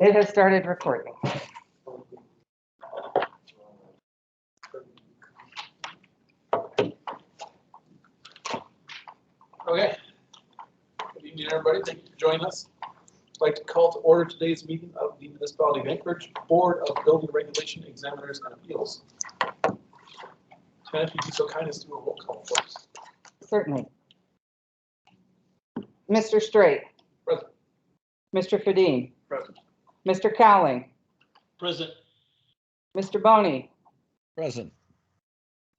It has started recording. Okay. Good evening, everybody. Thank you for joining us. I'd like to call to order today's meeting of the Municipality of Anchorage Board of Building Regulation Examiners and Appeals. Ted, if you'd be so kind as to do a roll call for us. Certainly. Mr. Straight. Present. Mr. Fadine. Present. Mr. Cowling. Present. Mr. Boney. Present.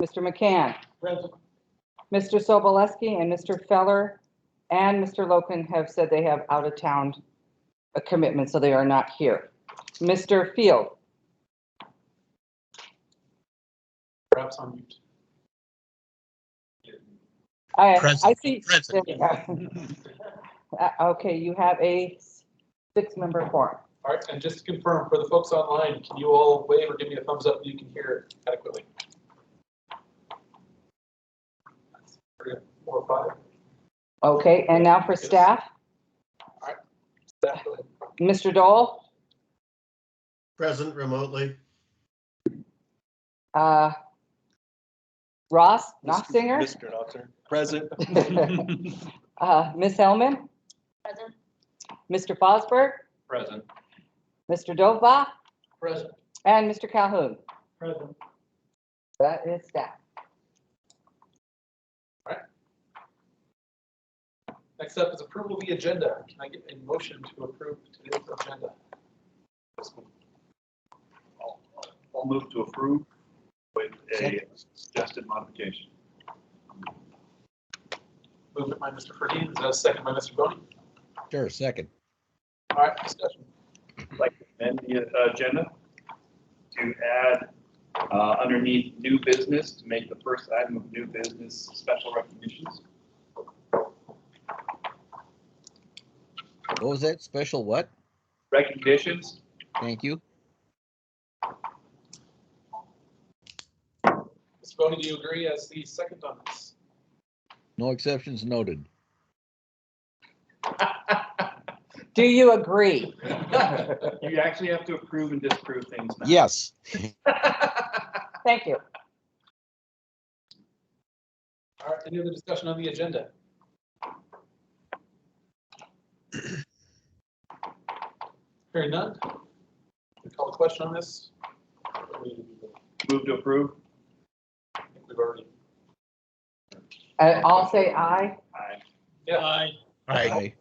Mr. McCann. Present. Mr. Soboleski and Mr. Feller and Mr. Loken have said they have out-of-town commitment, so they are not here. Mr. Field. Perhaps on mute. I Present. see. Present. There you go. Okay, you have a 6-member quorum. All right, and just to confirm, for the folks online, can you all wave or give me a thumbs up if you can hear adequately? 3, 4, 5. Okay, and now for staff. Staff, go ahead. Mr. Dole. Present remotely. Ross Noxinger. Mr. Noxinger. Present. Ms. Hellman. Present. Mr. Fosberg. Present. Mr. Dova. Present. And Mr. Calhoun. Present. That is staff. Next up is approval of the agenda. Can I get a motion to approve today's agenda? I'll move to approve with a suggested modification. Moved by Mr. Ferdine. Is that a second by Mr. Boney? Sure, second. All right, discussion. I'd like to amend the agenda to add underneath new business to make the first item of new business special recognitions. What was that? Special what? Recognitions. Thank you. Mr. Boney, do you agree as the second on this? No exceptions noted. Do you agree? You actually have to approve and disapprove things now. Yes. Thank you. All right, any other discussion on the agenda? Hearing none. We call the question on this. Move to approve. I think we've already. I'll say aye. Aye. Yeah. Aye. Aye.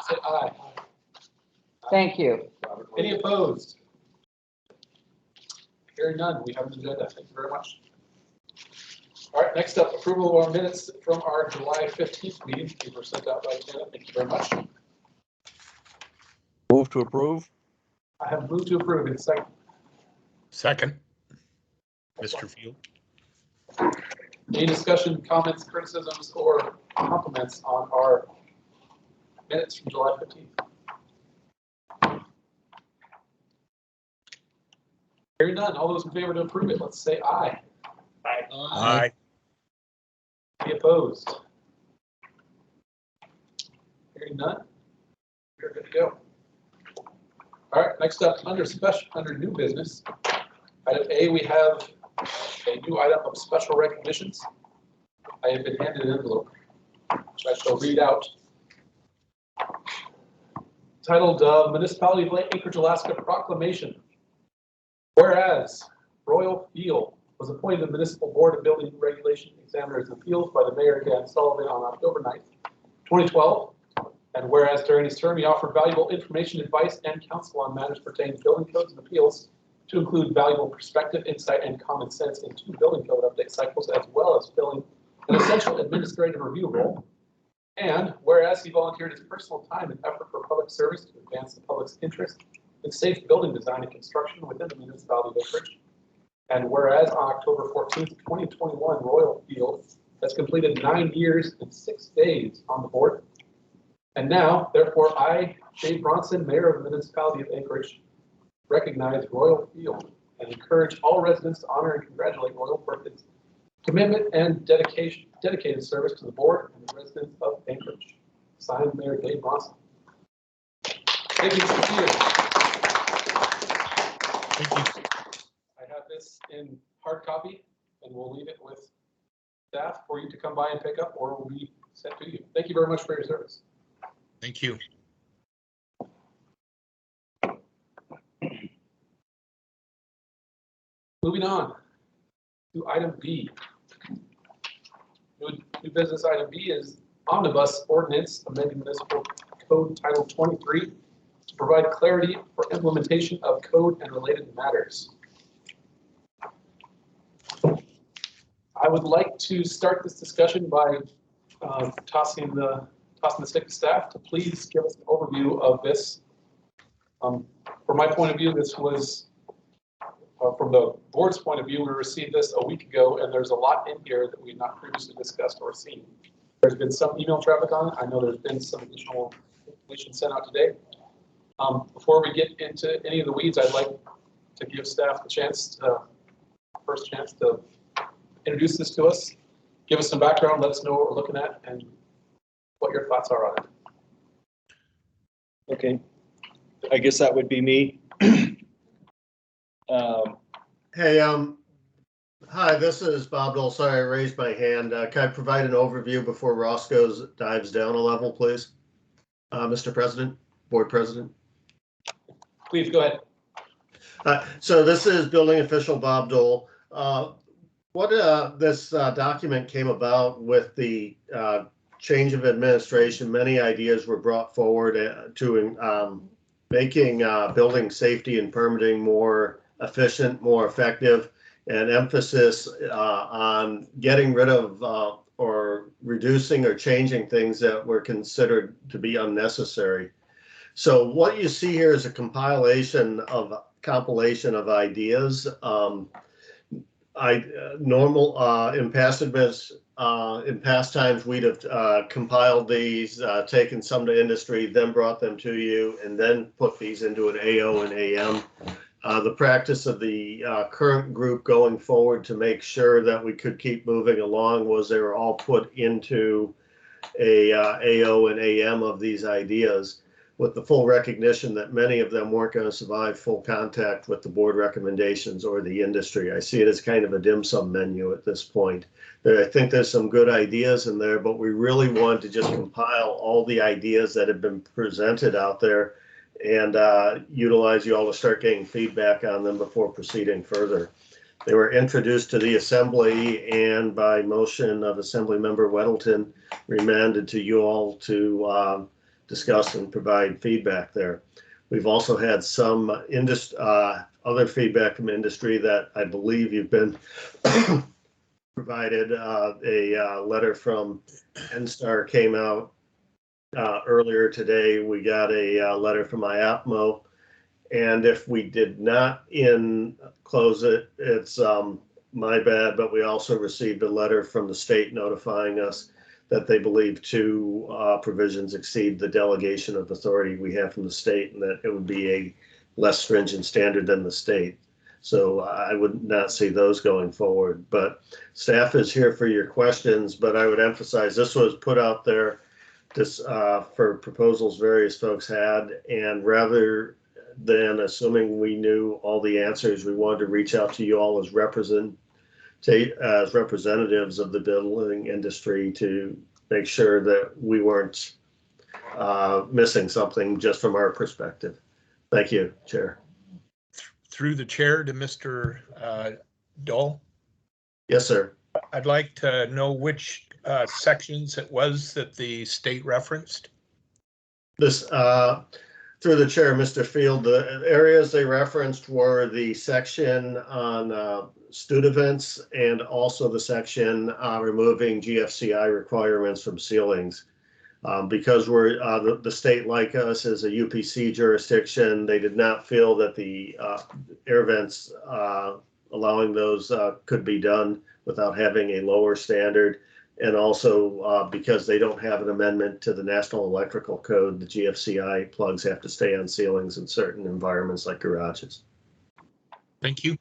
Say aye. Thank you. Any opposed? Hearing none, we have an agenda. Thank you very much. All right, next up, approval of our minutes from our July 15th meeting. These were sent out by Janet. Thank you very much. Move to approve. I have moved to approve in a second. Second. Mr. Field. Any discussion, comments, criticisms, or compliments on our minutes from July 15th? Hearing none, all those in favor to approve it, let's say aye. Aye. Aye. Any opposed? Hearing none, we're good to go. All right, next up, under new business, item A, we have a new item of special recognitions. I have been handed an envelope, which I shall read out. Titled Municipality of Anchorage, Alaska Proclamation. Whereas Royal Field was appointed to the Municipal Board of Building Regulation Examiners and Appeals by the Mayor Dan Sullivan on October 9th, 2012. And whereas during his term, he offered valuable information, advice, and counsel on matters pertaining to building codes and appeals, to include valuable perspective, insight, and common sense in 2 building code update cycles, as well as filling an essential administrative review role. And whereas he volunteered his personal time and effort for public service to advance the public's interest in safe building design and construction within the municipality of Anchorage. And whereas on October 14th, 2021, Royal Field has completed 9 years and 6 days on the board. And now, therefore, I, Dave Bronson, Mayor of the Municipality of Anchorage, recognize Royal Field and encourage all residents to honor and congratulate Royal for its commitment and dedicated service to the board and the residents of Anchorage. Signed, Mayor Dave Bronson. Thank you, Mr. Peters. Thank you. I have this in hard copy, and we'll leave it with staff for you to come by and pick up, or it will be sent to you. Thank you very much for your service. Thank you. Moving on to item B. New business item B is Omnibus Ordinance Amending Municipal Code Title 23 to provide clarity for implementation of code and related matters. I would like to start this discussion by tossing the stick to staff to please give us an overview of this. From my point of view, this was, from the board's point of view, we received this a week ago, and there's a lot in here that we've not previously discussed or seen. There's been some email traffic on it. I know there's been some additional information sent out today. Before we get into any of the weeds, I'd like to give staff the chance to, first chance to introduce this to us, give us some background, let us know what we're looking at, and what your thoughts are on it. Okay, I guess that would be me. Hey, hi, this is Bob Dole. Sorry, I raised my hand. Can I provide an overview before Ross dives down a level, please? Mr. President, Board President. Please go ahead. So this is Building Official Bob Dole. This document came about with the change of administration. Many ideas were brought forward to making building safety and permitting more efficient, more effective, and emphasis on getting rid of or reducing or changing things that were considered to be unnecessary. So what you see here is a compilation of ideas. In past times, we'd have compiled these, taken some to industry, then brought them to you, and then put these into an AO and AM. The practice of the current group going forward to make sure that we could keep moving along was they were all put into a AO and AM of these ideas, with the full recognition that many of them weren't going to survive full contact with the board recommendations or the industry. I see it as kind of a dim sum menu at this point. I think there's some good ideas in there, but we really want to just compile all the ideas that have been presented out there and utilize you all to start getting feedback on them before proceeding further. They were introduced to the Assembly and by motion of Assembly Member Weddleton, remanded to you all to discuss and provide feedback there. We've also had some other feedback from industry that I believe you've been provided. A letter from NSTAR came out earlier today. We got a letter from IAPMO, and if we did not close it, it's my bad, but we also received a letter from the state notifying us that they believe two provisions exceed the delegation of authority we have from the state, and that it would be a less stringent standard than the state. So I would not see those going forward, but staff is here for your questions. But I would emphasize this was put out there for proposals various folks had, and rather than assuming we knew all the answers, we wanted to reach out to you all as representatives of the building industry to make sure that we weren't missing something just from our perspective. Thank you, Chair. Through the chair to Mr. Dole. Yes, sir. I'd like to know which sections it was that the state referenced. This through the chair, Mr. Field, the areas they referenced were the section on student events and also the section removing GFCI requirements from ceilings. Because we're the state, like us, is a UPC jurisdiction, they did not feel that the air vents allowing those could be done without having a lower standard. And also because they don't have an amendment to the National Electrical Code, the GFCI plugs have to stay on ceilings in certain environments like garages. Thank you.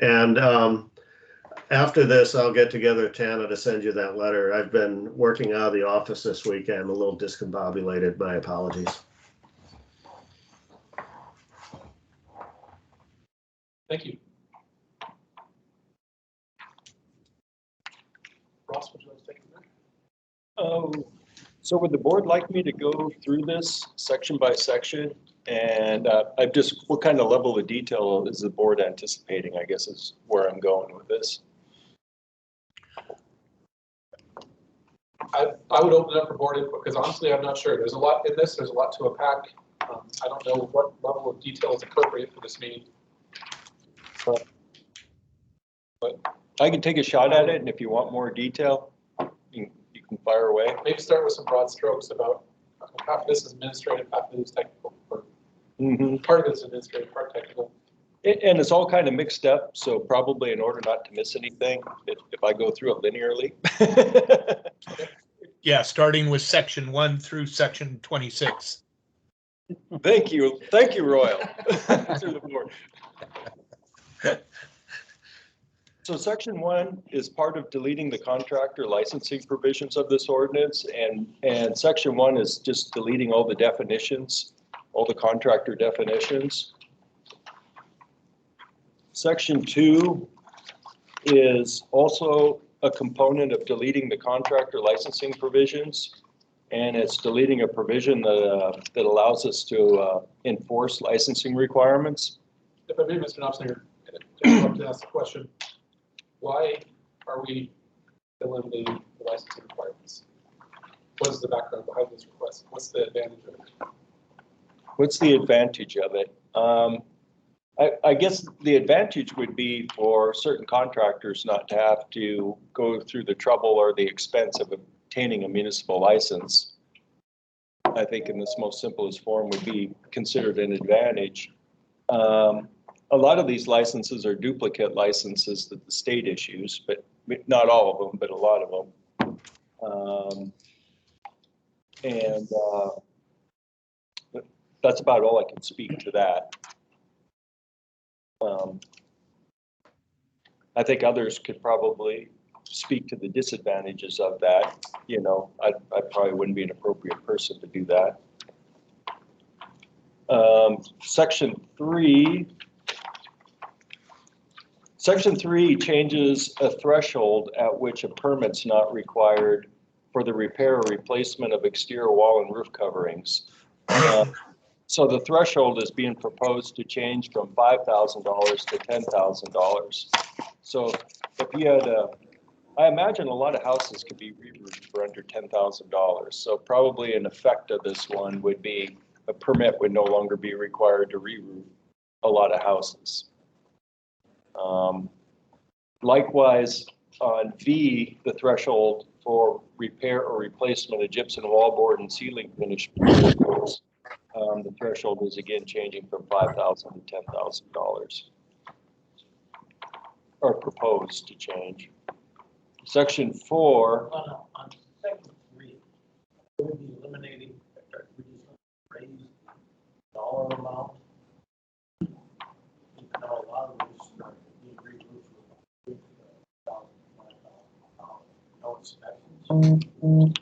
And after this, I'll get together with Tana to send you that letter. I've been working out of the office this week. I'm a little discombobulated. My apologies. Thank you. Ross, would you like to take a minute? So would the board like me to go through this section by section? And I just, what kind of level of detail is the board anticipating, I guess is where I'm going with this. I would open it up for board input because honestly, I'm not sure. There's a lot in this. There's a lot to unpack. I don't know what level of detail is appropriate for this meeting. But I can take a shot at it, and if you want more detail, you can fire away. Maybe start with some broad strokes about half of this is administrative, half of it is technical. Or part of it is administrative, part technical. And it's all kind of mixed up, so probably in order not to miss anything, if I go through it linearly. Yeah, starting with section 1 through section 26. Thank you, Royal. Through the board. So section 1 is part of deleting the contractor licensing provisions of this ordinance, and section 1 is just deleting all the definitions, all the contractor definitions. Section 2 is also a component of deleting the contractor licensing provisions, and it's deleting a provision that allows us to enforce licensing requirements. If I may, Mr. Knopfler, I'd love to ask the question, why are we eliminating the licensing requirements? What is the background behind this request? What's the advantage of it? What's the advantage of it? I guess the advantage would be for certain contractors not to have to go through the trouble or the expense of obtaining a municipal license. I think in this most simplest form would be considered an advantage. A lot of these licenses are duplicate licenses that the state issues, but not all of them, but a lot of them. That's about all I can speak to that. I think others could probably speak to the disadvantages of that. You know, I probably wouldn't be an appropriate person to do that. Section 3 changes a threshold at which a permit's not required for the repair or replacement of exterior wall and roof coverings. So the threshold is being proposed to change from $5,000 to $10,000. So if you had I imagine a lot of houses could be re-roofed for under $10,000. So probably an effect of this one would be a permit would no longer be required to re-roof a lot of houses. Likewise, on V, the threshold for repair or replacement of gypsum wallboard and ceiling finish materials, the threshold is again changing from $5,000 to $10,000, or proposed to change. Section 4. On section 3, we'll be eliminating, we're just going to raise the dollar amount. You know, a lot of those being re-roofed with $5,000, no inspections.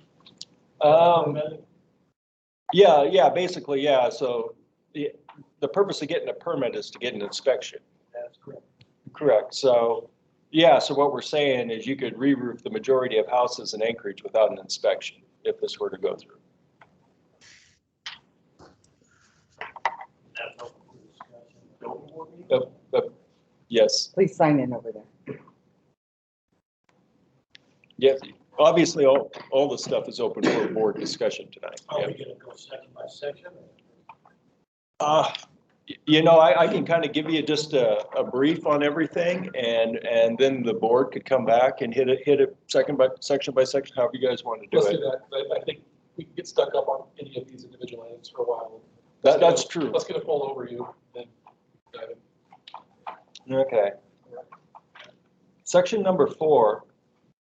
Yeah, basically, yeah. So the purpose of getting a permit is to get an inspection. That's correct. Correct. So, yeah, so what we're saying is you could re-roof the majority of houses in Anchorage without an inspection if this were to go through. That's what we're discussing. Yes. Please sign in over there. Yes. Obviously, all the stuff is open for board discussion tonight. Are Yeah. we going to go section by section? You know, I can kind of give you just a brief on everything, and then the board could come back and hit it section by section, however you guys want to do Let's it. do that. I think we can get stuck up on any of these individual items for a while. That's true. Let's get a full overview, then dive in. Okay. Section number 4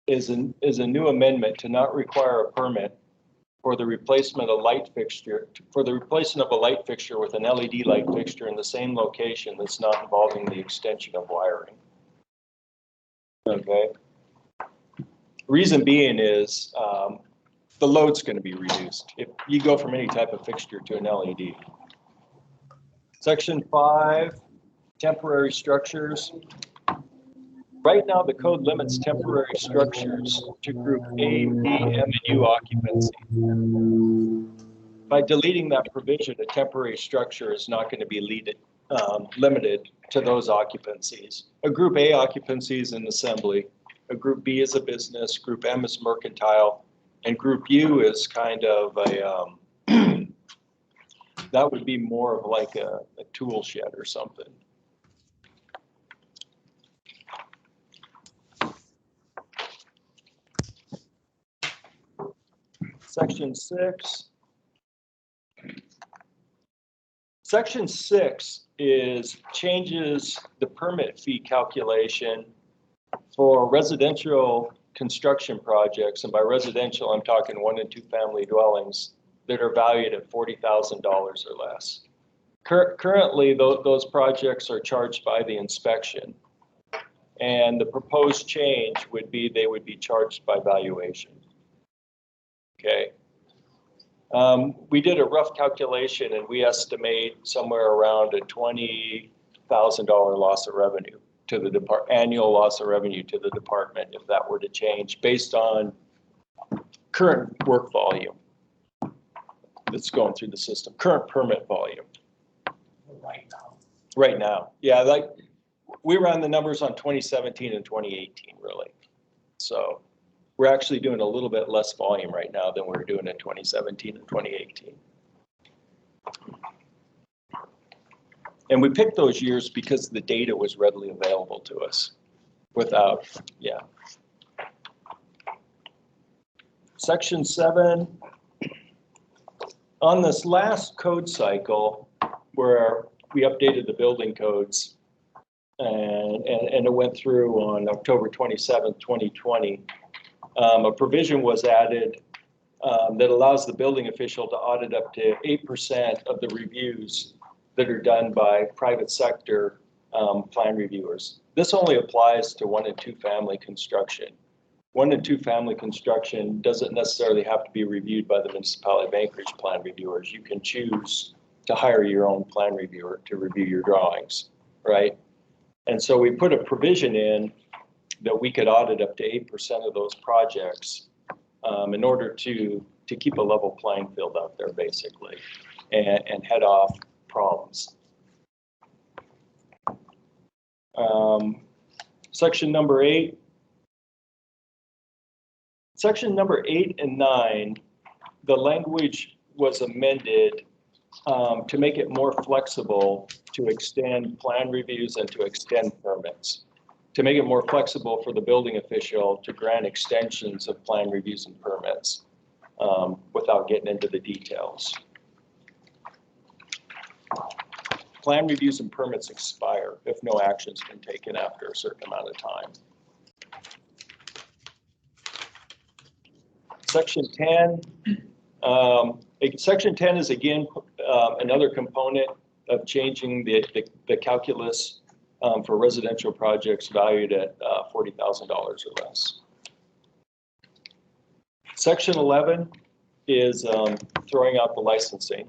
is a new amendment to not require a permit for the replacement of light fixture, for the replacement of a light fixture with an LED light fixture in the same location that's not involving the extension of wiring. Okay. Reason being is the load's going to be reduced if you go from any type of fixture to an LED. Section 5 temporary structures. Right now, the code limits temporary structures to group A, B, M, and U occupancy. By deleting that provision, a temporary structure is not going to be limited to those occupancies. A group A occupancy is an assembly, a group B is a business, group M is mercantile, and group U is kind of a, that would be more of like a tool shed or something. Section 6. Section 6 changes the permit fee calculation for residential construction projects, and by residential, I'm talking 1- and 2-family dwellings that are valued at $40,000 or less. Currently, those projects are charged by the inspection, and the proposed change would be they would be charged by valuation. Okay. We did a rough calculation, and we estimate somewhere around a $20,000 loss of revenue to the annual loss of revenue to the department if that were to change based on current work volume that's going through the system, current permit volume. Right now. Right now, yeah, like we ran the numbers on 2017 and 2018, really. So we're actually doing a little bit less volume right now than we were doing in 2017 and 2018. And we picked those years because the data was readily available to us without, yeah. Section 7, on this last code cycle where we updated the building codes and it went through on October 27th, 2020, a provision was added that allows the building official to audit up to 8% of the reviews that are done by private sector plan reviewers. This only applies to 1- and 2-family construction. 1- and 2-family construction doesn't necessarily have to be reviewed by the municipality of Anchorage plan reviewers. You can choose to hire your own plan reviewer to review your drawings, right? And so we put a provision in that we could audit up to 8% of those projects in order to keep a level playing field out there, basically, and head off problems. Section number 8. Section number 8 and 9, the language was amended to make it more flexible to extend plan reviews and to extend permits, to make it more flexible for the building official to grant extensions of plan reviews and permits without getting into the details. Plan reviews and permits expire if no action's been taken after a certain amount of time. Section 10. Section 10 is again another component of changing the calculus for residential projects valued at $40,000 or less. Section 11 is throwing out the licensing.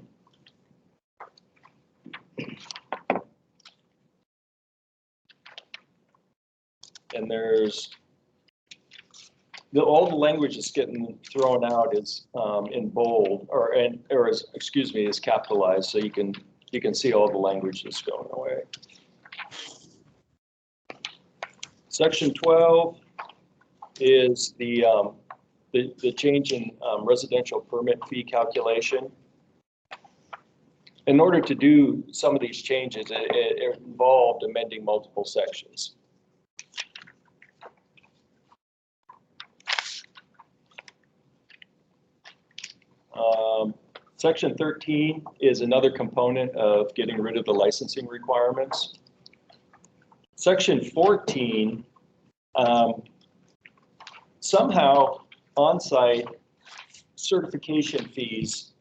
And there's all the language that's getting thrown out is in bold is capitalized, so you can see all the language that's going away. Section 12 is the change in residential permit fee calculation. In order to do some of these changes, it involved amending multiple sections. Section 13 is another component of getting rid of the licensing requirements. Section 14, somehow on-site certification fees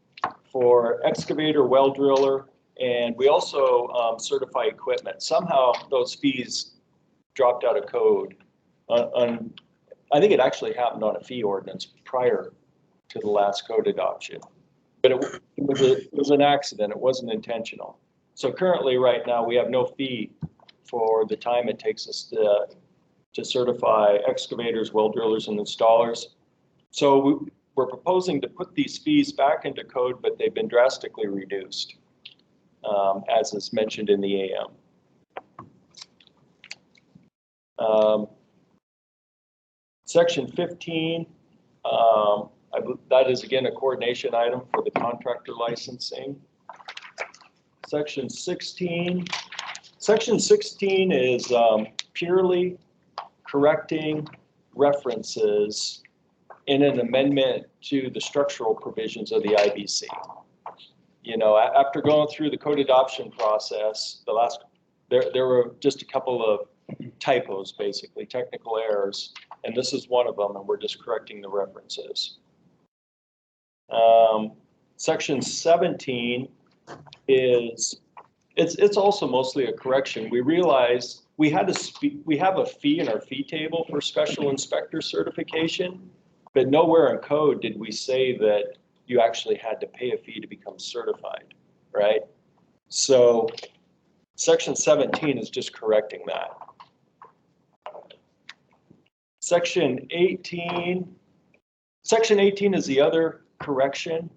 for excavator, well driller, and we also certify equipment. Somehow those fees dropped out of code. I think it actually happened on a fee ordinance prior to the last code adoption. But it was an accident, it wasn't intentional. So currently right now we have no fee for the time it takes us to certify excavators, well drillers, and installers. So we're proposing to put these fees back into code, but they've been drastically reduced, as is mentioned in the AM. Section 15, that is again a coordination item for the contractor licensing. Section 16 is purely correcting references in an amendment to the structural provisions of the IBC. You know, after going through the code adoption process, there were just a couple of typos, basically technical errors, and this is one of them, and we're just correcting the references. Section 17 is it's also mostly a correction. We realize we have a fee in our fee table for special inspector certification, but nowhere in code did we say that you actually had to pay a fee to become certified, right? So section 17 is just correcting that. Section 18 is the other correction.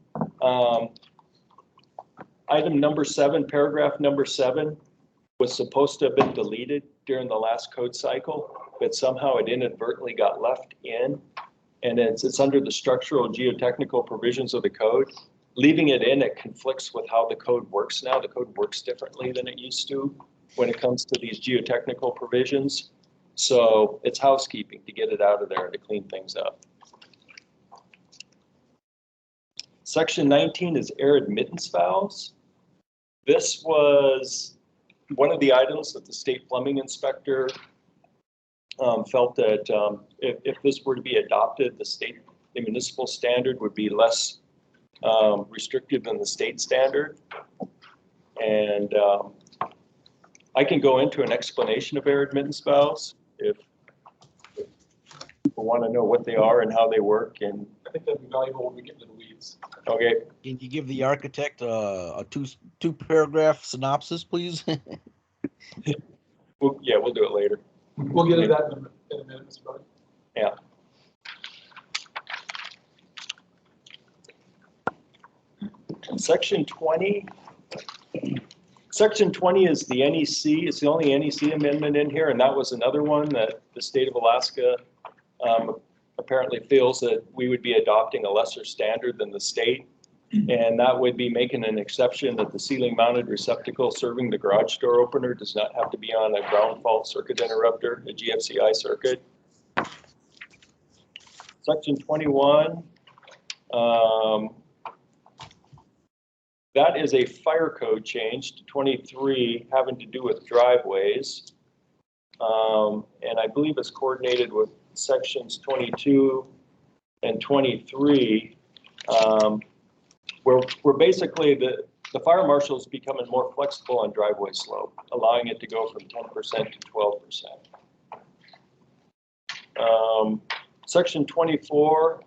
Item number 7, paragraph number 7 was supposed to have been deleted during the last code cycle, but somehow it inadvertently got left in. And it's under the structural geotechnical provisions of the code. Leaving it in, it conflicts with how the code works now. The code works differently than it used to when it comes to these geotechnical provisions. So it's housekeeping to get it out of there to clean things up. Section 19 is air admittance valves. This was one of the items that the state plumbing inspector felt that if this were to be adopted, the municipal standard would be less restrictive than the state standard. And I can go into an explanation of air admittance valves if people want to know what they are and how they work. And I think that'd be valuable when we get into the weeds. okay. Can you give the architect a two paragraph synopsis, please? We'll do it later. We'll get into that in a minute, Mr. Bowden. Yeah. Section 20. Section 20 is the NEC. It's the only NEC amendment in here, and that was another one that the state of Alaska apparently feels that we would be adopting a lesser standard than the state, and that would be making an exception that the ceiling mounted receptacle serving the garage door opener does not have to be on a ground fault circuit interrupter, a GFCI circuit. Section 21, that is a fire code change to 23 having to do with driveways. And I believe it's coordinated with sections 22 and 23, where basically the fire marshal is becoming more flexible on driveway slope, allowing it to go from 10% to 12%. Section 24,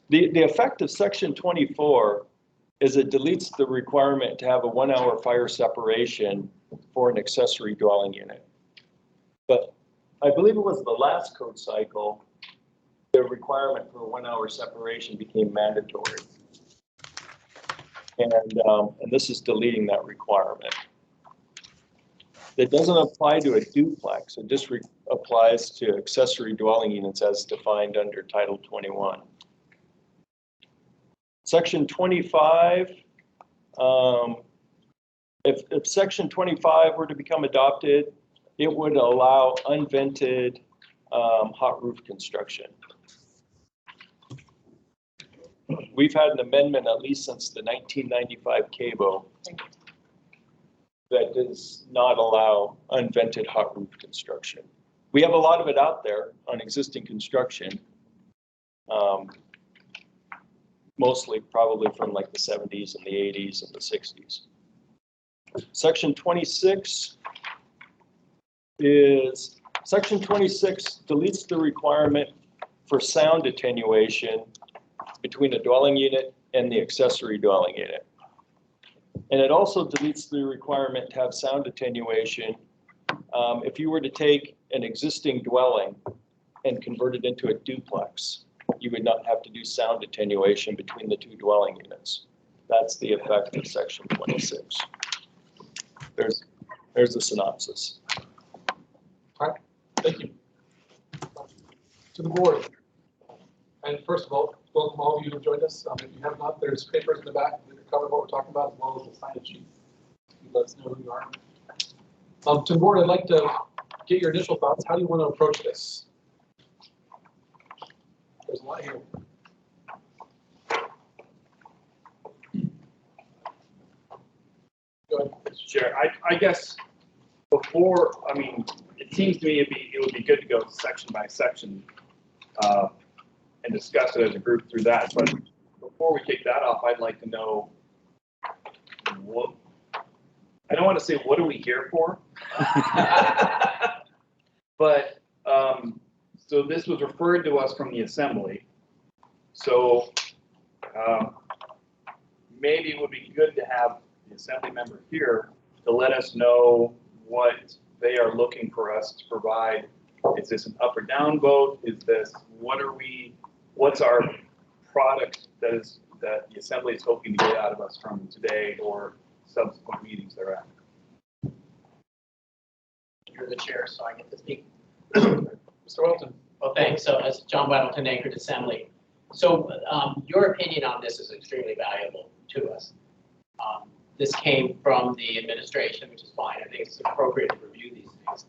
the effect of section 24 is it deletes the requirement to have a 1 hour fire separation for an accessory dwelling unit. But I believe it was the last code cycle, the requirement for a 1 hour separation became mandatory. And this is deleting that requirement. It doesn't apply to a duplex. It just applies to accessory dwelling units as defined under Title 21. Section 25, if Section 25 were to become adopted, it would allow unvented hot roof construction. We've had an amendment at least since the 1995 CABO that does not allow unvented hot roof construction. We have a lot of it out there on existing construction, mostly probably from like the 70s and the 80s and the 60s. Section 26 deletes the requirement for sound attenuation between a dwelling unit and the accessory dwelling unit. And it also deletes the requirement to have sound attenuation. If you were to take an existing dwelling and convert it into a duplex, you would not have to do sound attenuation between the two dwelling units. That's the effect of section 26. There's the synopsis. All right, thank you. To the board. And first of all, welcome all of you who joined us. If you have not, there's papers in the back that cover what we're talking about, as well as the sign-in sheet. You let us know who you are. To the board, I'd like to get your initial thoughts. How do you want to approach this? There's a lot here. Go ahead. Sure. I guess before, I mean, it seems to me it would be good to go section by section and discuss it as a group through that. But before we kick that off, I'd like to know what, I don't want to say what are we here for, but so this was referred to us from the assembly. So maybe it would be good to have the assembly member here to let us know what they are looking for us to provide. Is this an up or down vote? Is this, what's our product that the assembly is hoping to get out of us from today or subsequent meetings thereafter? You're the chair, so I get to speak. Mr. Welton. Well, thanks. So as John Weddleton, Anchored Assembly. So your opinion on this is extremely valuable to us. This came from the administration, which is fine. I think it's appropriate to review these things.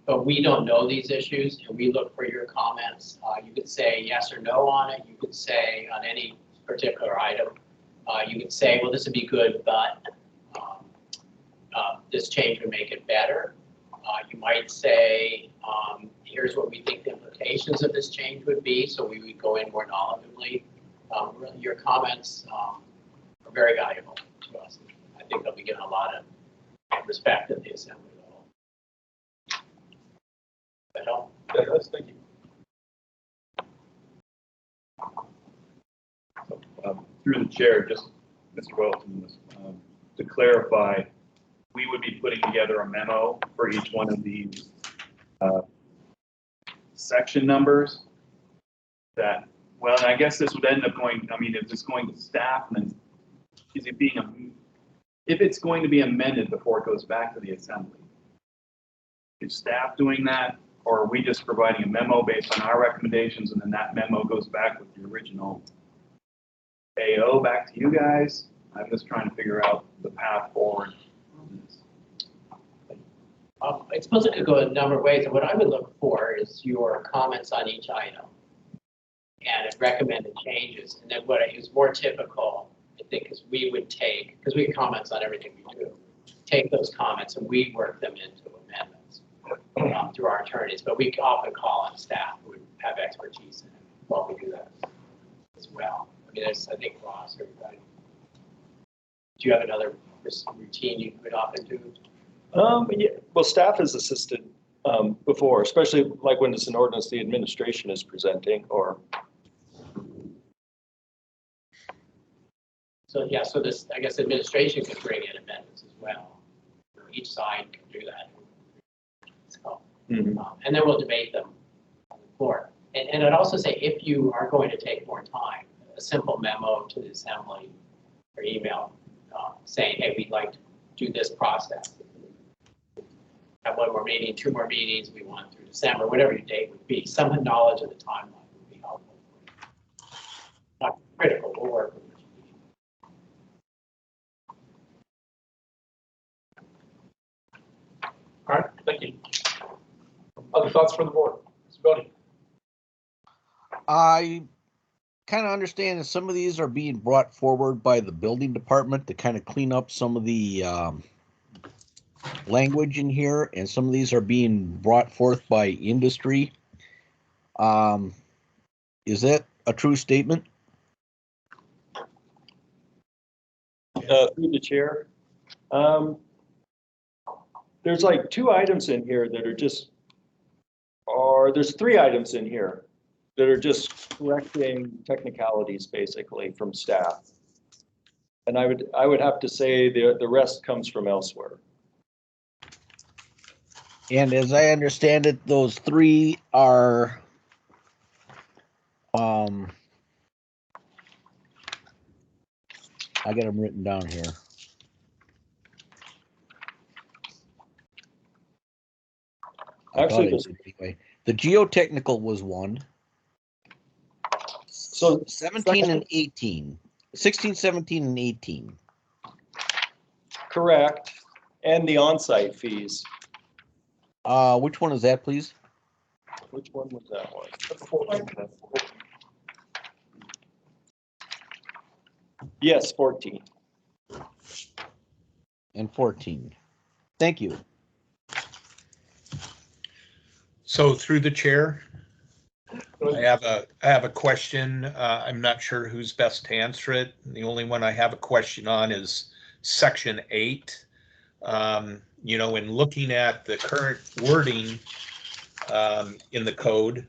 But we don't know these issues, and we look for your comments. You could say yes or no on it. You could say on any particular item. You could say, well, this would be good, but this change would make it better. You might say, here's what we think the implications of this change would be, so we would go in more knowledgeably. Your comments are very valuable to us. I think they'll be given a lot of respect at the assembly level. That help? That does, thank you. So, through the chair, just Mr. Welton, to clarify, we would be putting together a memo for each one of these section numbers that, well, and I guess this would end up going, I mean, if it's going to staff, then is it being, if it's going to be amended before it goes back to the assembly, is staff doing that, or are we just providing a memo based on our recommendations and then that memo goes back with the original AO back to you guys? I'm just trying to figure out the path forward. I suppose it could go a number of ways, and what I would look for is your comments on each item and recommended changes. And then what is more typical, I think, is we would take, because we have comments on everything we do, take those comments and we work them into amendments through our attorneys. But we often call on staff who would have expertise in it while we do that as well. I mean, there's, I think, Ross, everybody. Do you have another routine you would often do? Yeah, well, staff has assisted before, especially like when it's an ordinance the administration is presenting, or. So yeah, so this, I guess administration could bring in amendments as well. Each side can do that. So, and then we'll debate them on the floor. And I'd also say, if you are going to take more time, a simple memo to the assembly or email saying, hey, we'd like to do this process. Have one more meeting, 2 more meetings, we want through December, whatever your date would be. Some knowledge of the timeline would be helpful. Not critical, we'll work with it. All right, thank you. Other thoughts from the board? Mr. Bodie? I kind of understand that some of these are being brought forward by the building department to kind of clean up some of the language in here, and some of these are being brought forth by industry. Is that a true statement? Through the chair. There's like 2 items in here that are just, or there's 3 items in here that are just correcting technicalities basically from staff. And I would have to say the rest comes from elsewhere. And as I understand it, those three are, I got them written down here. Actually, Anyway, the geotechnical was one. So 17 and 18, 16, 17, and 18. correct. And the on-site fees. Which one is that, please? Which one was that one? Yes, 14. And 14. Thank you. So through the chair, I have a question. I'm not sure who's best to answer it. The only one I have a question on is section 8. You know, in looking at the current wording in the code,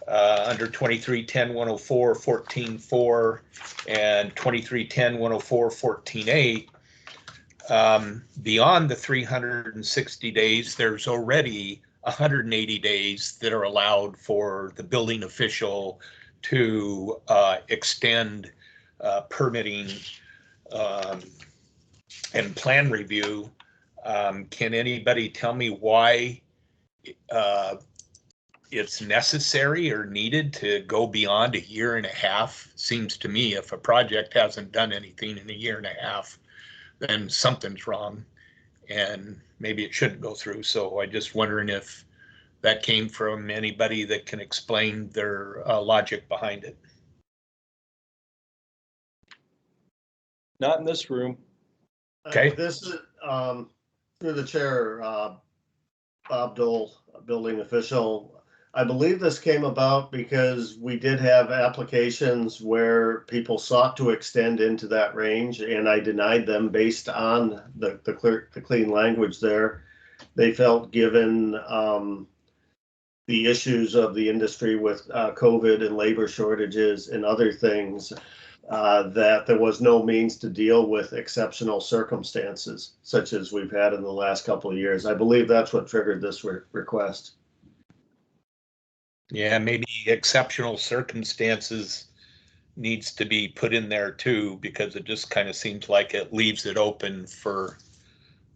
under 2310-104, 14.4 and 2310-104, 14.8, beyond the 360 days, there's already 180 days that are allowed for the building official to extend permitting and plan review. Can anybody tell me why it's necessary or needed to go beyond a year and a half? Seems to me if a project hasn't done anything in a year and a half, then something's wrong and maybe it shouldn't go through. So I just wondering if that came from anybody that can explain their logic behind it. Not in this room. Okay. This is, through the chair, Bob Dole, building official. I believe this came about because we did have applications where people sought to extend into that range, and I denied them based on the clean language there. They felt given the issues of the industry with COVID and labor shortages and other things, that there was no means to deal with exceptional circumstances such as we've had in the last couple of years. I believe that's what triggered this request. Yeah, maybe exceptional circumstances needs to be put in there too, because it just kind of seems like it leaves it open for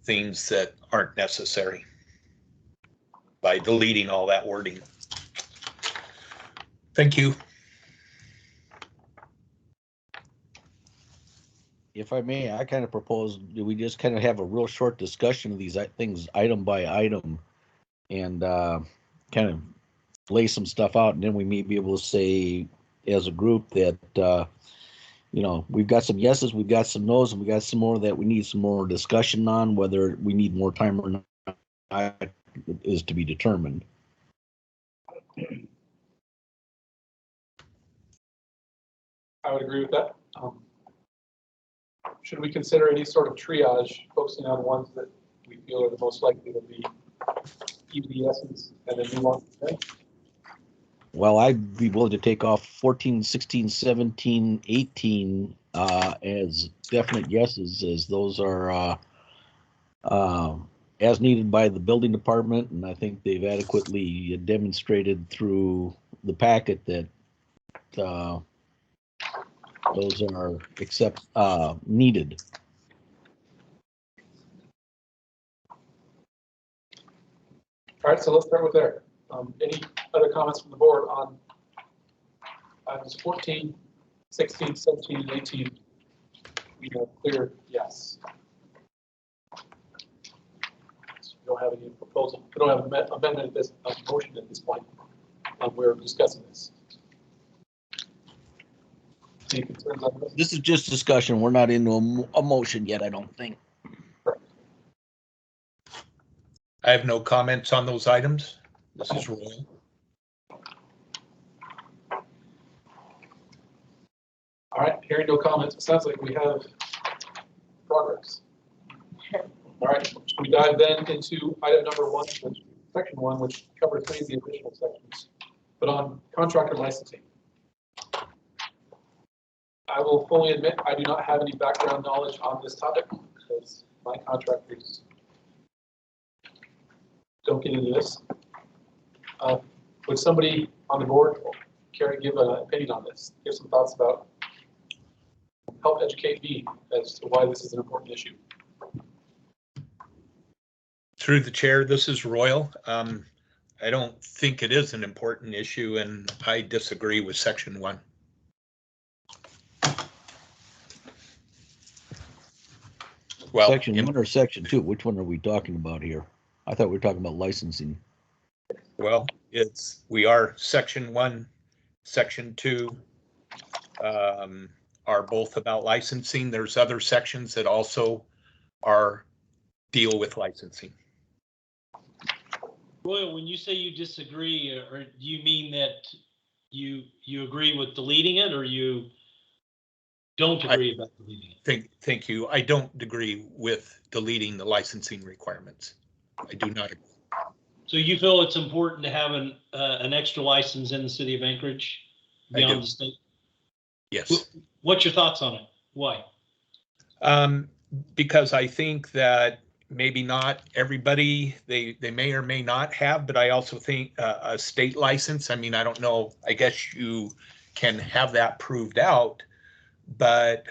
things that aren't necessary by deleting all that wording. Thank you. If I may, I kind of propose that we just kind of have a real short discussion of these things item by item and kind of lay some stuff out, and then we may be able to say as a group that you know, we've got some yeses, we've got some nos, and we got some more that we need some more discussion on. Whether we need more time or not is to be determined. I would agree with that. Should we consider any sort of triage, focusing on ones that we feel are the most likely to be EBSs and then move on? Well, I'd be willing to take off 14, 16, 17, 18 as definite yeses, as those are as needed by the building department, and I think they've adequately demonstrated through the packet that those are needed. All right, so let's start with there. Any other comments from the board on items 14, 16, 17, and 18? We have clear yes. So we don't have any proposal. We don't have an amendment at this motion at this point. We're discussing this. Any concerns on this? This is just discussion. We're not into a motion yet, I don't think. Correct. I have no comments on those items. This is Roy. All right, hearing no comments, it sounds like we have progress. All right, should we dive then into item number 1, section 1, which covers many of the additional sections, but on contractor licensing. I will fully admit, I do not have any background knowledge on this topic because my contractors don't get into this. Would somebody on the board, Carrie, give an opinion on this? Give some thoughts about, help educate me as to why this is an important issue. Through the chair, this is Royal. I don't think it is an important issue, and I disagree with section 1. Well, Section 1 or section 2? Which one are we talking about here? I thought we were talking about licensing. well, we are section 1, section 2 are both about licensing. There's other sections that also deal with licensing. Royal, when you say you disagree, or do you mean that you agree with deleting it, or you don't agree about deleting it? Thank you. I don't agree with deleting the licensing requirements. I do not agree. So you feel it's important to have an extra license in the city of Anchorage beyond the state? Yes. What's your thoughts on it? Why? Because I think that maybe not everybody, they may or may not have, but I also think a state license, I mean, I don't know, I guess you can have that proved out, but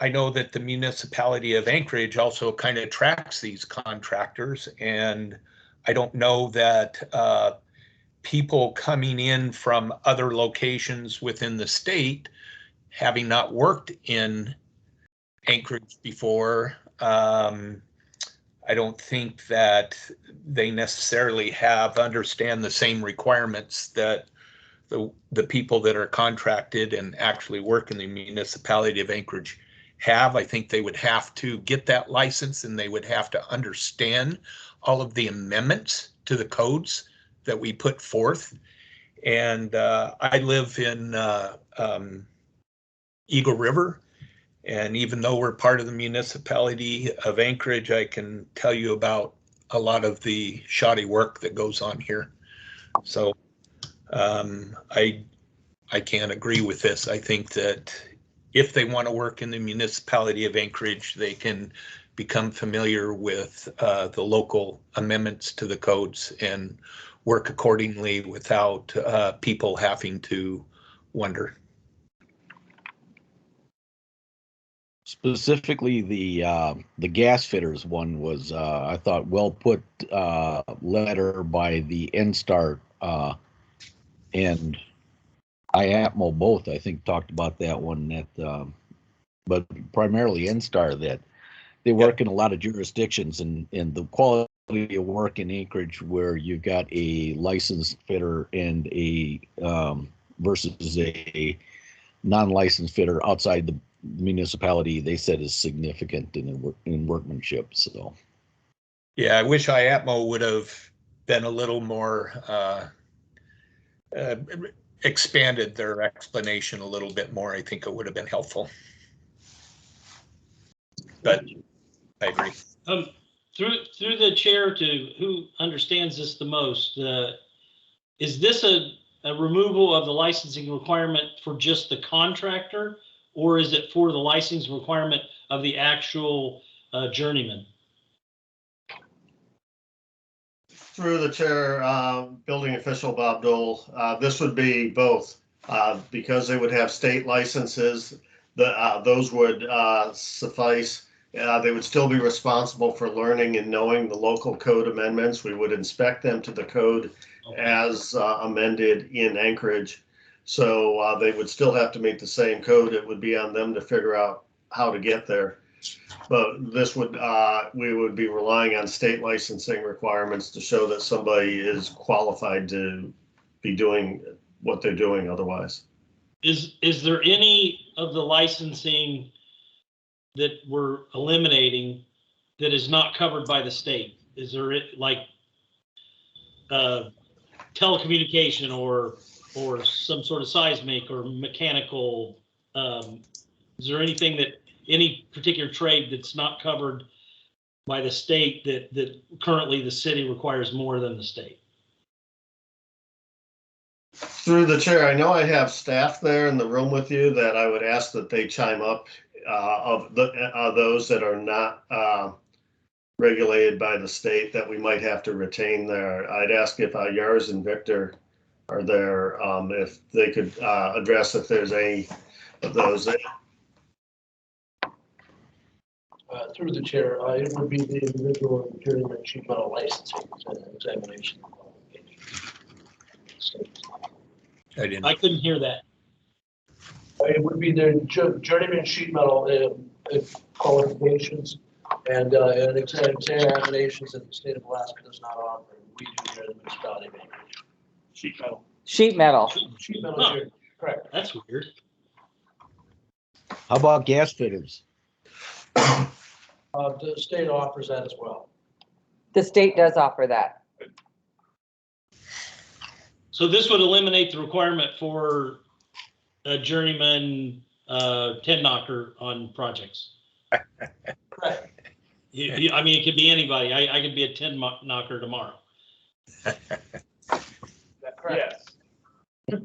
I know that the municipality of Anchorage also kind of tracks these contractors, and I don't know that people coming in from other locations within the state, having not worked in Anchorage before, I don't think that they necessarily understand the same requirements that the people that are contracted and actually work in the municipality of Anchorage have. I think they would have to get that license, and they would have to understand all of the amendments to the codes that we put forth. And I live in Eagle River, and even though we're part of the municipality of Anchorage, I can tell you about a lot of the shoddy work that goes on here. So I can't agree with this. I think that if they want to work in the municipality of Anchorage, they can become familiar with the local amendments to the codes and work accordingly without people having to wonder. Specifically, the gas fitters one was, I thought, well put letter by the NSTAR and IAPMO both, I think, talked about that one, that but primarily NSTAR, that they work in a lot of jurisdictions, and the quality of work in Anchorage where you've got a licensed fitter and a versus a non-licensed fitter outside the municipality, they said is significant in workmanship. So yeah, I wish IAPMO would have been a little more expanded their explanation a little bit more. I think it would have been helpful, but I agree. Through the chair to who understands this the most, is this a removal of the licensing requirement for just the contractor, or is it for the license requirement of the actual journeyman? Through the chair, building official Bob Dole, this would be both, because they would have state licenses, those would suffice. They would still be responsible for learning and knowing the local code amendments. We would inspect them to the code as amended in Anchorage. So they would still have to meet the same code. It would be on them to figure out how to get there. But this would, we would be relying on state licensing requirements to show that somebody is qualified to be doing what they're doing otherwise. Is there any of the licensing that we're eliminating that is not covered by the state? Is there like telecommunication or some sort of seismic or mechanical? Is there anything that any particular trade that's not covered by the state that currently the city requires more than the state? Through the chair, I know I have staff there in the room with you that I would ask that they chime up of those that are not regulated by the state that we might have to retain there. I'd ask if Yars and Victor are there, if they could address if there's any of those. Through the chair, it would be the individual journeyman sheet metal licensing examination. I couldn't hear that. It would be the journeyman sheet metal qualifications and examinations that the state of Alaska does not offer. We do here in the municipality of Anchorage. Sheet metal. Sheet metal. Sheet metal, Huh. here, correct. That's weird. How about gas fitters? The state offers that as well. The state does offer that. So this would eliminate the requirement for a journeyman 10 knocker on projects. Correct. I mean, it could be anybody. I could be a 10 knocker tomorrow. Correct. Yes.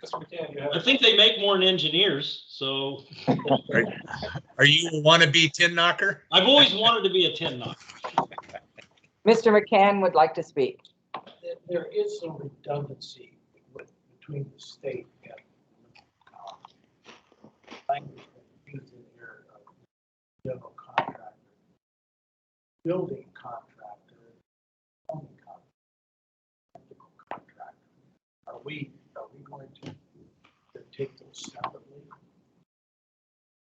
Mr. McCann, you have. I think they make more than engineers, so Are you a wannabe tin knocker? I've always wanted to be a 10 knocker. Mr. McCann would like to speak. There is some redundancy between the state and language that used in here, general contractor, building contractor, plumbing contractor, electrical contractor. Are we going to take those separately?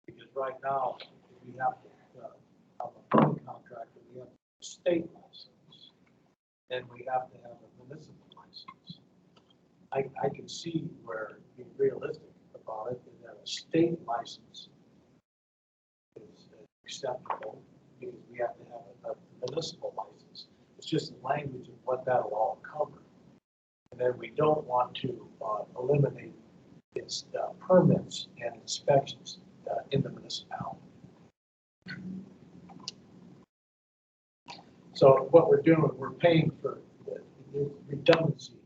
Because right now, we have to have a plumbing contractor, we have a state license, and we have to have a municipal license. I can see where being realistic about it, is that a state license is acceptable because we have to have a municipal license. It's just the language of what that'll all cover. And then we don't want to eliminate its permits and inspections in the municipality. So what we're doing, we're paying for the redundancy here.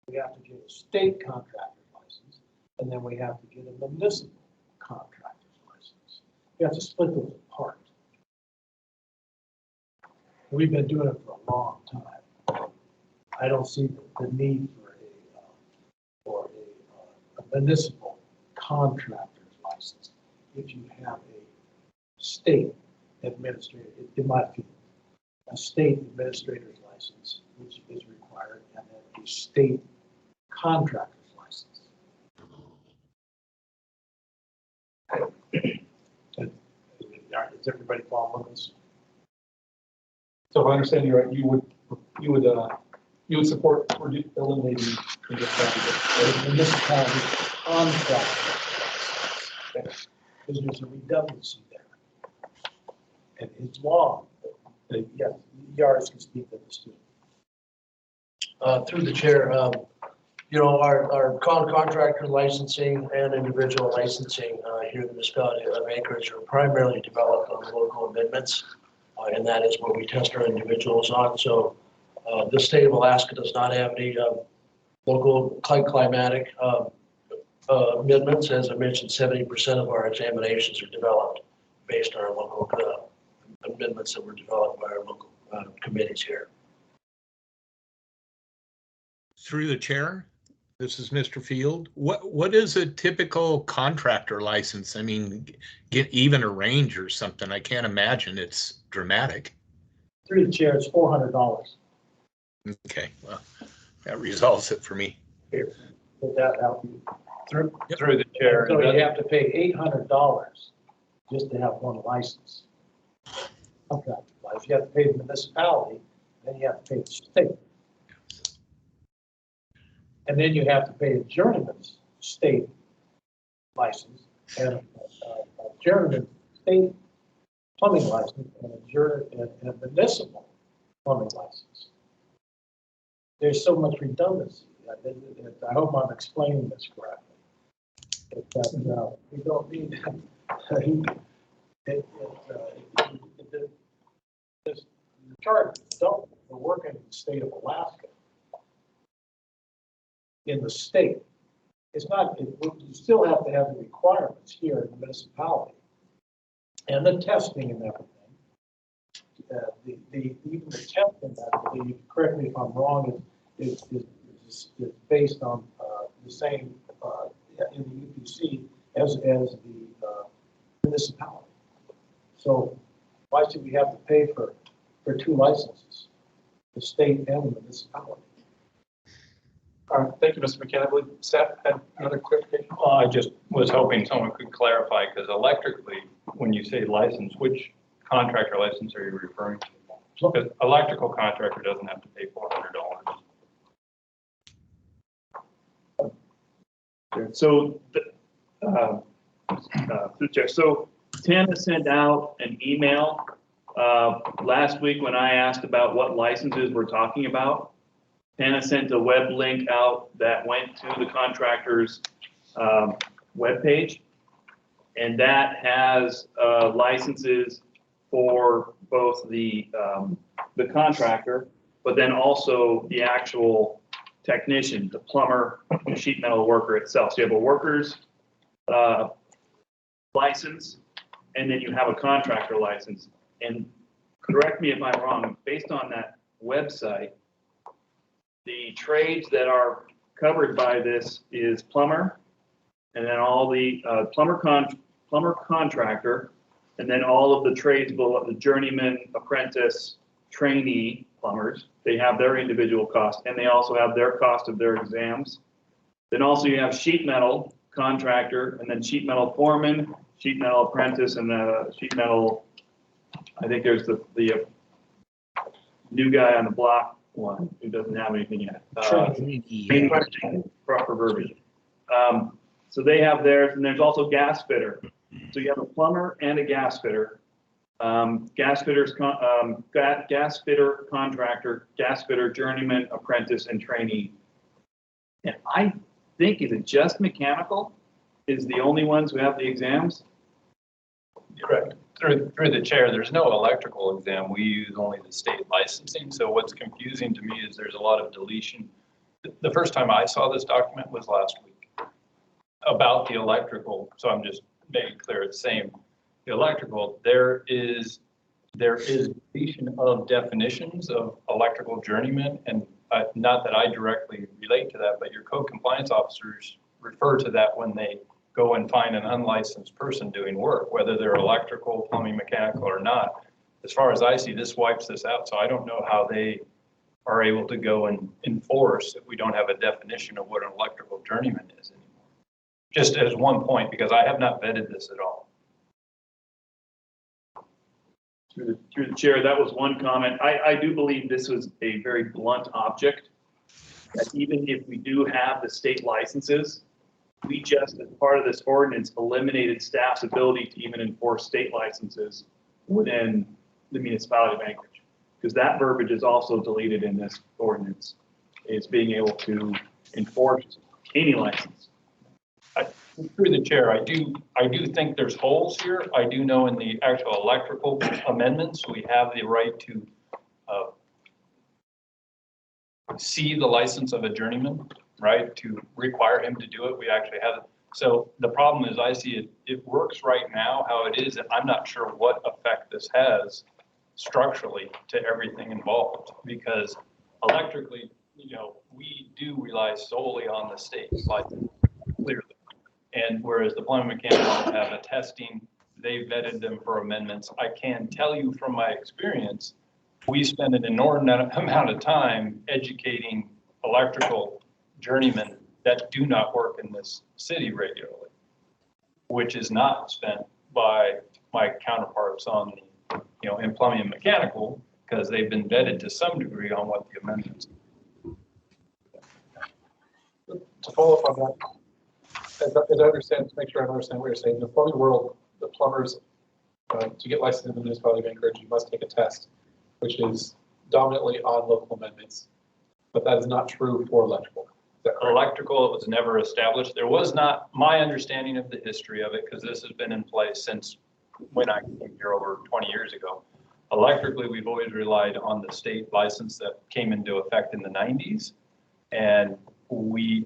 We have to get a state contractor's license, and then we have to get a municipal contractor's license. We have to split those apart. We've been doing it for a long time. I don't see the need for a municipal contractor's license if you have a state administrator, in my opinion, a state administrator's license, which is required, and then a state contractor's license. Is everybody following this? So if I understand you right, you would support eliminating The municipality contractor. Because there's a redundancy there. And it's long. Yes, Yars can speak to this too. Through the chair, our contractor licensing and individual licensing here in the municipality of Anchorage are primarily developed on local amendments. And that is what we test our individuals on. So the state of Alaska does not have any local climatic amendments. As I mentioned, 70% of our examinations are developed based on our local amendments that were developed by our local committees here. Through the chair, this is Mr. Field. What is a typical contractor license? I mean, get even a range or something. I can't imagine it's dramatic. Through the chair, it's $400. Okay, well, that resolves it for me. Here, would that help you? Through the chair. So you have to pay $800 just to have one license. Okay, if you have to pay the municipality, then you have to pay the state. And then you have to pay a journeyman's state license and a journeyman state plumbing license and a municipal plumbing license. There's so much redundancy. I hope I'm explaining this correctly. We don't need the chart don't work in the state of Alaska. in the state. It's not, you still have to have the requirements here in the municipality and the testing and everything. Even the testing, I believe, correct me if I'm wrong, is based on the same in the UPC as the municipality. So why should we have to pay for two licenses, the state and the municipality? All right, thank you, Mr. McCann. I believe Seth had another clarification. I just was hoping someone could clarify, because electrically, when you say license, which contractor license are you referring to? Because electrical contractor doesn't have to pay $400. So, so Tana sent out an email last week when I asked about what licenses we're talking about. Tana sent a web link out that went to the contractor's webpage, and that has licenses for both the contractor, but then also the actual technician, the plumber, the sheet metal worker itself. So you have a worker's license, and then you have a contractor license. And correct me if I'm wrong, based on that website, the trades that are covered by this is plumber, and then all the plumber contractor, and then all of the trades below, the journeyman, apprentice, trainee plumbers. They have their individual cost, and they also have their cost of their exams. Then also you have sheet metal contractor, and then sheet metal foreman, sheet metal apprentice, and the sheet metal, I think there's the new guy on the block one who doesn't have anything yet. Proper verbiage. So they have theirs, and there's also gas fitter. So you have a plumber and a gas fitter. Gas fitter contractor, gas fitter journeyman, apprentice, and trainee. And I think, is it just mechanical is the only ones who have the exams? Correct. Through the chair, there's no electrical exam. We use only the state licensing. So what's confusing to me is there's a lot of deletion. The first time I saw this document was last week about the electrical. So I'm just making clear it's the same. The electrical, there is deletion of definitions of electrical journeyman, and not that I directly relate to that, but your code compliance officers refer to that when they go and find an unlicensed person doing work, whether they're electrical, plumbing, mechanical, or not. As far as I see, this wipes this out, so I don't know how they are able to go and enforce if we don't have a definition of what an electrical journeyman is anymore. Just as one point, because I have not vetted this at all. Through the chair, that was one comment. I do believe this was a very blunt object, that even if we do have the state licenses, we just, as part of this ordinance, eliminated staff's ability to even enforce state licenses within the municipality of Anchorage. Because that verbiage is also deleted in this ordinance, is being able to enforce any license. Through the chair, I do think there's holes here. I do know in the actual electrical amendments, we have the right to see the license of a journeyman, right? To require him to do it. We actually have it. So the problem is I see it works right now how it is, and I'm not sure what effect this has structurally to everything involved, because electrically, we do rely solely on the state license, clearly. And whereas the plumbing mechanics have a testing, they vetted them for amendments. I can tell you from my experience, we spend an inordinate amount of time educating electrical journeymen that do not work in this city regularly, which is not spent by my counterparts on the, in plumbing and mechanical, because they've been vetted to some degree on what the amendments. To follow up on that, as I understand, to make sure I understand what you're saying, in the plumbing world, the plumbers, to get licensed in the municipality of Anchorage, you must take a test, which is dominantly on local amendments, but that is not true for electrical. Electrical was never established. There was not, my understanding of the history of it, because this has been in place since when I came here over 20 years ago. Electrically, we've always relied on the state license that came into effect in the 90s. And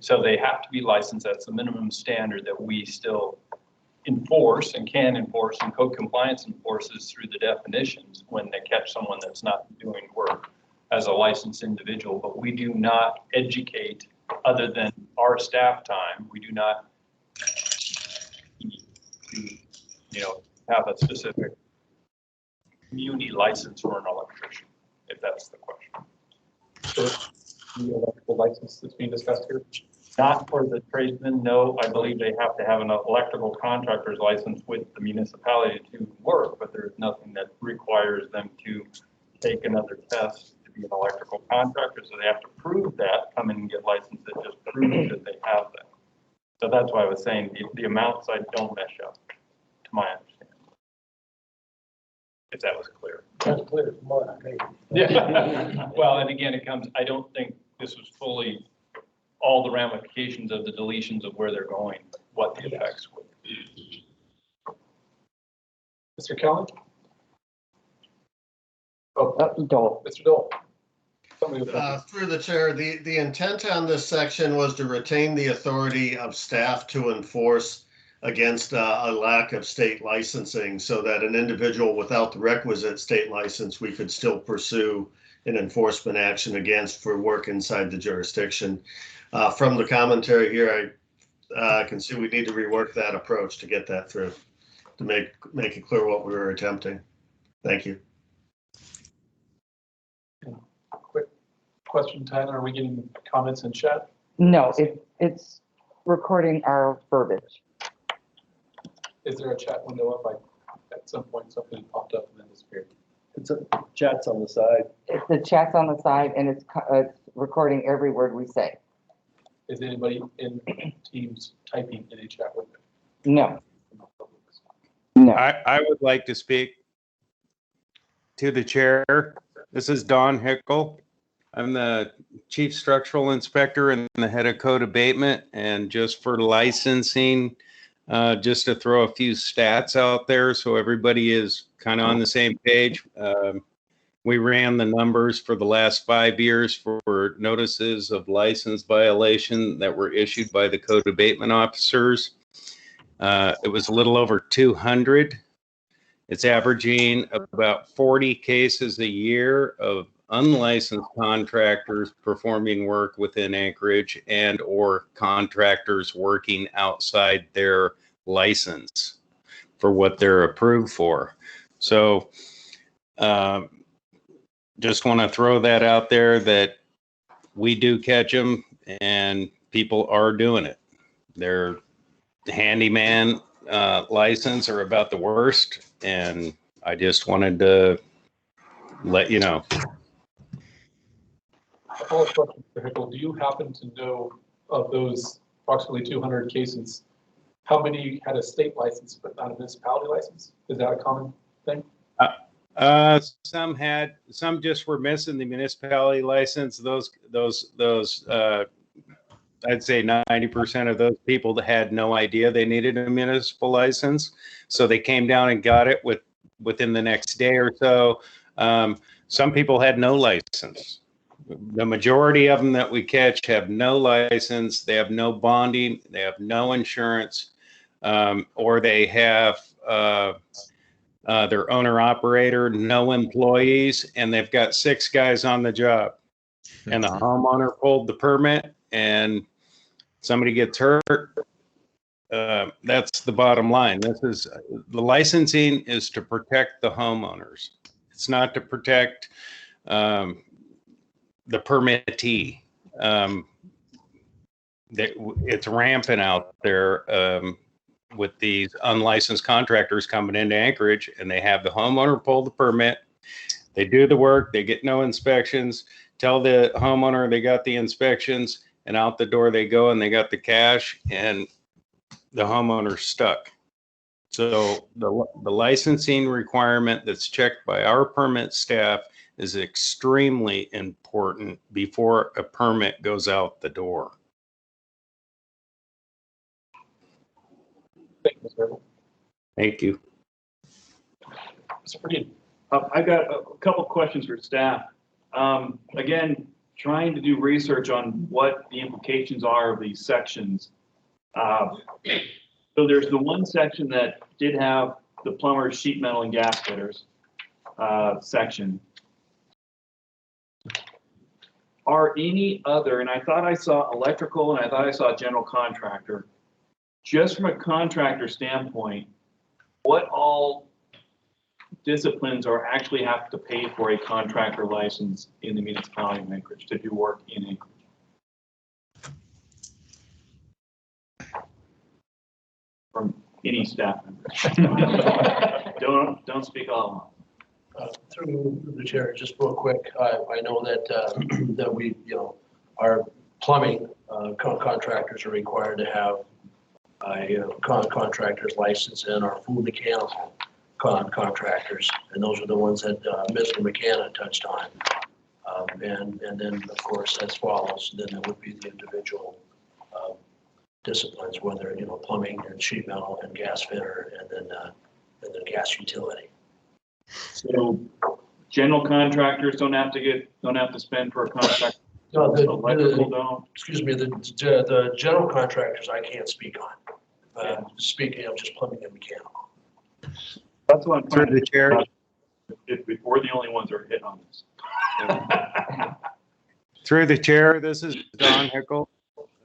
so they have to be licensed. That's the minimum standard that we still enforce and can enforce, and code compliance enforces through the definitions when they catch someone that's not doing work as a licensed individual. But we do not educate other than our staff time. We do not, have a specific community license for an electrician, if that's the question. So the electrical license that's being discussed here? Not for the tradesmen, no. I believe they have to have an electrical contractor's license with the municipality to work, but there's nothing that requires them to take another test to be an electrical contractor. So they have to prove that, come in and get licensed, that just proves that they have that. So that's why I was saying the amounts I don't mesh up, to my understanding. If that was clear. That's clear from what I made. Yeah. Well, and again, I don't think this was fully all the ramifications of the deletions of where they're going, what the effects would be. Mr. Kelly? Oh, Dole. Mr. Dole. Somebody with Through the chair, the intent on this section was to retain the authority of staff to enforce against a lack of state licensing, so that an individual without the requisite state license, we could still pursue an enforcement action against for work inside the jurisdiction. From the commentary here, I can see we need to rework that approach to get that through, to make it clear what we were attempting. Thank you. quick question, Tyler. Are we getting comments in chat? No, it's recording our verbiage. Is there a chat window up? At some point, something popped up and then disappeared. Chat's on the side. The chat's on the side and it's recording every word we say. Is anybody in Teams typing in a chat window? No. No. I would like to speak to the chair. This is Don Hickel. I'm the chief structural inspector and the head of code abatement. And just for licensing, just to throw a few stats out there so everybody is kind of on the same page. We ran the numbers for the last 5 years for notices of license violation that were issued by the code abatement officers. It was a little over 200. It's averaging about 40 cases a year of unlicensed contractors performing work within Anchorage and or contractors working outside their license for what they're approved for. So just want to throw that out there that we do catch them and people are doing it. Their handyman license are about the worst, and I just wanted to let you know. A follow-up question, Mr. Hickel. Do you happen to know of those approximately 200 cases, how many had a state license but not a municipality license? Is that a common thing? Some just were missing the municipality license. Those I'd say 90% of those people that had no idea they needed a municipal license. So they came down and got it within the next day or so. Some people had no license. The majority of them that we catch have no license. They have no bonding. They have no insurance, or they have their owner operator, no employees, and they've got 6 guys on the job. And the homeowner pulled the permit and somebody gets hurt. That's the bottom line. The licensing is to protect the homeowners. It's not to protect the permittee. It's rampant out there with these unlicensed contractors coming into Anchorage, and they have the homeowner pull the permit. They do the work. They get no inspections. Tell the homeowner they got the inspections, and out the door they go, and they got the cash, and the homeowner's stuck. So the licensing requirement that's checked by our permit staff is extremely important before a permit goes out the door. Thank you, Mr. Hickel. Thank you. Mr. Freed. I got a couple questions for staff. Again, trying to do research on what the implications are of these sections. So there's the one section that did have the plumbers, sheet metal, and gas fitters section. Are any other, and I thought I saw electrical and I thought I saw general contractor, just from a contractor standpoint, what all disciplines are actually have to pay for a contractor license in the municipality of Anchorage to do work in Anchorage? From any staff member. Don't speak all Through the chair, just real quick, I know that, that we, our plumbing contractors are required to have a contractor's license, and our food mechanical contractors, and those are the ones that Mr. McCann touched on. And then, of course, as follows, then there would be the individual disciplines, whether, plumbing and sheet metal and gas fitter, and then gas utility. So general contractors don't have to spend for a contract. No, Electrical don't. excuse me, the general contractors I can't speak on. Speaking of just plumbing and mechanical. That's what I'm Through trying the chair. if we're the only ones that are hitting on this. Through the chair, this is Don Hickle.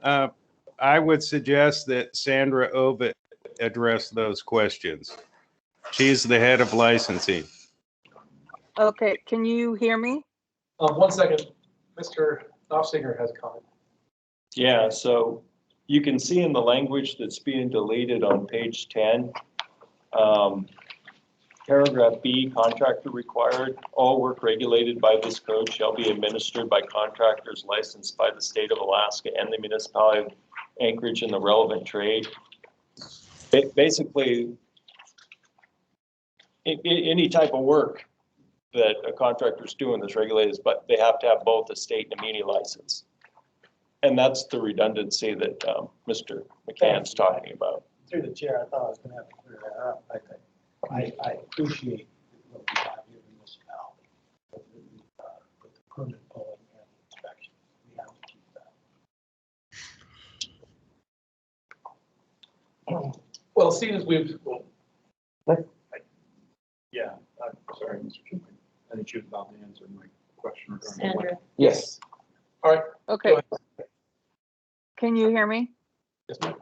I would suggest that Sandra Ovitt address those questions. She's the head of licensing. Okay, can you hear me? 1 second, Mr. Knopfsinger has a comment. Yeah, so you can see in the language that's being deleted on page 10, paragraph B, contractor required, all work regulated by this code shall be administered by contractors licensed by the state of Alaska and the municipality of Anchorage in the relevant trade. Basically, any type of work that a contractor's doing is regulated, but they have to have both a state and a muni license. And that's the redundancy that Mr. McCann's talking about. Through the chair, I thought I was going to have to clear that up. I appreciate what we have here in this municipality with the permit pulling and inspection. We have to keep that. Well, seeing as we've, Yeah, sorry, Mr. Chairman. I think she was about to answer my question regarding. Sandra. yes. All right. Okay. Can you hear me? Yes, ma'am.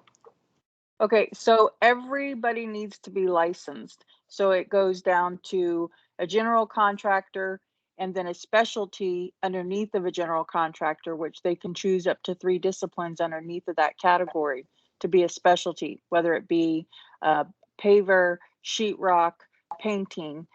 Okay, so everybody needs to be licensed. So it goes down to a general contractor and then a specialty underneath of a general contractor, which they can choose up to 3 disciplines underneath of that category to be a specialty, whether it be paver, sheetrock, painting.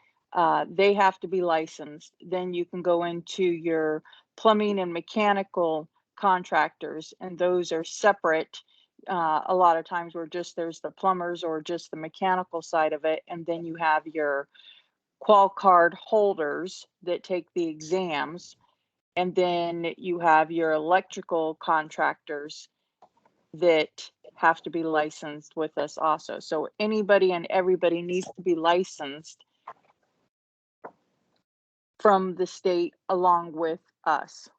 They have to be licensed. Then you can go into your plumbing and mechanical contractors, and those are separate. A lot of times where just there's the plumbers or just the mechanical side of it, and then you have your qual card holders that take the exams, and then you have your electrical contractors that have to be licensed with us also. So anybody and everybody needs to be licensed from the state along with us.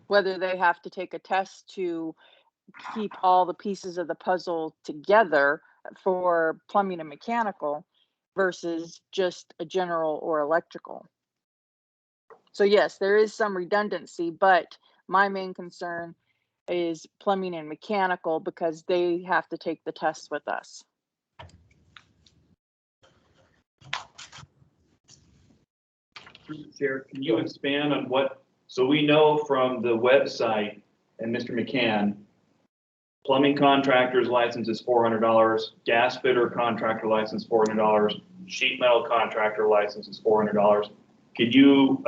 Whether they have to take a test to keep all the pieces of the puzzle together for plumbing and mechanical versus just a general or electrical. So yes, there is some redundancy, but my main concern is plumbing and mechanical because they have to take the test with us. Chair, can you expand on what, so we know from the website and Mr. McCann, plumbing contractor's license is $400, gas fitter contractor license $400, sheet metal contractor license is $400. Could you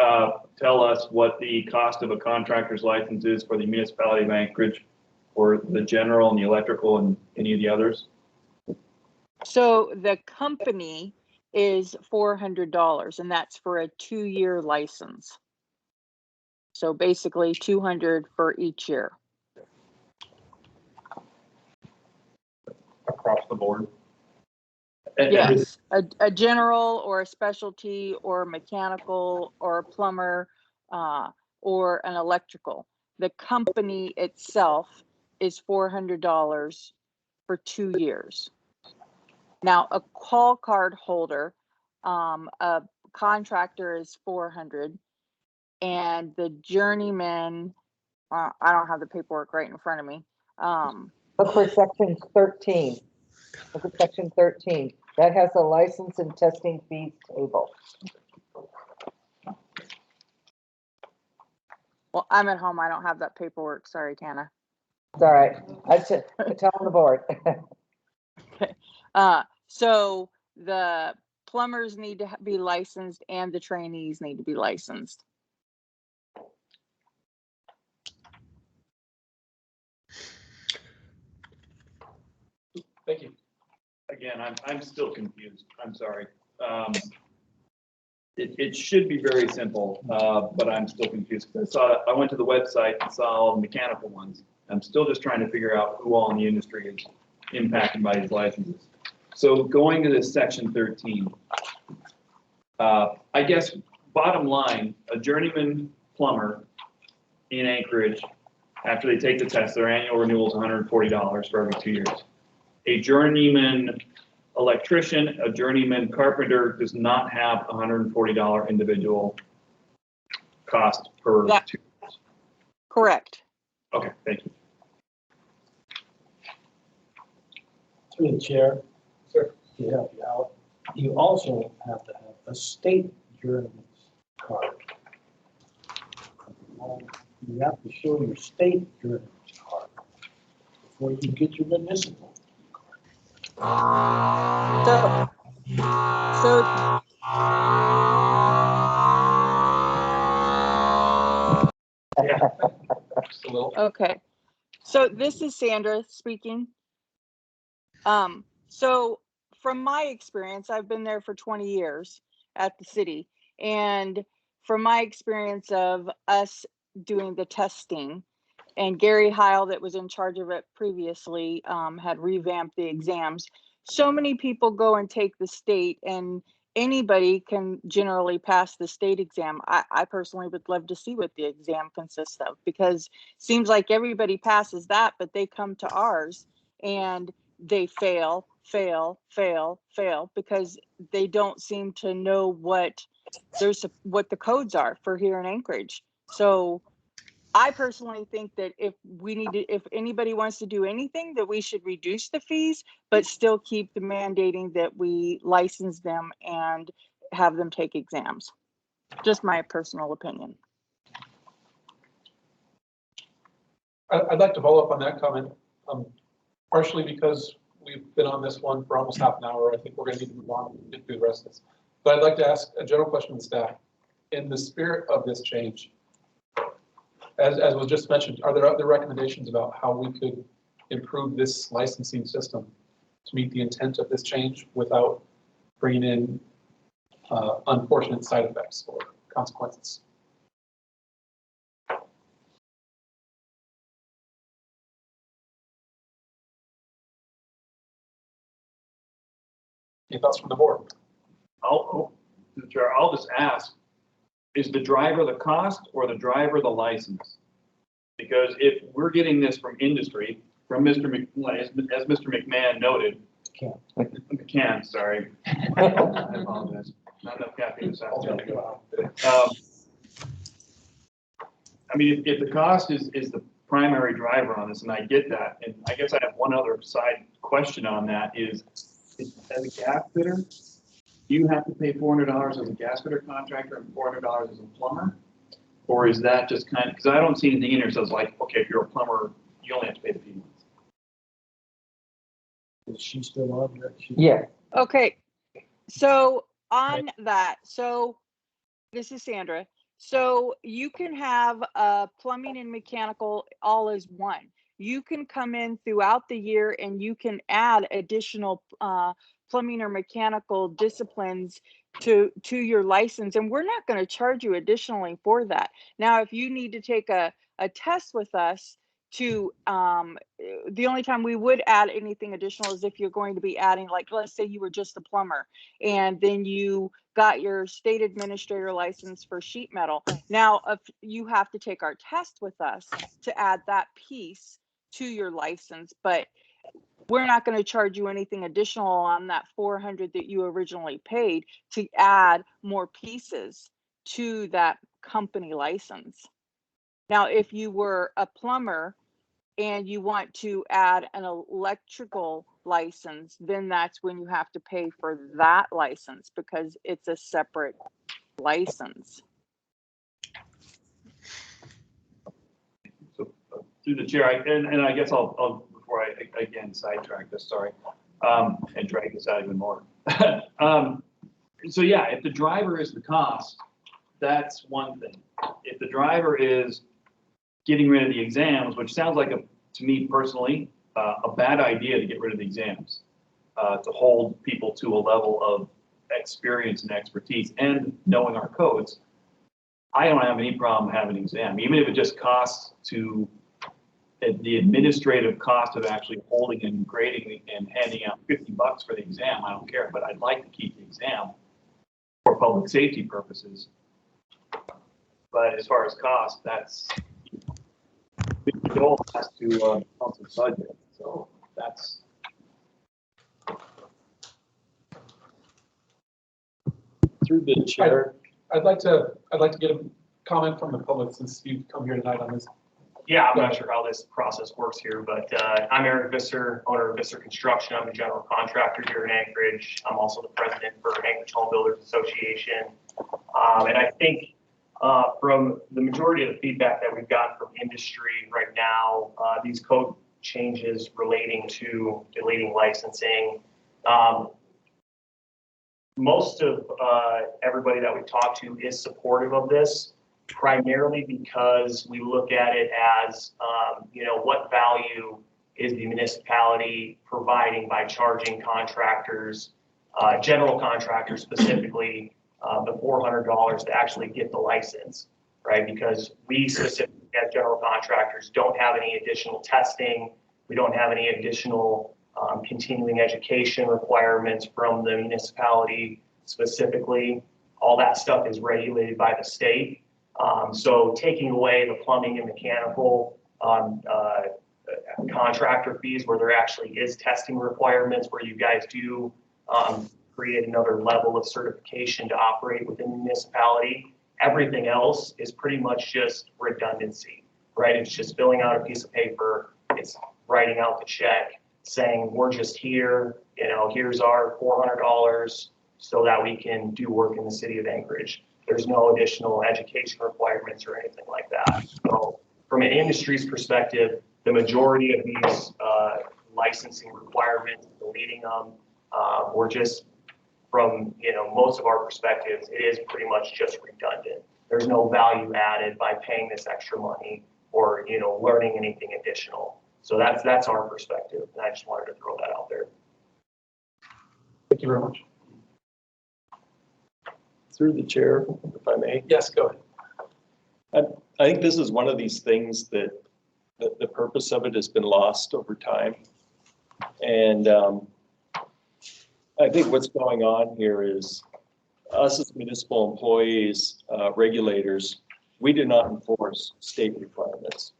tell us what the cost of a contractor's license is for the municipality of Anchorage, or the general and the electrical and any of the others? So the company is $400, and that's for a 2-year license. So basically $200 for each year. Across the board? Yes, a general or a specialty or mechanical or a plumber, or an electrical. The company itself is $400 for 2 years. Now, a call card holder, a contractor is $400, and the journeyman, I don't have the paperwork right in front of me. Look for section 13. Look at section 13. That has a license and testing fees table. Well, I'm at home. I don't have that paperwork. Sorry, Tana. It's all right. I should tell on the board. So the plumbers need to be licensed and the trainees need to be licensed. Thank you. Again, I'm still confused. I'm sorry. It should be very simple, but I'm still confused. I went to the website and saw all the mechanical ones. I'm still just trying to figure out who all in the industry is impacted by these licenses. So going to this section 13, I guess bottom line, a journeyman plumber in Anchorage, after they take the test, their annual renewal is $140 for every 2 years. A journeyman electrician, a journeyman carpenter does not have $140 individual cost per 2 years. Correct. Okay, thank you. Through the chair. Sir. To help you out, you also have to have a state journeyman's card. You have to show your state journeyman's card before you get your municipal. Okay. So this is Sandra speaking. So from my experience, I've been there for 20 years at the city. And from my experience of us doing the testing, and Gary Heil, that was in charge of it previously, had revamped the exams. So many people go and take the state, and anybody can generally pass the state exam. I personally would love to see what the exam consists of, because it seems like everybody passes that, but they come to ours and they fail, because they don't seem to know what the codes are for here in Anchorage. So I personally think that if anybody wants to do anything, that we should reduce the fees, but still keep the mandating that we license them and have them take exams. Just my personal opinion. I'd like to follow up on that comment, partially because we've been on this one for almost half an hour. I think we're going to need to move on and get through the rest of this. But I'd like to ask a general question to the staff. In the spirit of this change, as was just mentioned, are there other recommendations about how we could improve this licensing system to meet the intent of this change without bringing in unfortunate side effects or consequences? Any thoughts from the board? I'll just ask, is the driver the cost or the driver the license? Because if we're getting this from industry, from Mr. as Mr. McMahon noted, McCann, sorry. I apologize. Not enough caffeine this afternoon. I mean, if the cost is the primary driver on this, and I get that, and I guess I have one other side question on that is as a gas fitter, you have to pay $400 as a gas fitter contractor and $400 as a plumber? Or is that just kind of, because I don't see anything in here that says like, okay, if you're a plumber, you only have to pay the fee once. Is she still on there? Yeah. Okay. So on that, so this is Sandra. So you can have plumbing and mechanical all as one. You can come in throughout the year and you can add additional plumbing or mechanical disciplines to your license, and we're not going to charge you additionally for that. Now, if you need to take a test with us to, the only time we would add anything additional is if you're going to be adding, like, let's say you were just a plumber and then you got your state administrator license for sheet metal. Now, if you have to take our test with us to add that piece to your license, but we're not going to charge you anything additional on that 400 that you originally paid to add more pieces to that company license. Now, if you were a plumber and you want to add an electrical license, then that's when you have to pay for that license because it's a separate license. So through the chair, and I guess I'll before I again sidetrack this, sorry, and drag this out even more. So yeah, if the driver is the cost, that's one thing. If the driver is getting rid of the exams, which sounds like to me personally, a bad idea to get rid of the exams, to hold people to a level of experience and expertise and knowing our codes. I don't have any problem having an exam, even if it just costs to the administrative cost of actually holding and grading and handing out $50 for the exam. I don't care, but I'd like to keep the exam for public safety purposes. But as far as cost, that's the goal has to help the budget. So that's. Through the chair. I'd like to get a comment from the public since you've come here tonight on this. Yeah, I'm not sure how this process works here, but I'm Eric Visser, owner of Visser Construction. I'm a general contractor here in Anchorage. I'm also the president for Anchorage Home Builders Association. And I think from the majority of the feedback that we've gotten from industry right now, these code changes relating to deleting licensing, most of everybody that we talk to is supportive of this, primarily because we look at it as, what value is the municipality providing by charging contractors, general contractors specifically, the $400 to actually get the license, right? Because we specifically as general contractors don't have any additional testing. We don't have any additional continuing education requirements from the municipality specifically. All that stuff is regulated by the state. So taking away the plumbing and mechanical contractor fees where there actually is testing requirements where you guys do create another level of certification to operate within the municipality. Everything else is pretty much just redundancy, right? It's just filling out a piece of paper. It's writing out the check saying, we're just here, here's our $400 so that we can do work in the city of Anchorage. There's no additional education requirements or anything like that. So from an industry's perspective, the majority of these licensing requirements, deleting them, were just from, most of our perspectives, it is pretty much just redundant. There's no value added by paying this extra money or, learning anything additional. So that's our perspective. And I just wanted to throw that out there. Thank you very much. Through the chair, if I may. Yes, go ahead. I think this is one of these things that the purpose of it has been lost over time. And I think what's going on here is us as municipal employees, regulators, we do not enforce state requirements.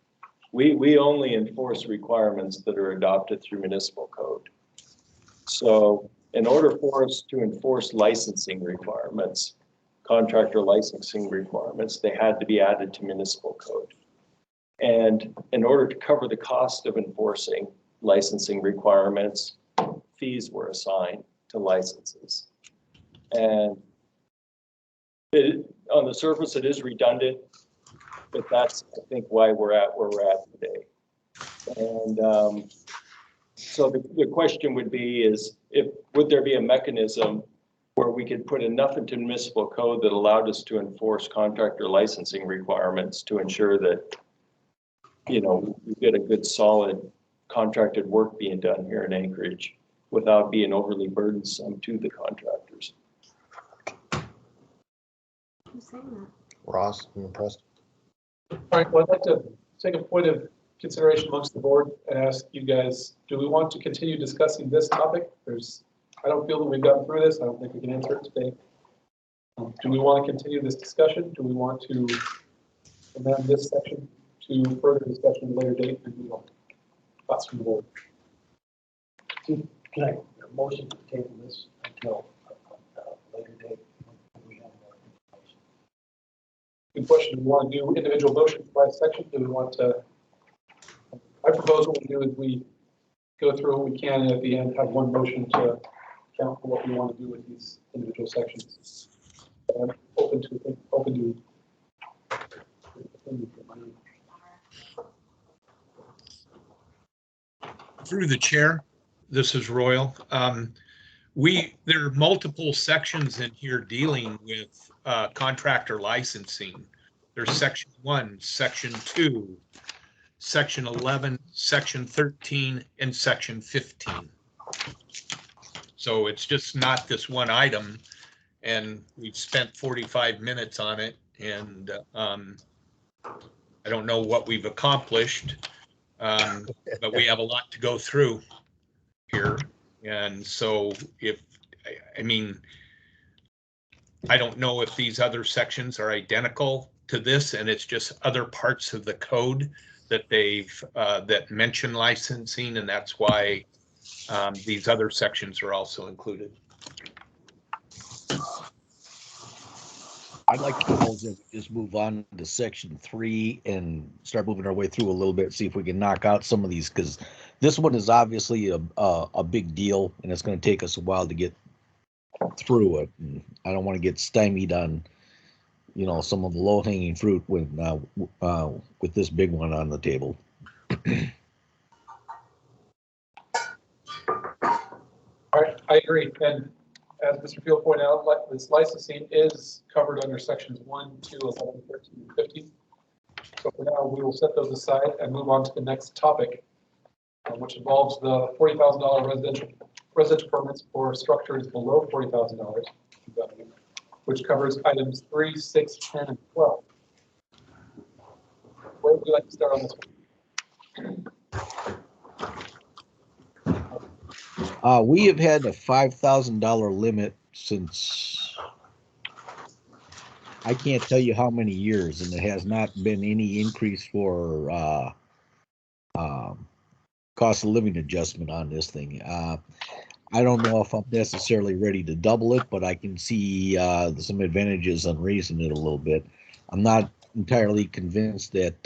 We only enforce requirements that are adopted through municipal code. So in order for us to enforce licensing requirements, contractor licensing requirements, they had to be added to municipal code. And in order to cover the cost of enforcing licensing requirements, fees were assigned to licenses. And on the surface, it is redundant, but that's, I think, why we're at where we're at today. And so the question would be would there be a mechanism where we could put enough into municipal code that allowed us to enforce contractor licensing requirements to ensure that, we get a good solid contracted work being done here in Anchorage without being overly burdensome to the contractors. Ross, I'm impressed. All right, well, I'd like to take a point of consideration amongst the board and ask you guys, do we want to continue discussing this topic? I don't feel that we've gotten through this. I don't think we can answer it today. Do we want to continue this discussion? Do we want to amend this section to further discussion at a later date and move on? Thoughts from the board? Can I, a motion to table this until a later date? When we have more information? Good question. Do we want to do individual motions by section? Do we want to? I propose what we do is we go through what we can and at the end have one motion to count for what we want to do with these individual sections. I'm open to. Through the chair, this is Royal. There are multiple sections in here dealing with contractor licensing. There's section 1, section 2, section 11, section 13, and section 15. So it's just not this one item, and we've spent 45 minutes on it, and I don't know what we've accomplished, but we have a lot to go through here. And so I don't know if these other sections are identical to this, and it's just other parts of the code that that mention licensing, and that's why these other sections are also included. I'd like to propose that we just move on to section 3 and start moving our way through a little bit, see if we can knock out some of these, because this one is obviously a big deal, and it's going to take us a while to get through it. And I don't want to get stymied on, some of the low-hanging fruit with this big one on the table. All right, I agree. And as Mr. Field pointed out, this licensing is covered under sections 1, 2, 11, 13, and 15. So for now, we will set those aside and move on to the next topic, which involves the $40,000 residential permits for structures below $40,000, which covers items 3, 6, 10, and 12. Where would you like to start on this one? We have had a $5,000 limit since I can't tell you how many years, and it has not been any increase for cost of living adjustment on this thing. I don't know if I'm necessarily ready to double it, but I can see some advantages on raising it a little bit. I'm not entirely convinced that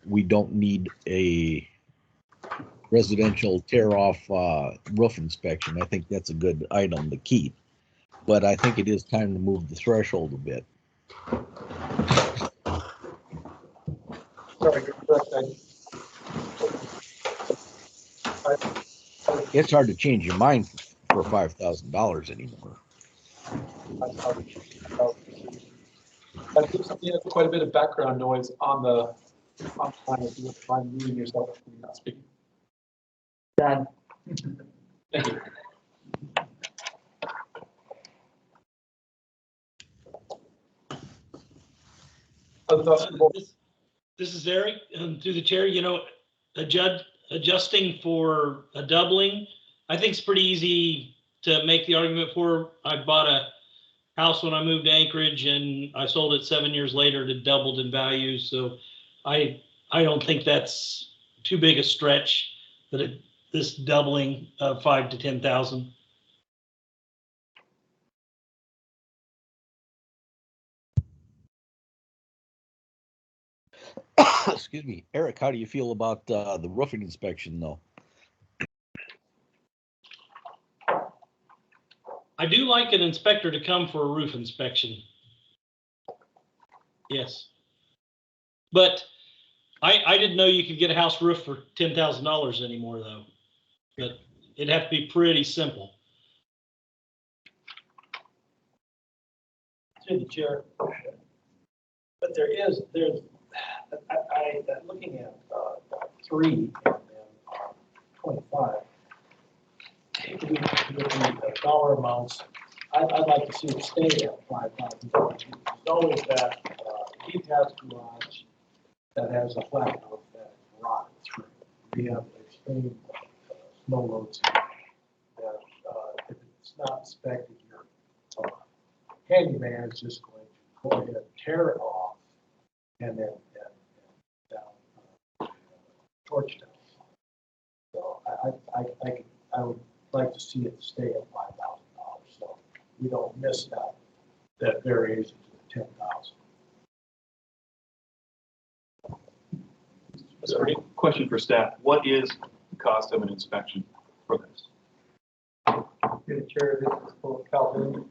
we don't need a residential tear-off roof inspection. I think that's a good item to keep, but I think it is time to move the threshold a bit. Sorry, It's hard to change your mind for $5,000 anymore. That gives you quite a bit of background noise on the line if you wouldn't mind muting yourself when you're not speaking. Done. Thank you. Other thoughts from the board? This is Eric, through the chair. Adjusting for a doubling, I think it's pretty easy to make the argument for. I bought a house when I moved to Anchorage, and I sold it 7 years later. It doubled in value. So I don't think that's too big a stretch that this doubling of 5,000 to 10,000. Excuse me, Eric, how do you feel about the roofing inspection though? I do like an inspector to come for a roof inspection. Yes. But I didn't know you could get a house roof for $10,000 anymore though. But it'd have to be pretty simple. Through the chair. But there's looking at 3 and 25. Looking at the dollar amounts, I'd like to see it stay at 5,000. There's always that detached garage that has a flat roof, that garage we have extreme snow loads that if it's not inspected, your handyman is just going to go ahead and tear it off and then down torch down. So I would like to see it stay at $5,000, so we don't miss that variation to the 10,000. Is there any question for staff? What is the cost of an inspection for this? Through the chair, this is Paul Calhoun.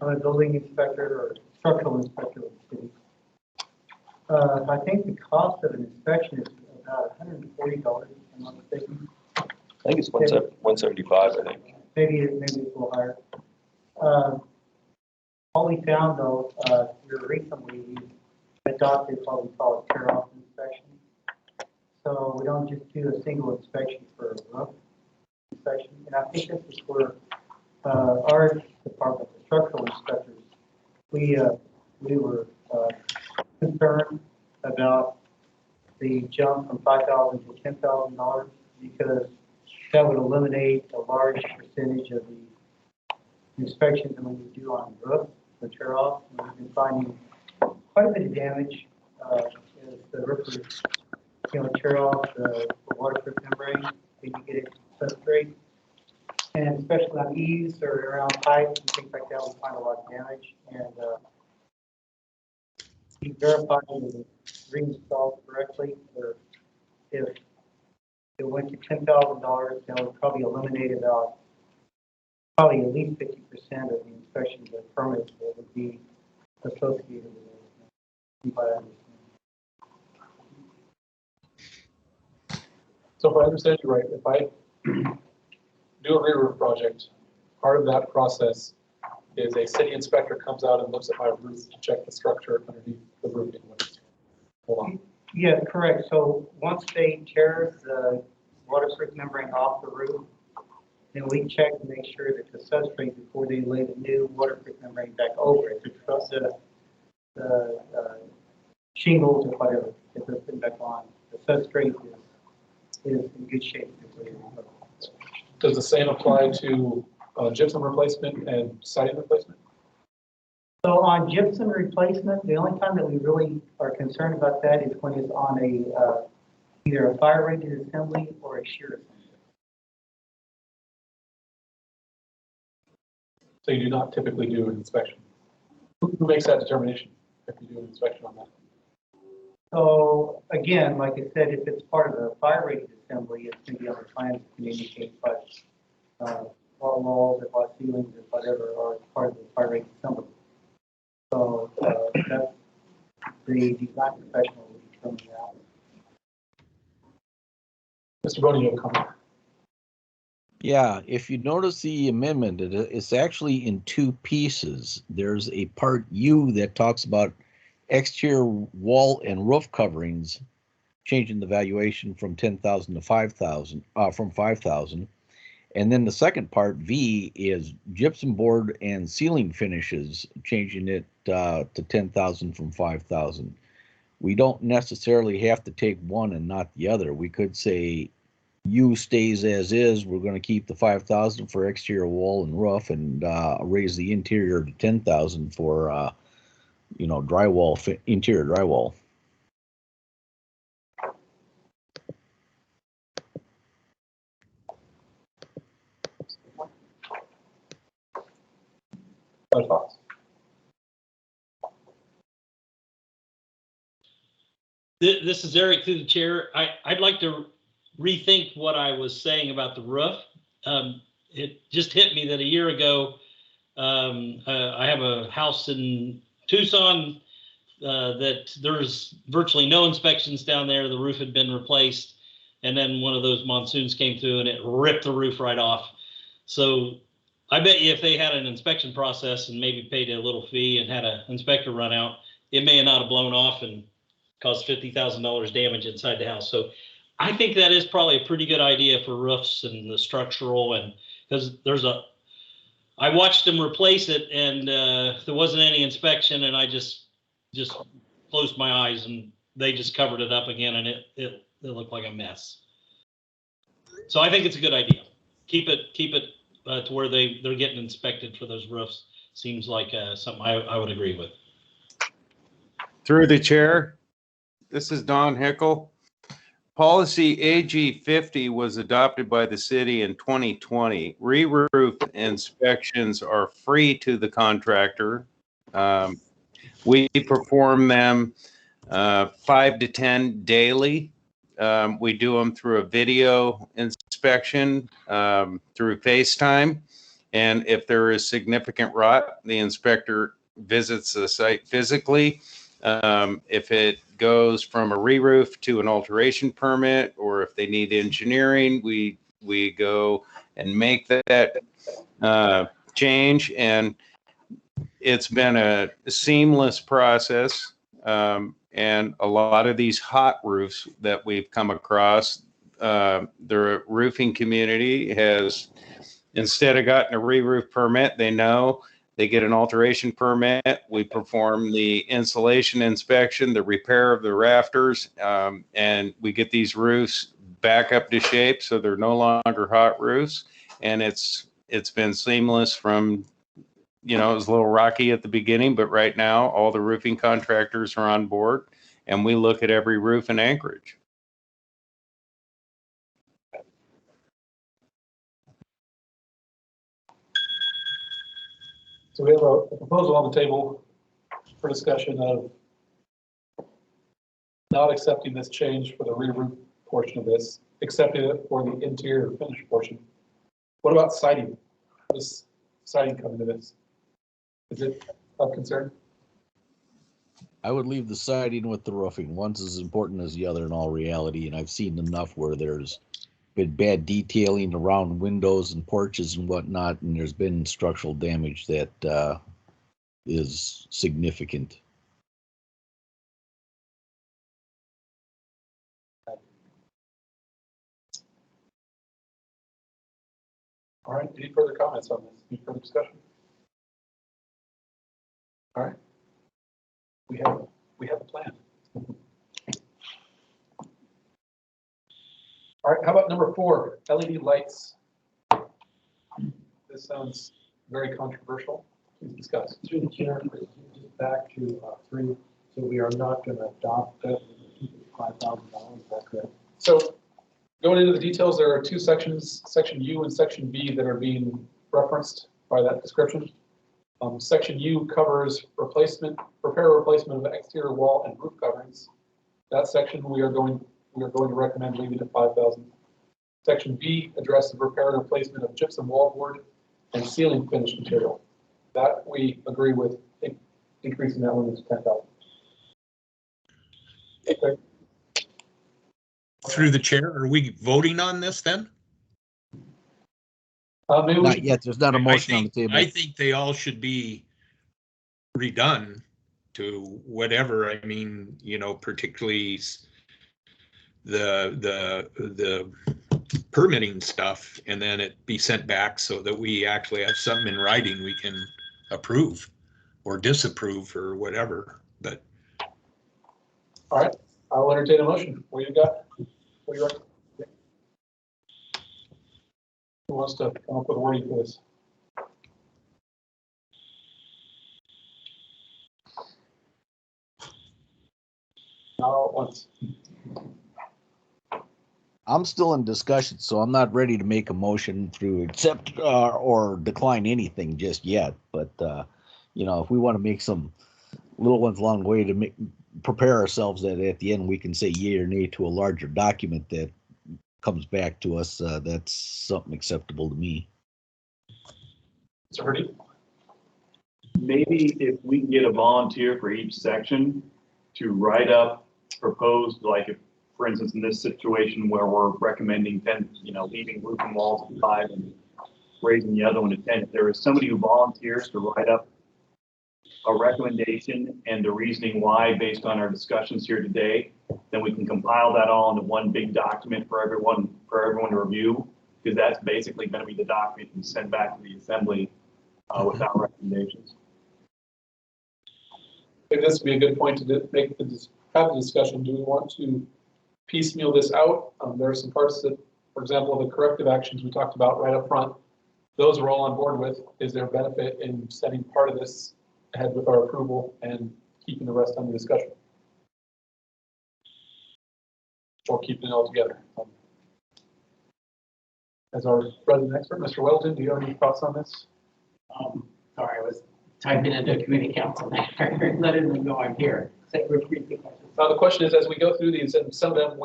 I'm a building inspector or structural inspector of the city. I think the cost of an inspection is about $140, if I'm not mistaken. I think it's 175, I think. Maybe it's a little higher. All we found though, recently we adopted what we call a tear-off inspection. So we don't just do a single inspection for a roof inspection. And I think this is where our department, the structural inspectors, we were concerned about the jump from $5,000 to $10,000 because that would eliminate a large percentage of the inspections that we would do on roof, the tear off. And we've been finding quite a bit of damage as the roofers, tear off the waterproof membrane, then you get it substrate. And especially on eaves or around pipes and things like that, we find a lot of damage. And we verified that it's reinstalled correctly, or if it went to $10,000, that would probably eliminate about probably at least 50% of the inspections and permits that would be associated with it. So if I understand you right, if I do a re-roof project, part of that process is a city inspector comes out and looks at my roof to check the structure underneath the roofing. Hold on. Yeah, correct. So once they tear the waterproof membrane off the roof, then we check to make sure that the substrate before they lay the new waterproof membrane back over it to trust the shingles or whatever that they're putting back on. The substrate is in good shape. Does the same apply to gypsum replacement and siding replacement? So on gypsum replacement, the only time that we really are concerned about that is when it's on a either a fire rated assembly or a shear assembly. So you do not typically do an inspection. Who makes that determination if you do an inspection on that? So again, like I said, if it's part of the fire rated assembly, it's going to be on the plans to communicate what walls or what ceilings or whatever are part of the fire rated assembly. So that's the design professional will determine that. Mr. Bodie, you have a comment? Yeah, if you notice the amendment, it's actually in two pieces. There's a part U that talks about exterior wall and roof coverings, changing the valuation from 10,000 to 5,000, from 5,000. And then the second part, V, is gypsum board and ceiling finishes, changing it to 10,000 from 5,000. We don't necessarily have to take one and not the other. We could say U stays as is. We're going to keep the 5,000 for exterior wall and roof, and raise the interior to 10,000 for drywall, interior drywall. Thoughts? This is Eric through the chair. I'd like to rethink what I was saying about the roof. It just hit me that a year ago, I have a house in Tucson that there's virtually no inspections down there. The roof had been replaced, and then one of those monsoons came through and it ripped the roof right off. So I bet you if they had an inspection process and maybe paid a little fee and had an inspector run out, it may not have blown off and caused $50,000 damage inside the house. So I think that is probably a pretty good idea for roofs and the structural, and because I watched them replace it, and there wasn't any inspection, and I just closed my eyes and they just covered it up again, and it looked like a mess. So I think it's a good idea. Keep it to where they're getting inspected for those roofs. Seems like something I would agree with. Through the chair, this is Don Hickle. Policy AG 50 was adopted by the city in 2020. Re-roof inspections are free to the contractor. We perform them 5 to 10 daily. We do them through a video inspection through FaceTime. And if there is significant rot, the inspector visits the site physically. If it goes from a re-roof to an alteration permit, or if they need engineering, we go and make that change. And it's been a seamless process. And a lot of these hot roofs that we've come across, the roofing community has, instead of gotten a re-roof permit, they know they get an alteration permit. We perform the insulation inspection, the repair of the rafters, and we get these roofs back up to shape so they're no longer hot roofs. And it's been seamless from, it was a little rocky at the beginning, but right now all the roofing contractors are on board and we look at every roof in Anchorage. So we have a proposal on the table for discussion of not accepting this change for the re-roof portion of this, accepting it for the interior finish portion. What about siding? How does siding come into this? Is it of concern? I would leave the siding with the roofing. One's as important as the other in all reality, and I've seen enough where there's been bad detailing around windows and porches and whatnot, and there's been structural damage that is significant. All right, any further comments on this? Any further discussion? All right. We have a plan. All right, how about number 4, LED lights? This sounds very controversial. Please discuss. Through the chair, just back to 3, so we are not going to adopt that $5,000, is that correct? So going into the details, there are 2 sections, section U and section V, that are being referenced by that description. Section U covers repair replacement of exterior wall and roof coverings. That section we are going to recommend leaving at 5,000. Section B addresses repair and replacement of gypsum wallboard and ceiling finish material. That we agree with increasing that limit to 10,000. Okay. Through the chair, are we voting on this then? Maybe Not yet. There's not a motion on the table. I think they all should be redone to whatever. I mean, particularly the permitting stuff, and then it be sent back so that we actually have something in writing we can approve or disapprove or whatever. But all right, I'll entertain a motion. What do you got? What do you recommend? Who wants to come up with a wording for this? Not all at once. I'm still in discussion, so I'm not ready to make a motion through accept or decline anything just yet. But if we want to make some little ones along the way to prepare ourselves that at the end we can say yay or nay to a larger document that comes back to us, that's something acceptable to me. Mr. Hardy? Maybe if we can get a volunteer for each section to write up proposed, like if, for instance, in this situation where we're recommending 10, leaving roofing walls at 5 and raising the other one to 10, if there is somebody who volunteers to write up a recommendation and the reasoning why based on our discussions here today, then we can compile that all into one big document for everyone to review, because that's basically going to be the document we send back to the assembly with our recommendations. I think this would be a good point to have the discussion. Do we want to piecemeal this out? There are some parts that For example, the corrective actions we talked about right up front, those we're all on board with. Is there benefit in sending part of this ahead with our approval and keeping the rest under discussion? Or keeping it all together? As our resident expert, Mr. Weldon, do you have any thoughts on this? Sorry, I was typing into a committee council there, letting them know I'm here. Repeat the question. The question is, as we go through these, and some of them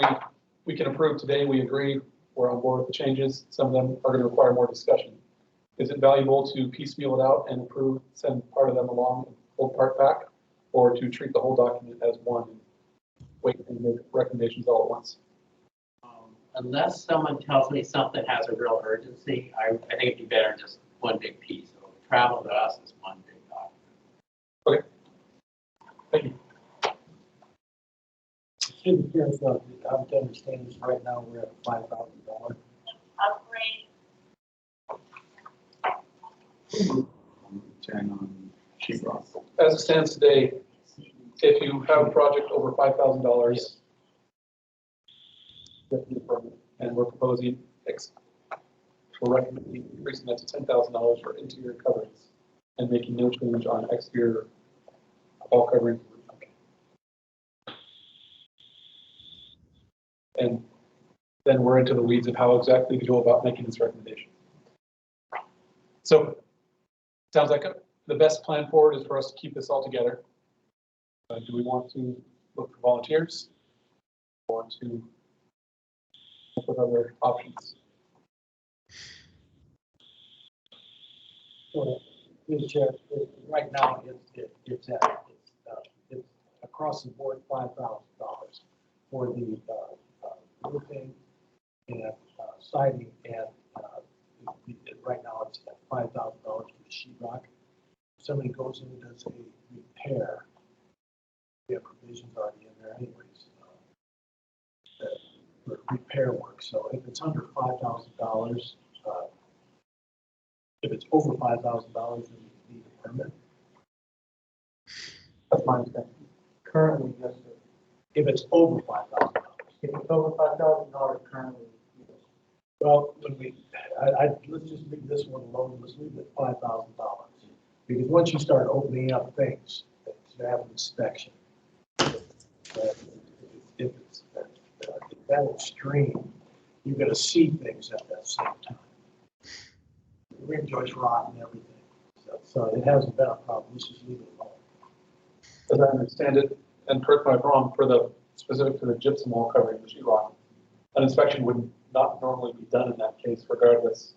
we can approve today, we agree, we're on board with the changes. Some of them are going to require more discussion. Is it valuable to piecemeal it out and approve, send part of them along, and hold part back, or to treat the whole document as one and wait and make recommendations all at once? Unless someone tells me something has a real urgency, I think it'd be better just one big piece. So travel to us is one big document. Okay. Thank you. Through the chair, so I'm to understand this right now, we're at $5,000. As it stands today, if you have a project over $5,000, and we're proposing, we're recommending increasing that to $10,000 for interior coverings and making no change on exterior wall covering. And then we're into the weeds of how exactly to go about making this recommendation. So, sounds like the best plan forward is for us to keep this all together. Do we want to look for volunteers? Want to look at other options? So, Mr. Chair, right now, it's across the board $5,000 for the roofing and siding, and right now it's at $5,000 for the sheetrock. If somebody goes in and does a repair, we have provisions already in there anyways for repair work. So if it's under $5,000, if it's over $5,000, then you need a permit. That's my understanding. Currently, yes, sir. If it's over $5,000. If it's over $5,000 currently, yes. Well, let's just leave this one alone. Let's leave it at $5,000. Because once you start opening up things, you have an inspection. If it's that extreme, you're going to see things at that same time. The rim joints rot and everything. So it hasn't been a problem. Let's just leave it alone. As I understand it, and correct me if I'm wrong, for the specific to the gypsum wall covering the sheetrock, an inspection would not normally be done in that case, regardless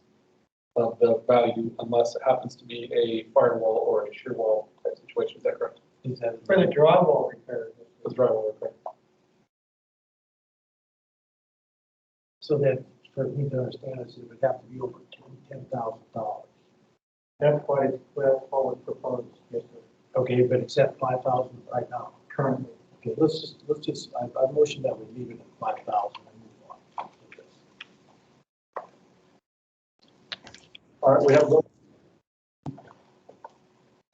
of the value, unless it happens to be a firewall or a shear wall type situation. Is that correct? For the drywall repair. For the drywall repair. So that, for me to understand this, it would have to be over $10,000. That's what we proposed. Yes, sir. Okay, but it's at 5,000 right now, currently. Okay, let's just, I motion that we leave it at 5,000 and move on. All right, we have one.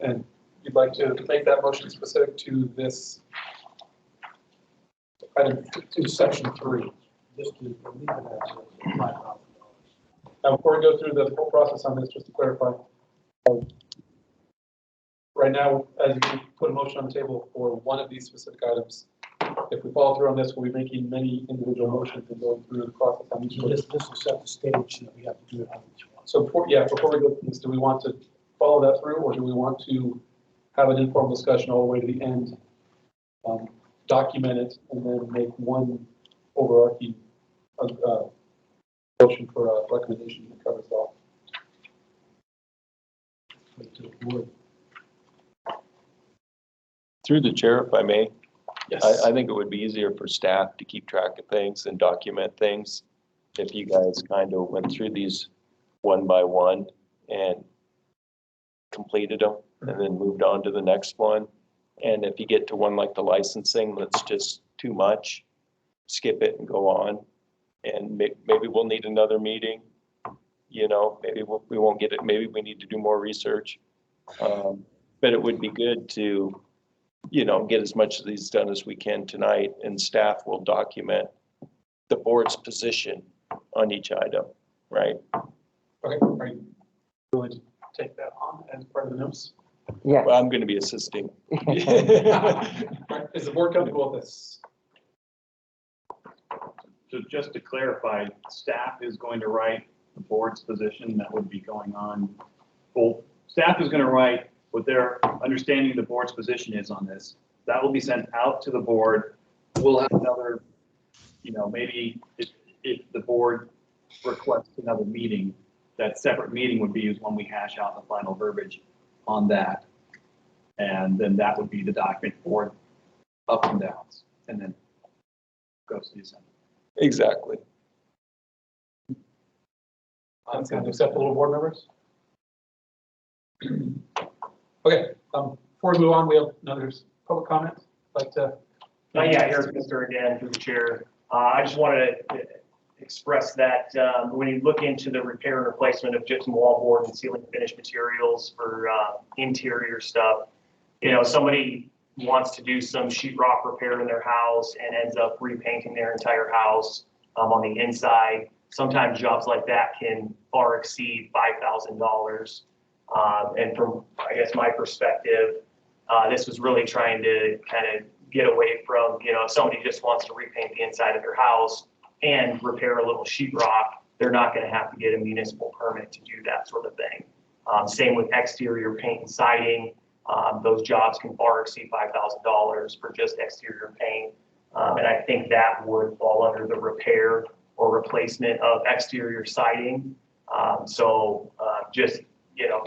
And you'd like to make that motion specific to this item, to section 3. Just to leave it at $5,000. Now, before we go through the whole process on this, just to clarify, right now, as you put a motion on the table for one of these specific items, if we follow through on this, we'll be making many individual motions and going through the process on each one. This will set the stage that we have to do it on each one. So before we go through this, do we want to follow that through, or do we want to have an informal discussion all the way to the end, document it, and then make one overarching motion for a recommendation that covers it all? Through the chair, if I may, Yes. I think it would be easier for staff to keep track of things and document things if you guys kind of went through these one by one and completed them and then moved on to the next one. And if you get to one like the licensing that's just too much, skip it and go on. And maybe we'll need another meeting. You know, maybe we won't get it. Maybe we need to do more research. But it would be good to, you know, get as much of these done as we can tonight, and staff will document the board's position on each item, right? Okay, are you willing to take that on as part of the notes? Yes. Well, I'm going to be assisting. All right, is the board comfortable with this? So just to clarify, staff is going to write the board's position that would be going on. Well, staff is going to write what their understanding of the board's position is on this. That will be sent out to the board. We'll have another, maybe if the board requests another meeting, that separate meeting would be when we hash out the final verbiage on that. And then that would be the document for ups and downs, and then goes to the assembly. Exactly. That's going to accept all board members? Okay, before we move on, we have another public comment. Like to. Yeah, Eric Mister again, through the chair. I just wanted to express that when you look into the repair and replacement of gypsum wallboard and ceiling finish materials for interior stuff, somebody wants to do some sheetrock repair in their house and ends up repainting their entire house on the inside. Sometimes jobs like that can far exceed $5,000. And from, I guess, my perspective, this was really trying to kind of get away from, if somebody just wants to repaint the inside of their house and repair a little sheetrock, they're not going to have to get a municipal permit to do that sort of thing. Same with exterior paint and siding. Those jobs can far exceed $5,000 for just exterior paint. And I think that would fall under the repair or replacement of exterior siding. Just,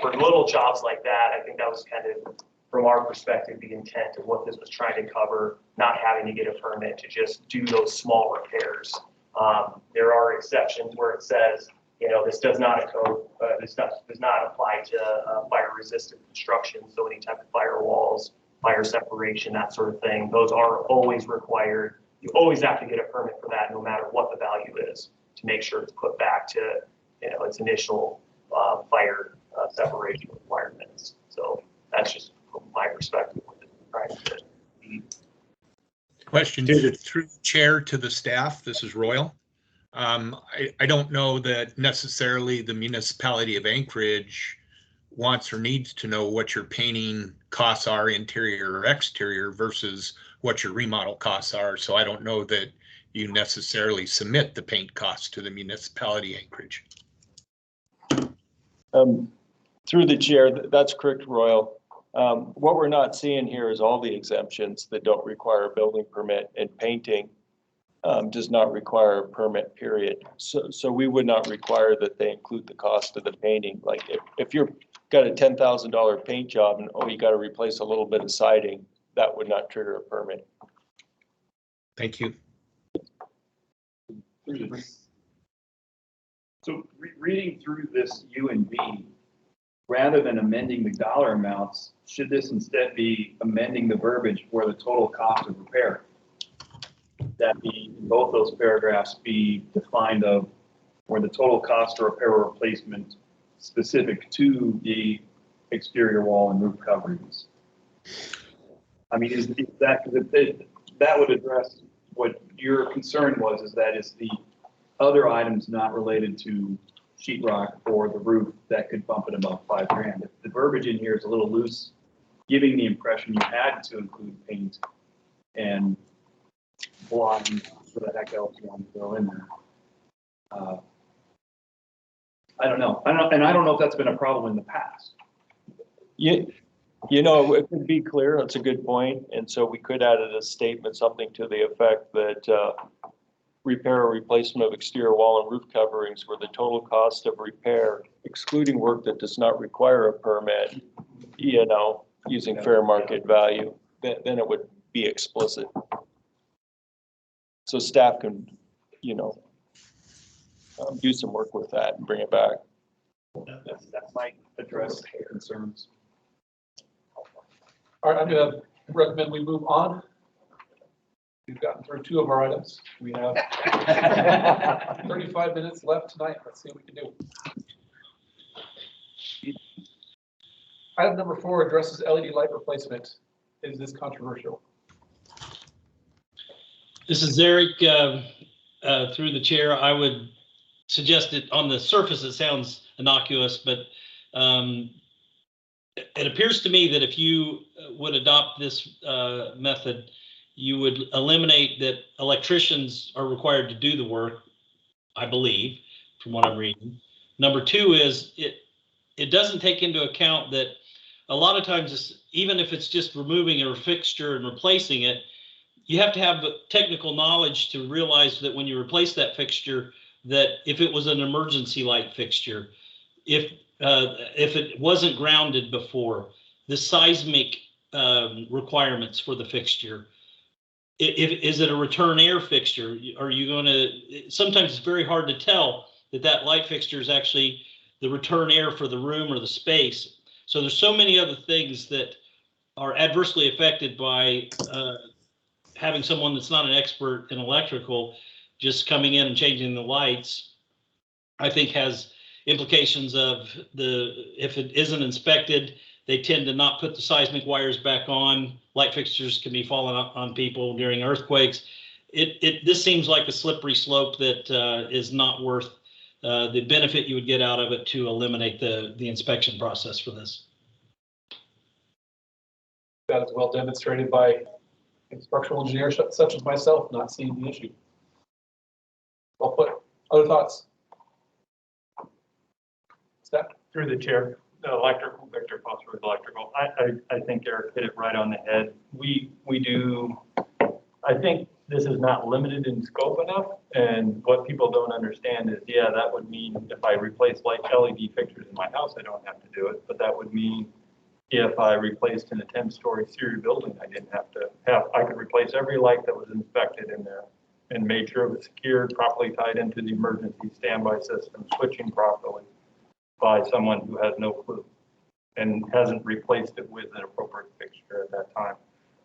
for little jobs like that, I think that was kind of, from our perspective, the intent of what this was trying to cover, not having to get a permit to just do those small repairs. There are exceptions where it says, this does not does not apply to fire resistant construction. So any type of firewalls, fire separation, that sort of thing, those are always required. You always have to get a permit for that, no matter what the value is, to make sure it's put back to, its initial fire separation requirements. So that's just from my perspective. Question through the chair to the staff. This is Royal. I don't know that necessarily the municipality of Anchorage wants or needs to know what your painting costs are, interior or exterior, versus what your remodel costs are. So I don't know that you necessarily submit the paint costs to the municipality Anchorage. Through the chair, that's correct, Royal. What we're not seeing here is all the exemptions that don't require a building permit, and painting does not require a permit, period. So we would not require that they include the cost of the painting. Like if you're got a $10,000 paint job and you got to replace a little bit of siding, that would not trigger a permit. Thank you. So reading through this U and V, rather than amending the dollar amounts, should this instead be amending the verbiage for the total cost of repair? That be, in both those paragraphs, be defined of where the total cost of repair or replacement specific to the exterior wall and roof coverings. I mean, is that, that would address what your concern was, is that is the other items not related to sheetrock or the roof that could bump it above $5,000. If the verbiage in here is a little loose, giving the impression you had to include paint and blocking for the heck else you want to throw in there. I don't know. And I don't know if that's been a problem in the past. You know, it could be clear. That's a good point. And so we could add a statement, something to the effect that repair or replacement of exterior wall and roof coverings where the total cost of repair, excluding work that does not require a permit, using fair market value, then it would be explicit. So staff can, do some work with that and bring it back. That might address concerns. All right, I'm going to recommend we move on. We've gotten through 2 of our items. We have 35 minutes left tonight. Let's see what we can do. Item number 4 addresses LED light replacement. Is this controversial? This is Eric. Through the chair, I would suggested on the surface, it sounds innocuous, but it appears to me that if you would adopt this method, you would eliminate that electricians are required to do the work, I believe, from what I'm reading. Number two is it doesn't take into account that a lot of times, even if it's just removing a fixture and replacing it, you have to have technical knowledge to realize that when you replace that fixture, that if it was an emergency light fixture, if it wasn't grounded before, the seismic requirements for the fixture, is it a return air fixture? Are you going to, sometimes it's very hard to tell that light fixture is actually the return air for the room or the space. So there's so many other things that are adversely affected by having someone that's not an expert in electrical just coming in and changing the lights. I think has implications of if it isn't inspected, they tend to not put the seismic wires back on. Light fixtures can be falling on people during earthquakes. This seems like a slippery slope that is not worth the benefit you would get out of it to eliminate the inspection process for this. That is well demonstrated by structural engineers such as myself not seeing the issue. Well put. Other thoughts? Steph? Through the chair, the electrical, Victor Foster with electrical. I think Eric hit it right on the head. We do, I think this is not limited in scope enough. And what people don't understand is, yeah, that would mean if I replace light LED fixtures in my house, I don't have to do it. But that would mean if I replaced in a 10-story series building, I didn't have to I could replace every light that was inspected in there and made sure it was secured, properly tied into the emergency standby system, switching properly by someone who has no clue and hasn't replaced it with an appropriate fixture at that time.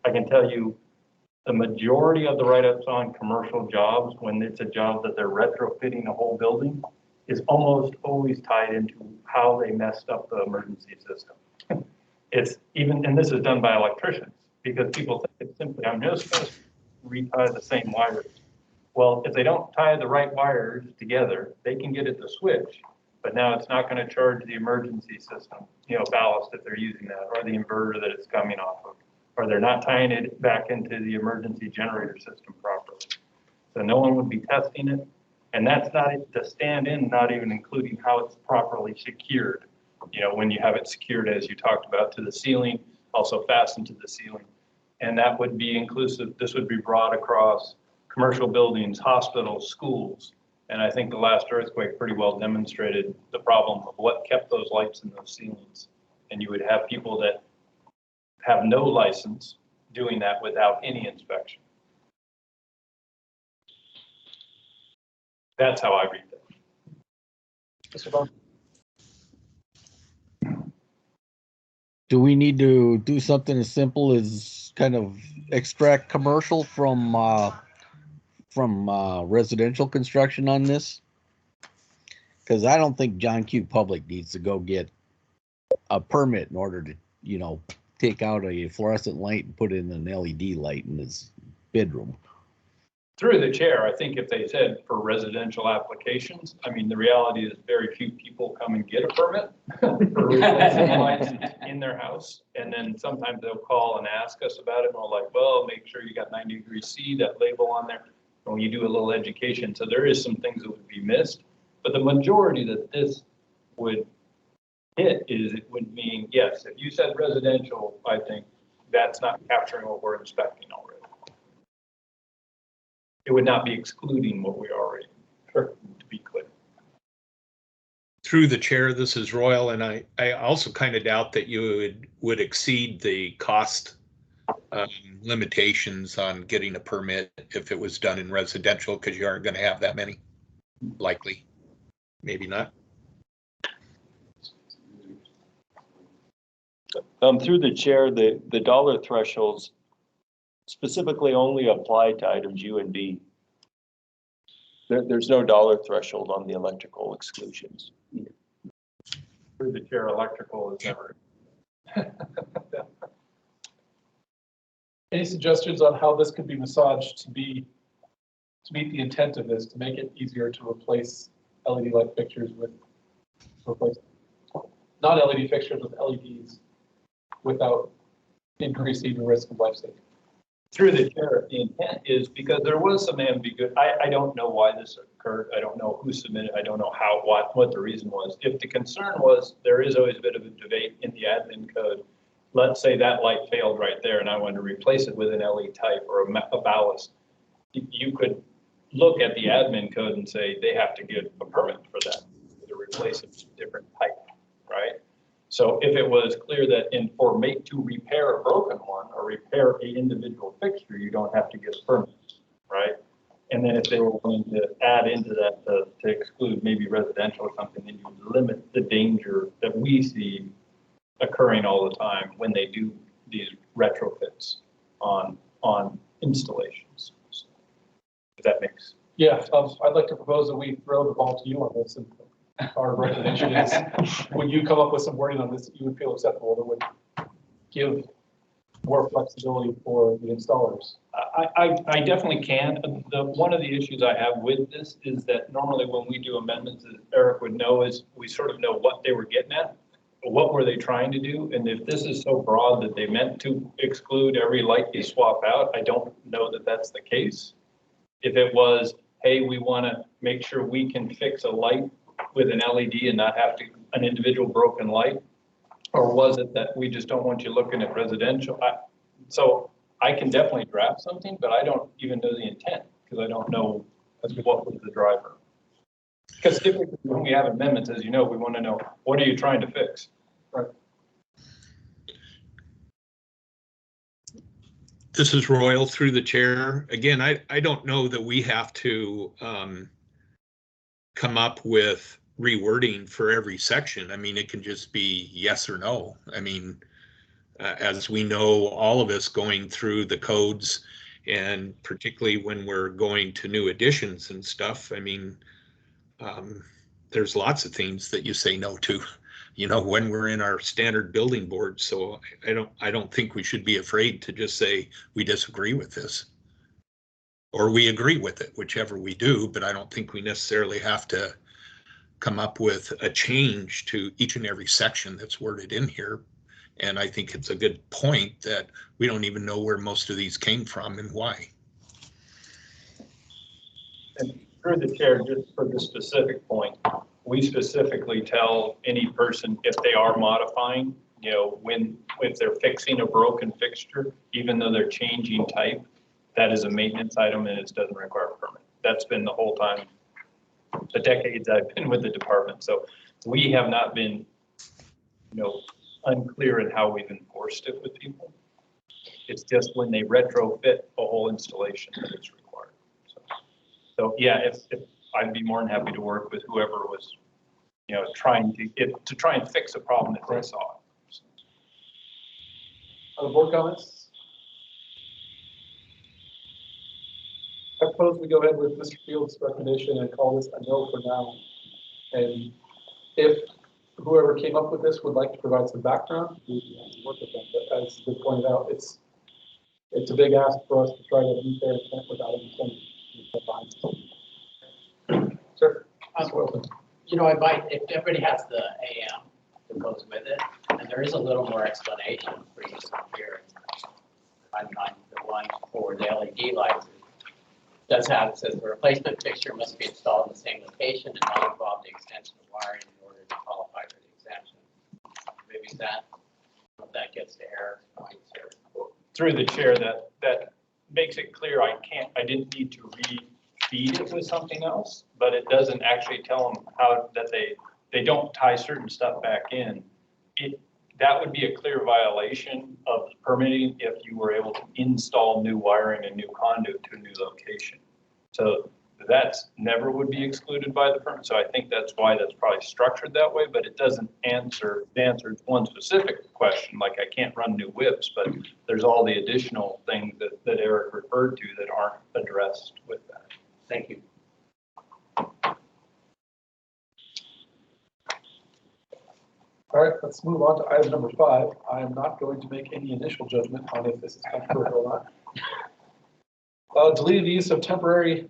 I can tell you the majority of the write-ups on commercial jobs, when it's a job that they're retrofitting a whole building, is almost always tied into how they messed up the emergency system. It's even, and this is done by electricians, because people think it's simply, I'm just going to retie the same wires. Well, if they don't tie the right wires together, they can get it to switch, but now it's not going to charge the emergency system, ballast if they're using that, or the inverter that it's coming off of, or they're not tying it back into the emergency generator system properly. So no one would be testing it. And that's not the stand-in, not even including how it's properly secured. When you have it secured, as you talked about, to the ceiling, also fastened to the ceiling. And that would be inclusive, this would be broad across commercial buildings, hospitals, schools. And I think the last earthquake pretty well demonstrated the problem of what kept those lights in those ceilings. And you would have people that have no license doing that without any inspection. That's how I read that. Mr. Bond? Do we need to do something as simple as kind of extract commercial from residential construction on this? Because I don't think John Q. Public needs to go get a permit in order to, take out a fluorescent light and put in an LED light in his bedroom. Through the chair, I think if they said for residential applications, I mean, the reality is very few people come and get a permit for replacing lights in their house. And then sometimes they'll call and ask us about it. And we're like, well, make sure you got 90 degrees C, that label on there. And when you do a little education, so there is some things that would be missed. But the majority that this would hit is it would mean, yes, if you said residential, I think that's not capturing what we're inspecting already. It would not be excluding what we already, to be clear. Through the chair, this is Royal, and I also kind of doubt that you would exceed the cost limitations on getting a permit if it was done in residential, because you aren't going to have that many, likely, maybe not. Through the chair, the dollar thresholds specifically only apply to items U and B. There's no dollar threshold on the electrical exclusions. Through the chair, electrical is never. Any suggestions on how this could be massaged to meet the intent of this, to make it easier to replace LED light fixtures with replacement. Not LED fixtures with LEDs without increasing the risk of life safety. Through the chair, the intent is because there was some ambiguity. I don't know why this occurred. I don't know who submitted. I don't know how, what the reason was. If the concern was, there is always a bit of a debate in the admin code. Let's say that light failed right there and I wanted to replace it with an LED type or a ballast. You could look at the admin code and say they have to give a permit for that to replace a different type, right? So if it was clear that to repair a broken one or repair a individual fixture, you don't have to get a permit, right? And then if they were willing to add into that to exclude maybe residential or something, then you would limit the danger that we see occurring all the time when they do these retrofits on installations. If that makes. Yeah, I'd like to propose that we throw the ball to you on this, and our recommendation is, when you come up with some wording on this that you would feel acceptable, that would give more flexibility for the installers. I definitely can. One of the issues I have with this is that normally when we do amendments, as Eric would know, is we sort of know what they were getting at. What were they trying to do? And if this is so broad that they meant to exclude every light you swap out, I don't know that that's the case. If it was, hey, we want to make sure we can fix a light with an LED and not have to an individual broken light, or was it that we just don't want you looking at residential? So I can definitely draft something, but I don't even know the intent because I don't know what was the driver. Because typically when we have amendments, as you know, we want to know, what are you trying to fix? Right. This is Royal through the chair. Again, I don't know that we have to come up with rewording for every section. I mean, it can just be yes or no. I mean, as we know, all of us going through the codes, and particularly when we're going to new additions and stuff, I mean, there's lots of things that you say no to, you know, when we're in our standard building board. So I don't think we should be afraid to just say we disagree with this, or we agree with it, whichever we do. But I don't think we necessarily have to come up with a change to each and every section that's worded in here. And I think it's a good point that we don't even know where most of these came from and why. And through the chair, just for this specific point, we specifically tell any person if they are modifying, you know, if they're fixing a broken fixture, even though they're changing type, that is a maintenance item and it doesn't require a permit. That's been the whole time, the decades I've been with the department. So we have not been, you know, unclear in how we've enforced it with people. It's just when they retrofit a whole installation that it's required. So yeah, if I'd be more than happy to work with whoever was, you know, trying to try and fix a problem that they saw. So. Other board comments? I propose we go ahead with Mr. Fields' recommendation and call this a no for now. And if whoever came up with this would like to provide some background, we have to work with them. But as you pointed out, it's a big ask for us to try to meet their intent without any. Sure. You know, if everybody has the AM that goes with it, and there is a little more explanation for you here on the one for the LED lights. It does have, it says the replacement fixture must be installed in the same location and not involve the extension of wiring in order to qualify for the exemption. Maybe that gets to Eric's points here. Through the chair, that makes it clear I didn't need to feed it with something else, but it doesn't actually tell them how that they don't tie certain stuff back in. That would be a clear violation of permitting if you were able to install new wiring and new conduit to a new location. So that's never would be excluded by the permit. So I think that's why that's probably structured that way, but it doesn't answer one specific question, like I can't run new whips, but there's all the additional things that Eric referred to that aren't addressed with that. Thank you. All right, let's move on to item number 5. I am not going to make any initial judgment on if this is controversial or not. Deleted the use of temporary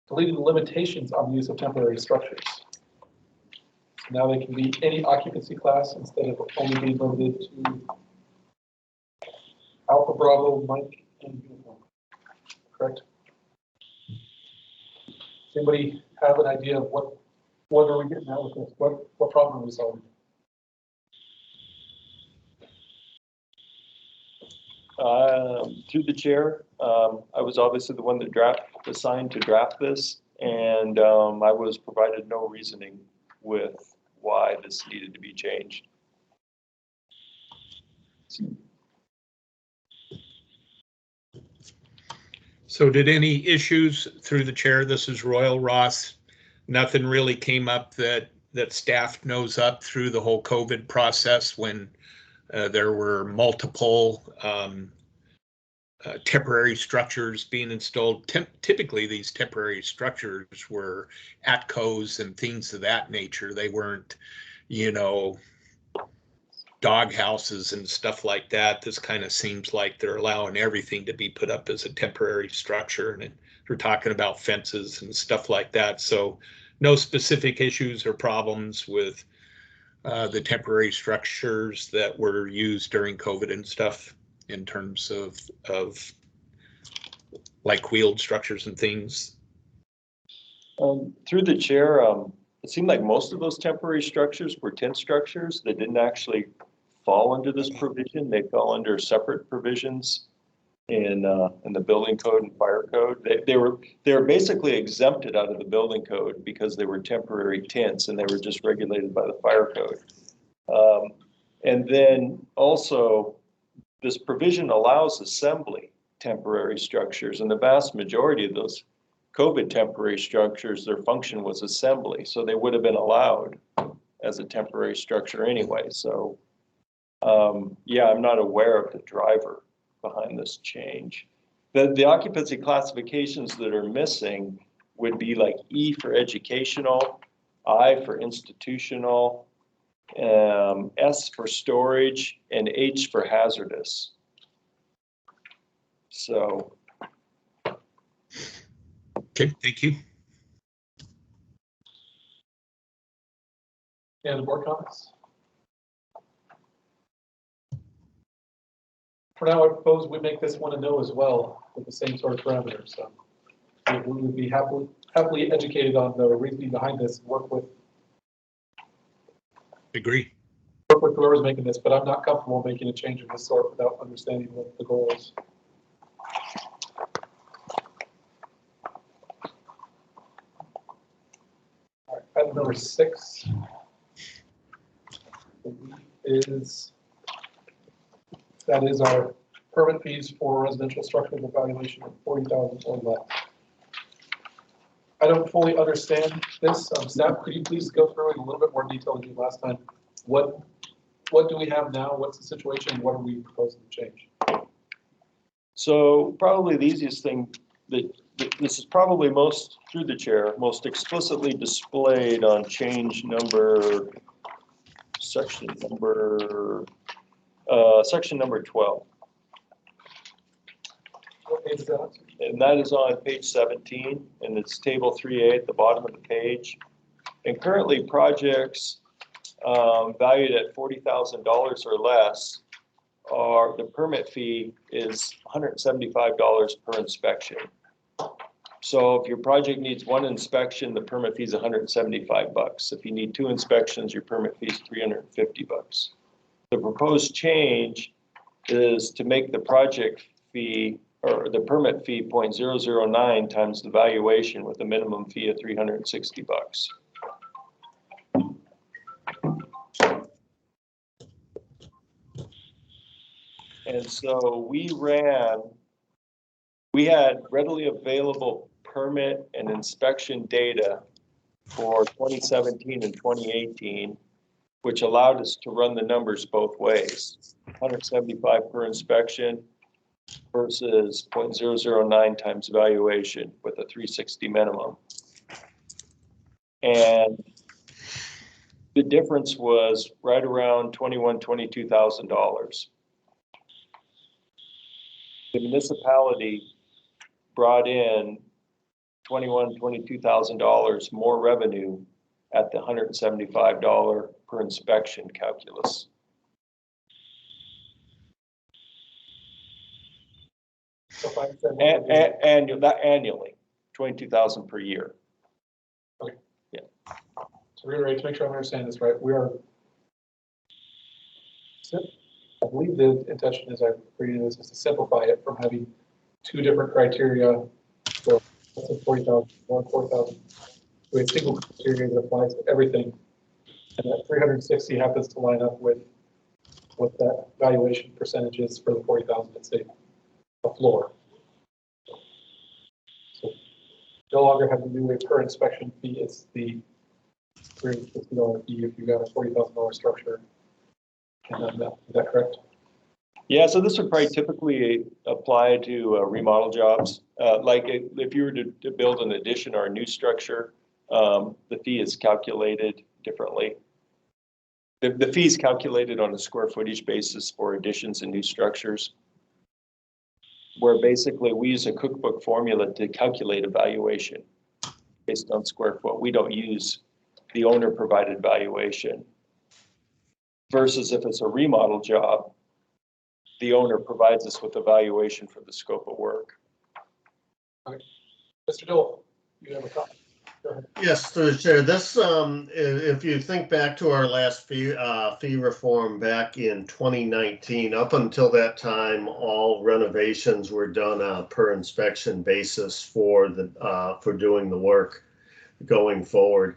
deleted the limitations on the use of temporary structures. So now they can be any occupancy class instead of only being limited to Alpha, Bravo, Mike, and Uniform. Correct? Does anybody have an idea of what are we getting at with this? What problem are we solving? Through the chair, I was obviously the one that assigned to draft this, and I was provided no reasoning with why this needed to be changed. So did any issues through the chair? This is Royal Ross. Nothing really came up that staff knows up through the whole COVID process when there were multiple temporary structures being installed. Typically, these temporary structures were ATCOs and things of that nature. They weren't, dog houses and stuff like that. This kind of seems like they're allowing everything to be put up as a temporary structure, and they're talking about fences and stuff like that. So no specific issues or problems with the temporary structures that were used during COVID and stuff in terms of like wheeled structures and things. Through the chair, it seemed like most of those temporary structures were tent structures that didn't actually fall under this provision. They fell under separate provisions in the building code and fire code. They were basically exempted out of the building code because they were temporary tents and they were just regulated by the fire code. And then also this provision allows assembly temporary structures, and the vast majority of those COVID temporary structures, their function was assembly, so they would have been allowed as a temporary structure anyway. So yeah, I'm not aware of the driver behind this change. The occupancy classifications that are missing would be like E for educational, I for institutional, S for storage, and H for hazardous. So. Okay, thank you. And board comments? For now, I propose we make this one a no as well with the same sort of parameters. So we would be happily educated on the reasoning behind this and work with whoever's making this, but I'm not comfortable making a change of this sort without understanding what the goal is. All right, item number 6 is our permit fees for residential structures evaluation of 40,000 or less. I don't fully understand this. Staff, could you please go through in a little bit more detail than you did last time? What do we have now? What's the situation? What are we proposing to change? So probably the easiest thing that this is probably most through the chair, most explicitly displayed on change number, section number 12. What page is that on? And that is on page 17, and it's table 3A at the bottom of the page. And currently projects valued at $40,000 or less the permit fee is $175 per inspection. So if your project needs 1 inspection, the permit fee is $175. If you need 2 inspections, your permit fee is $350. The proposed change is to make the project fee or the permit fee 0.009 times the valuation with a minimum fee of $360. And so we had readily available permit and inspection data for 2017 and 2018, which allowed us to run the numbers both ways, 175 per inspection versus 0.009 times valuation with a 360 minimum. And the difference was right around $22,000. The municipality brought in $22,000 more revenue at the $175 per inspection calculus. So if I understand Annually, 22,000 per year. to reiterate, to make sure I understand this right, we are, I believe the intention is, I read this, is to simplify it from having two different criteria for 40,000, 40,000, to a single criteria that applies to everything. And that 360 happens to line up with what that valuation percentage is for the 40,000, it's a floor. So no longer have to do a per inspection fee, it's the $350 fee if you got a $40,000 structure. And then is that correct? Yeah, so this would probably typically apply to remodel jobs. Like if you were to build an addition or a new structure, the fee is calculated differently. The fee is calculated on a square footage basis for additions and new structures, where basically we use a cookbook formula to calculate a valuation based on square foot. We don't use the owner provided valuation. Versus if it's a remodel job, the owner provides us with a valuation for the scope of work. Okay. Mr. Dole, you have a comment? Go ahead. Yes, through the chair. This, if you think back to our last fee reform back in 2019, up until that time, all renovations were done on a per inspection basis for doing the work going forward.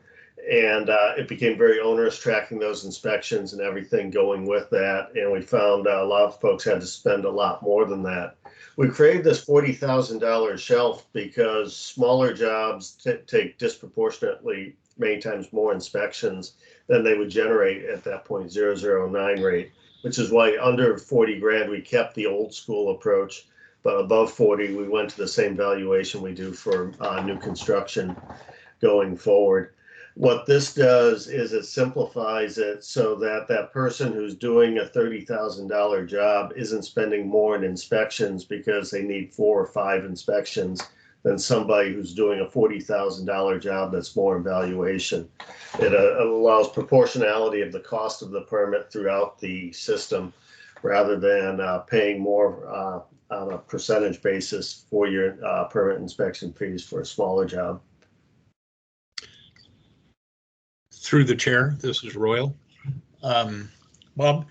And it became very onerous tracking those inspections and everything going with that. And we found a lot of folks had to spend a lot more than that. We created this $40,000 shelf because smaller jobs take disproportionately many times more inspections than they would generate at that 0.009 rate, which is why under 40 grand, we kept the old school approach, but above 40, we went to the same valuation we do for new construction going forward. What this does is it simplifies it so that that person who's doing a $30,000 job isn't spending more in inspections because they need 4 or 5 inspections than somebody who's doing a $40,000 job that's more in valuation. It allows proportionality of the cost of the permit throughout the system rather than paying more on a percentage basis for your permit inspection fees for a smaller job. Through the chair, this is Royal. Bob,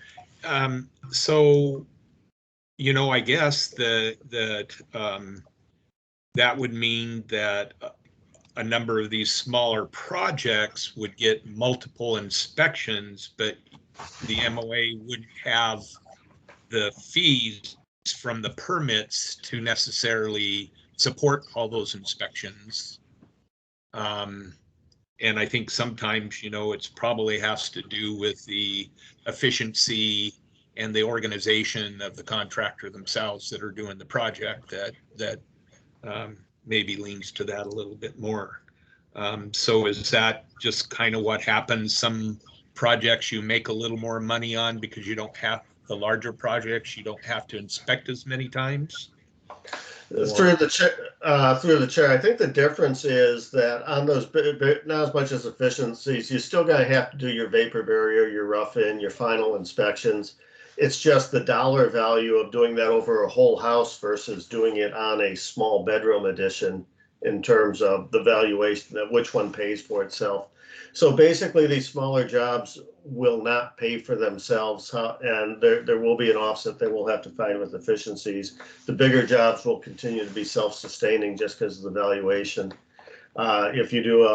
so, you know, I guess that would mean that a number of these smaller projects would get multiple inspections, but the MOA wouldn't have the fees from the permits to necessarily support all those inspections. And I think sometimes, you know, it's probably has to do with the efficiency and the organization of the contractor themselves that are doing the project that maybe leans to that a little bit more. So is that just kind of what happens? Some projects you make a little more money on because you don't have the larger projects, you don't have to inspect as many times? Through the chair, I think the difference is that on those, not as much as efficiencies, you still gotta have to do your vapor barrier, your rough-in, your final inspections. It's just the dollar value of doing that over a whole house versus doing it on a small bedroom addition in terms of the valuation of which one pays for itself. So basically, these smaller jobs will not pay for themselves, and there will be an offset they will have to find with efficiencies. The bigger jobs will continue to be self-sustaining just because of the valuation. If you do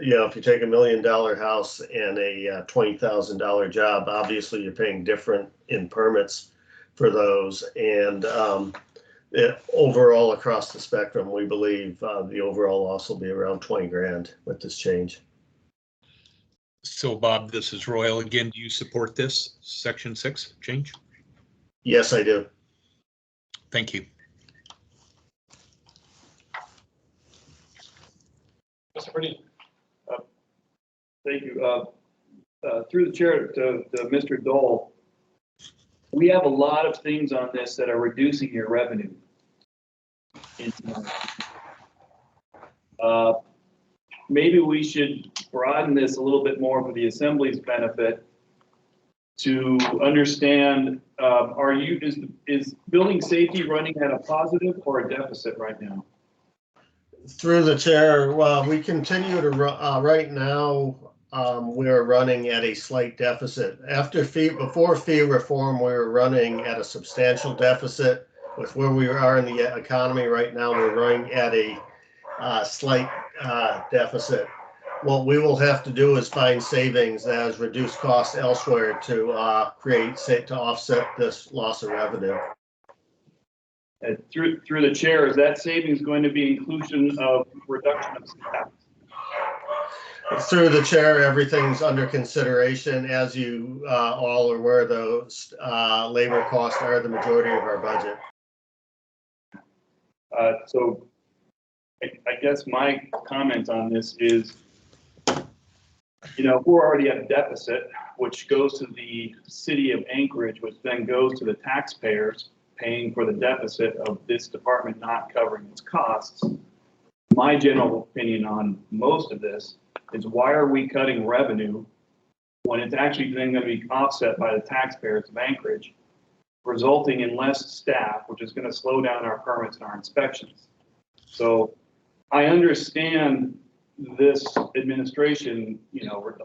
if you take $1 million house and a $20,000 job, obviously you're paying different in permits for those. And overall across the spectrum, we believe the overall loss will be around 20 grand with this change. So Bob, this is Royal again. Do you support this Section 6 change? Yes, I do. Thank you. Mr. Purdie. Thank you. Through the chair to Mr. Dole, we have a lot of things on this that are reducing your revenue. Maybe we should broaden this a little bit more for the assembly's benefit to understand, is building safety running at a positive or a deficit right now? Through the chair, well, we continue to, right now, we are running at a slight deficit. Before fee reform, we were running at a substantial deficit. With where we are in the economy right now, we're running at a slight deficit. What we will have to do is find savings as reduced costs elsewhere to offset this loss of revenue. Through the chair, is that savings going to be inclusion of reduction of staff? Through the chair, everything's under consideration. As you all are aware, those labor costs are the majority of our budget. So I guess my comment on this is, we're already at a deficit, which goes to the city of Anchorage, which then goes to the taxpayers paying for the deficit of this department not covering its costs. My general opinion on most of this is, why are we cutting revenue when it's actually then going to be offset by the taxpayers of Anchorage, resulting in less staff, which is going to slow down our permits and our inspections. So I understand this administration,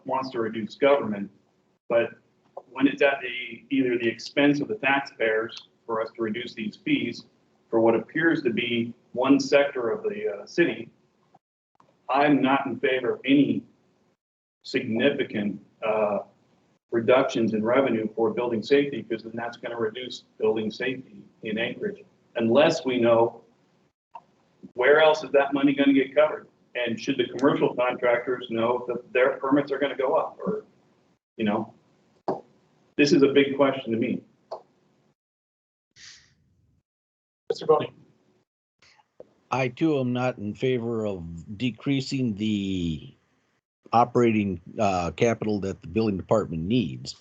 wants to reduce government, but when it's at either the expense of the taxpayers for us to reduce these fees for what appears to be one sector of the city, I'm not in favor of any significant reductions in revenue for building safety, because then that's going to reduce building safety in Anchorage, unless we know where else is that money going to get covered. And should the commercial contractors know that their permits are going to go up, or, this is a big question to me. Mr. Boney. I too am not in favor of decreasing the operating capital that the building department needs.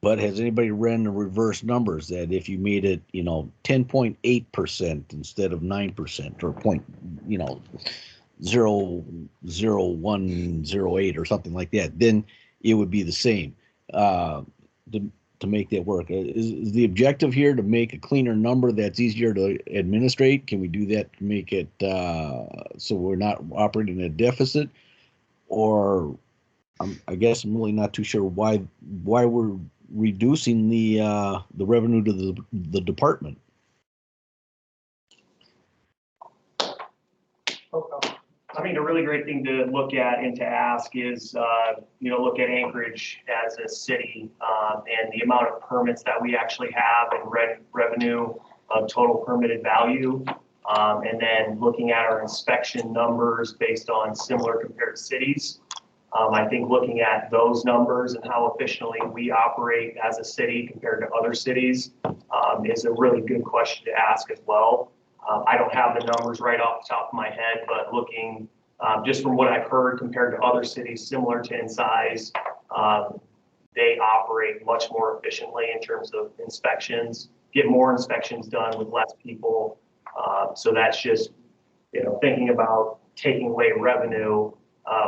But has anybody ran the reverse numbers that if you made it, 10.8% instead of 9% or 0.00108 or something like that, then it would be the same to make that work. Is the objective here to make a cleaner number that's easier to administrate? Can we do that to make it so we're not operating a deficit? Or I guess I'm really not too sure why we're reducing the revenue to the department. I mean, a really great thing to look at and to ask is, look at Anchorage as a city and the amount of permits that we actually have and revenue of total permitted value. And then looking at our inspection numbers based on similar compared cities. I think looking at those numbers and how efficiently we operate as a city compared to other cities is a really good question to ask as well. I don't have the numbers right off the top of my head, but looking just from what I've heard compared to other cities similar to in size, they operate much more efficiently in terms of inspections, get more inspections done with less people. So that's just, thinking about taking away revenue,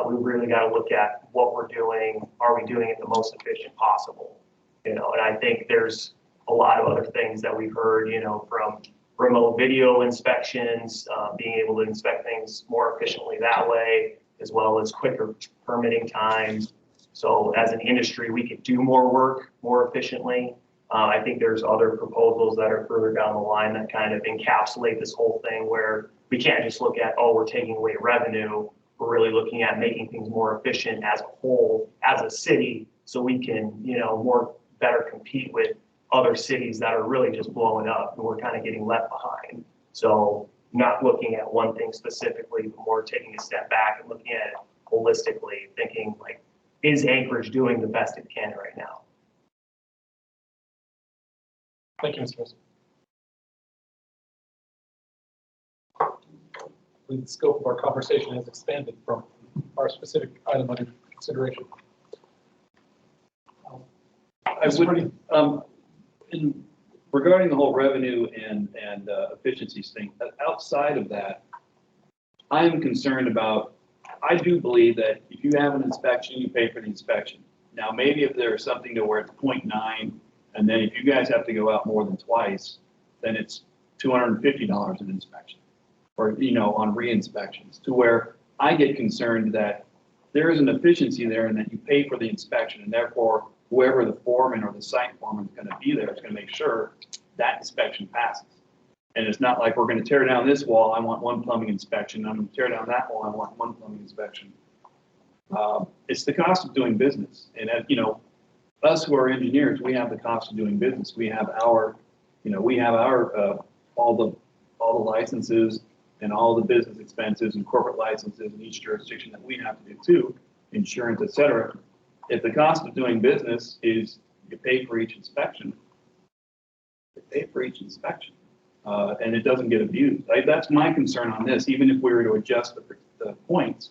we really got to look at what we're doing. Are we doing it the most efficient possible? And I think there's a lot of other things that we've heard, from remote video inspections, being able to inspect things more efficiently that way, as well as quicker permitting times. So as an industry, we could do more work more efficiently. I think there's other proposals that are further down the line that kind of encapsulate this whole thing, where we can't just look at, we're taking away revenue. We're really looking at making things more efficient as a whole, as a city, so we can, better compete with other cities that are really just blowing up and we're kind of getting left behind. So not looking at one thing specifically, but more taking a step back and looking at it holistically, thinking like, is Anchorage doing the best it can right now? Thank you, Mr. President. The scope of our conversation has expanded from our specific item under consideration. I would, regarding the whole revenue and efficiencies thing, outside of that, I am concerned about, I do believe that if you have an inspection, you pay for the inspection. Now, maybe if there's something to where it's 0.9, and then if you guys have to go out more than twice, then it's $250 an inspection, or, you know, on re-inspections, to where I get concerned that there is an efficiency there and that you pay for the inspection, and therefore whoever the foreman or the site foreman is going to be there is going to make sure that inspection passes. And it's not like we're going to tear down this wall, I want one plumbing inspection. I'm going to tear down that wall, I want one plumbing inspection. It's the cost of doing business. And as you know, us who are engineers, we have the cost of doing business. We have our, you know, we have our all the licenses and all the business expenses and corporate licenses in each jurisdiction that we have to do too, insurance, et cetera. If the cost of doing business is you pay for each inspection, you pay for each inspection. And it doesn't get abused. That's my concern on this. Even if we were to adjust the points,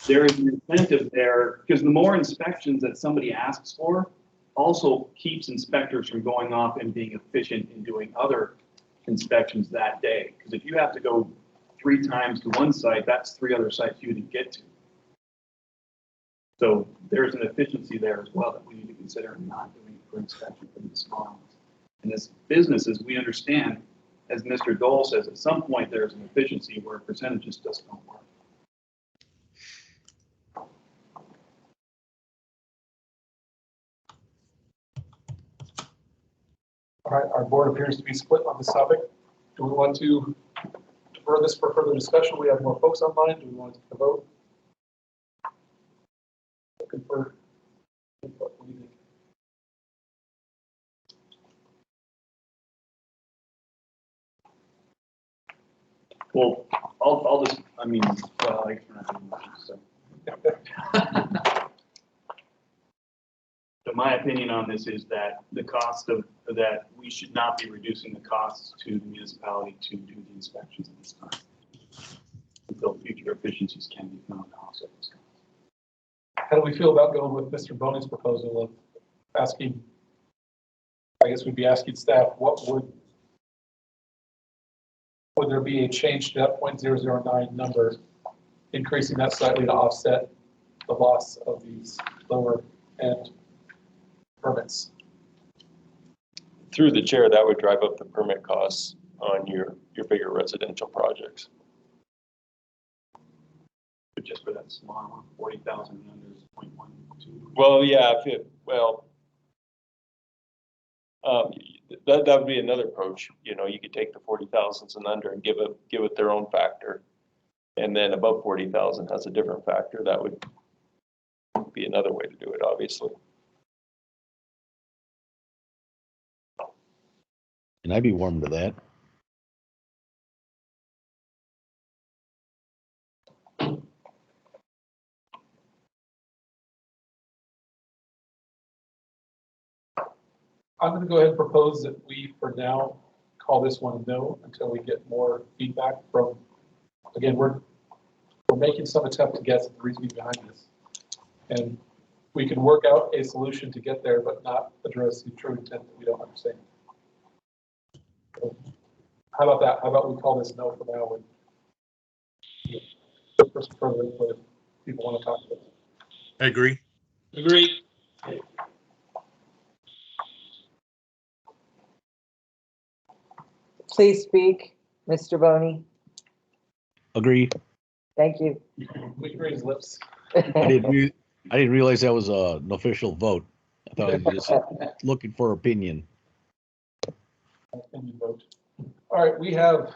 there is an incentive there, because the more inspections that somebody asks for also keeps inspectors from going off and being efficient in doing other inspections that day. Because if you have to go 3 times to one site, that's 3 other sites you didn't get to. So there's an efficiency there as well that we need to consider in not doing for inspection for the small ones. And as businesses, we understand, as Mr. Dole says, at some point there's an efficiency where percentages just don't work. All right, our board appears to be split on this topic. Do we want to defer this for further discussion? We have more folks online. Do we want to take a vote? Looking for input. What do you think? Well, I'll just, I mean, well, I guess we're not doing much, so. So my opinion on this is that the cost of that, we should not be reducing the costs to the municipality to do the inspections at this time, until future efficiencies can be found to offset those costs. How do we feel about going with Mr. Boney's proposal of asking, I guess we'd be asking staff, what would there be a change to that 0.009 number, increasing that slightly to offset the loss of these lower end permits? Through the chair, that would drive up the permit costs on your bigger residential projects. But just for that small one, 40,000 and under is 0.12. Well, yeah, that would be another approach. You know, you could take the 40,000s and under and give it their own factor, and then above 40,000 has a different factor. That would be another way to do it, obviously. And I'd be warm to that. I'm going to go ahead and propose that we, for now, call this one no until we get more feedback from, again, we're making some attempt to guess at the reasoning behind this. And we can work out a solution to get there, but not address the true intent that we don't understand. So, how about that? How about we call this no for now and look for some further input if people want to talk about it. I agree. Agree. Please speak, Mr. Boney. Agree. Thank you. We can read his lips. I didn't realize that was an official vote. I thought I was just looking for opinion. Opinion vote. All right, we have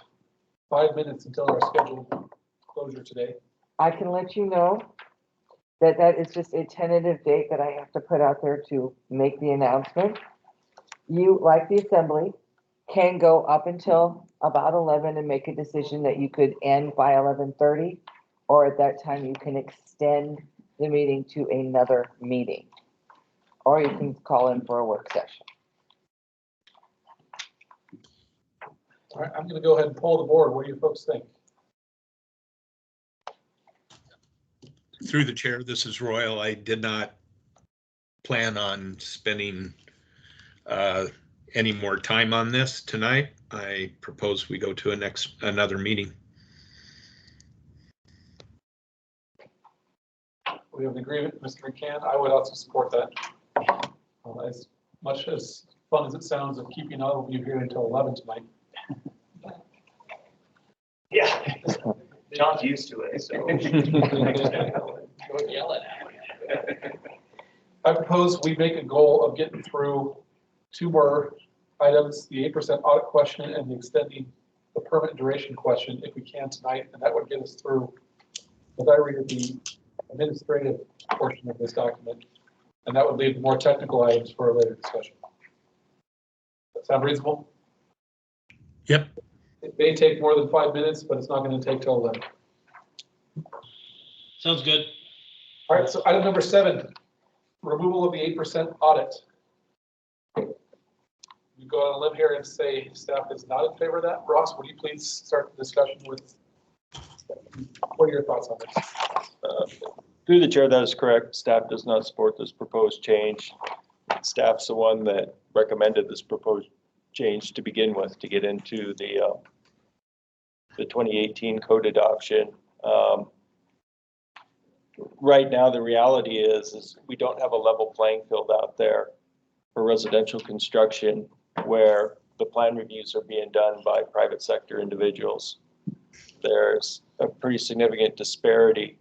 5 minutes until our scheduled closure today. I can let you know that that is just a tentative date that I have to put out there to make the announcement. You, like the assembly, can go up until about 11 and make a decision that you could end by 11:30, or at that time you can extend the meeting to another meeting, or you can call in for a work session. All right, I'm going to go ahead and poll the board. What do you folks think? Through the chair, this is Royal. I did not plan on spending any more time on this tonight. I propose we go to another meeting. We have an agreement, Mr. McCann. I would also support that. As much as fun as it sounds of keeping all of you here until 11 tonight. Yeah. John's used to it, so. Don't yell at me. I propose we make a goal of getting through 2 more items, the 8% audit question and the extending the permit duration question if we can tonight, and that would get us through, as I read it, the administrative portion of this document, and that would leave the more technical items for a later discussion. Does that sound reasonable? Yep. It may take more than 5 minutes, but it's not going to take till 11. Sounds good. All right, so item number 7, removal of the 8% audit. You go on a limb here and say staff is not in favor of that. Ross, would you please start the discussion with, what are your thoughts on this? Through the chair, that is correct. Staff does not support this proposed change. Staff's the one that recommended this proposed change to begin with to get into the 2018 code adoption. Right now, the reality is we don't have a level playing field out there for residential construction where the plan reviews are being done by private sector individuals. There's a pretty significant disparity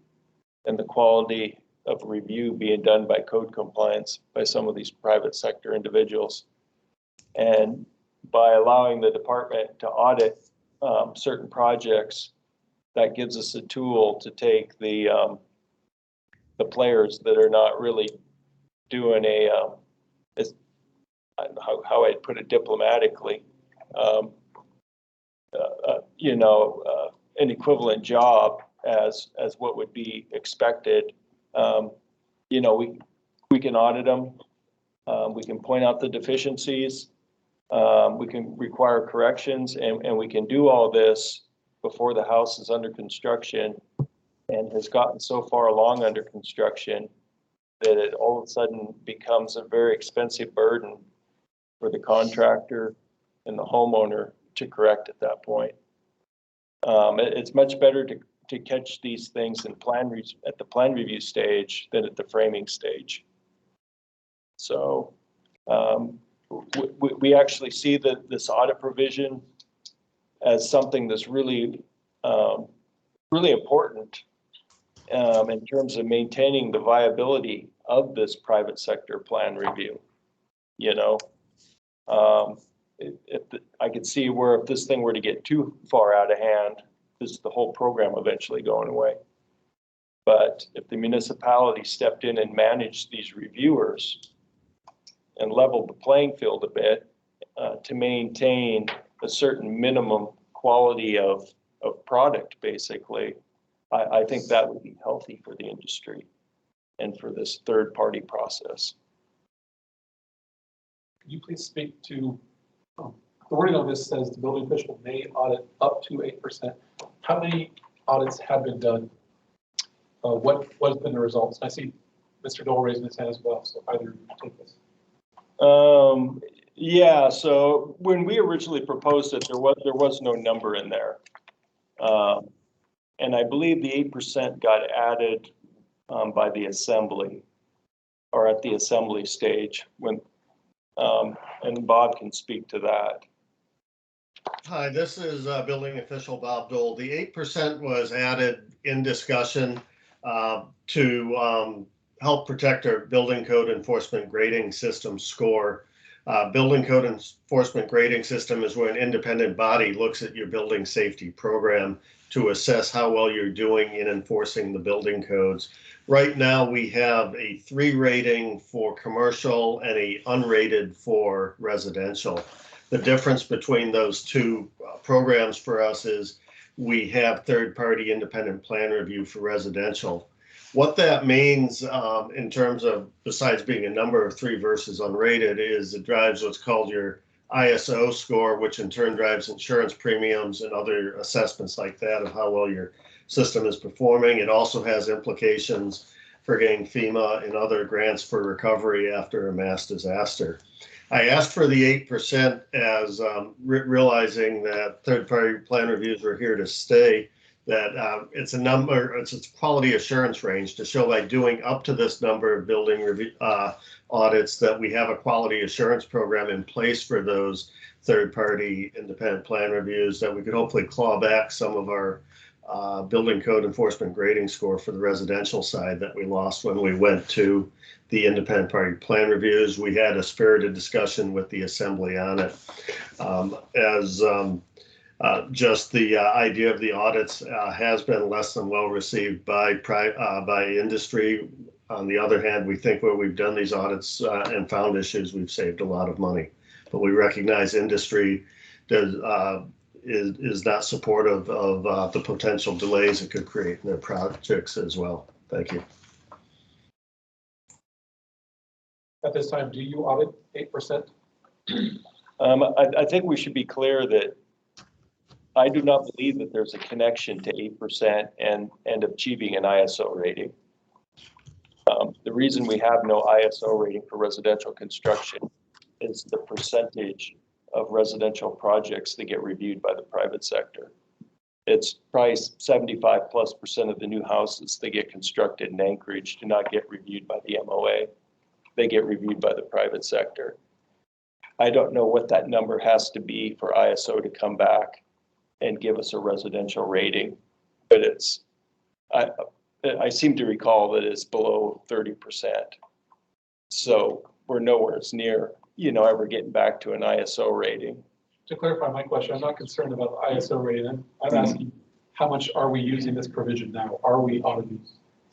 in the quality of review being done by code compliance by some of these private sector individuals. And by allowing the department to audit certain projects, that gives us a tool to take the players that are not really doing how I'd put it diplomatically, an equivalent job as what would be expected. We can audit them. We can point out the deficiencies. We can require corrections, and we can do all this before the house is under construction and has gotten so far along under construction that it all of a sudden becomes a very expensive burden for the contractor and the homeowner to correct at that point. It's much better to catch these things at the plan review stage than at the framing stage. So we actually see this audit provision as something that's really, really important in terms of maintaining the viability of this private sector plan review. I could see where if this thing were to get too far out of hand, the whole program eventually going away. But if the municipality stepped in and managed these reviewers and leveled the playing field a bit to maintain a certain minimum quality of product, basically, I think that would be healthy for the industry and for this third-party process. Could you please speak to, the wording on this says the building official may audit up to 8%. How many audits have been done? What has been the results? I see Mr. Dole raising his hand as well, so either of you take this. Yeah, so when we originally proposed it, there was no number in there. And I believe the 8% got added by the assembly or at the assembly stage when, and Bob can speak to that. Hi, this is building official Bob Dole. The 8% was added in discussion to help protect our building code enforcement grading system score. Building code enforcement grading system is where an independent body looks at your building safety program to assess how well you're doing in enforcing the building codes. Right now, we have a 3 rating for commercial and a unrated for residential. The difference between those two programs for us is we have third-party independent plan review for residential. What that means in terms of, besides being a number of 3 versus unrated, is it drives what's called your ISO score, which in turn drives insurance premiums and other assessments like that of how well your system is performing. It also has implications for getting FEMA and other grants for recovery after a mass disaster. I asked for the 8% as realizing that third-party plan reviews were here to stay. that it's a number, it's a quality assurance range to show by doing up to this number of building review audits that we have a quality assurance program in place for those third-party independent plan reviews, that we could hopefully claw back some of our building code enforcement grading score for the residential side that we lost when we went to the independent party plan reviews. We had a spirited discussion with the assembly on it. Just the idea of the audits has been less than well received by industry. On the other hand, we think where we've done these audits and found issues, we've saved a lot of money. But we recognize industry is not supportive of the potential delays it could create in their projects as well. Thank you. At this time, do you audit 8%? I think we should be clear that I do not believe that there's a connection to 8% and achieving an ISO rating. The reason we have no ISO rating for residential construction is the percentage of residential projects that get reviewed by the private sector. It's probably 75+% of the new houses that get constructed in Anchorage do not get reviewed by the MOA. They get reviewed by the private sector. I don't know what that number has to be for ISO to come back and give us a residential rating, but I seem to recall that it's below 30%. So we're nowhere near, ever getting back to an ISO rating. To clarify my question, I'm not concerned about the ISO rating. I'm asking, how much are we using this provision now? Are we auditing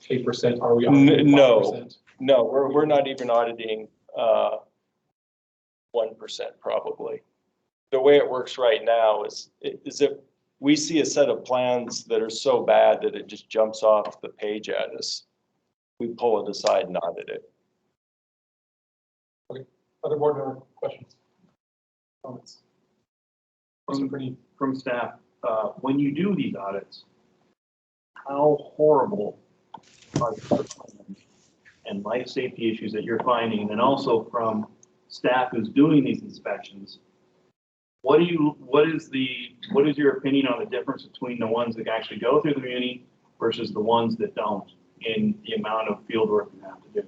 8%? Are we auditing 5%? No, we're not even auditing 1% probably. The way it works right now is if we see a set of plans that are so bad that it just jumps off the page at us, we pull it aside and audit it. Okay. Other board member questions? Comments? From staff, when you do these audits, how horrible are the plans and life safety issues that you're finding? And also from staff who's doing these inspections, what is your opinion on the difference between the ones that actually go through the muni versus the ones that don't, in the amount of field work you have to do?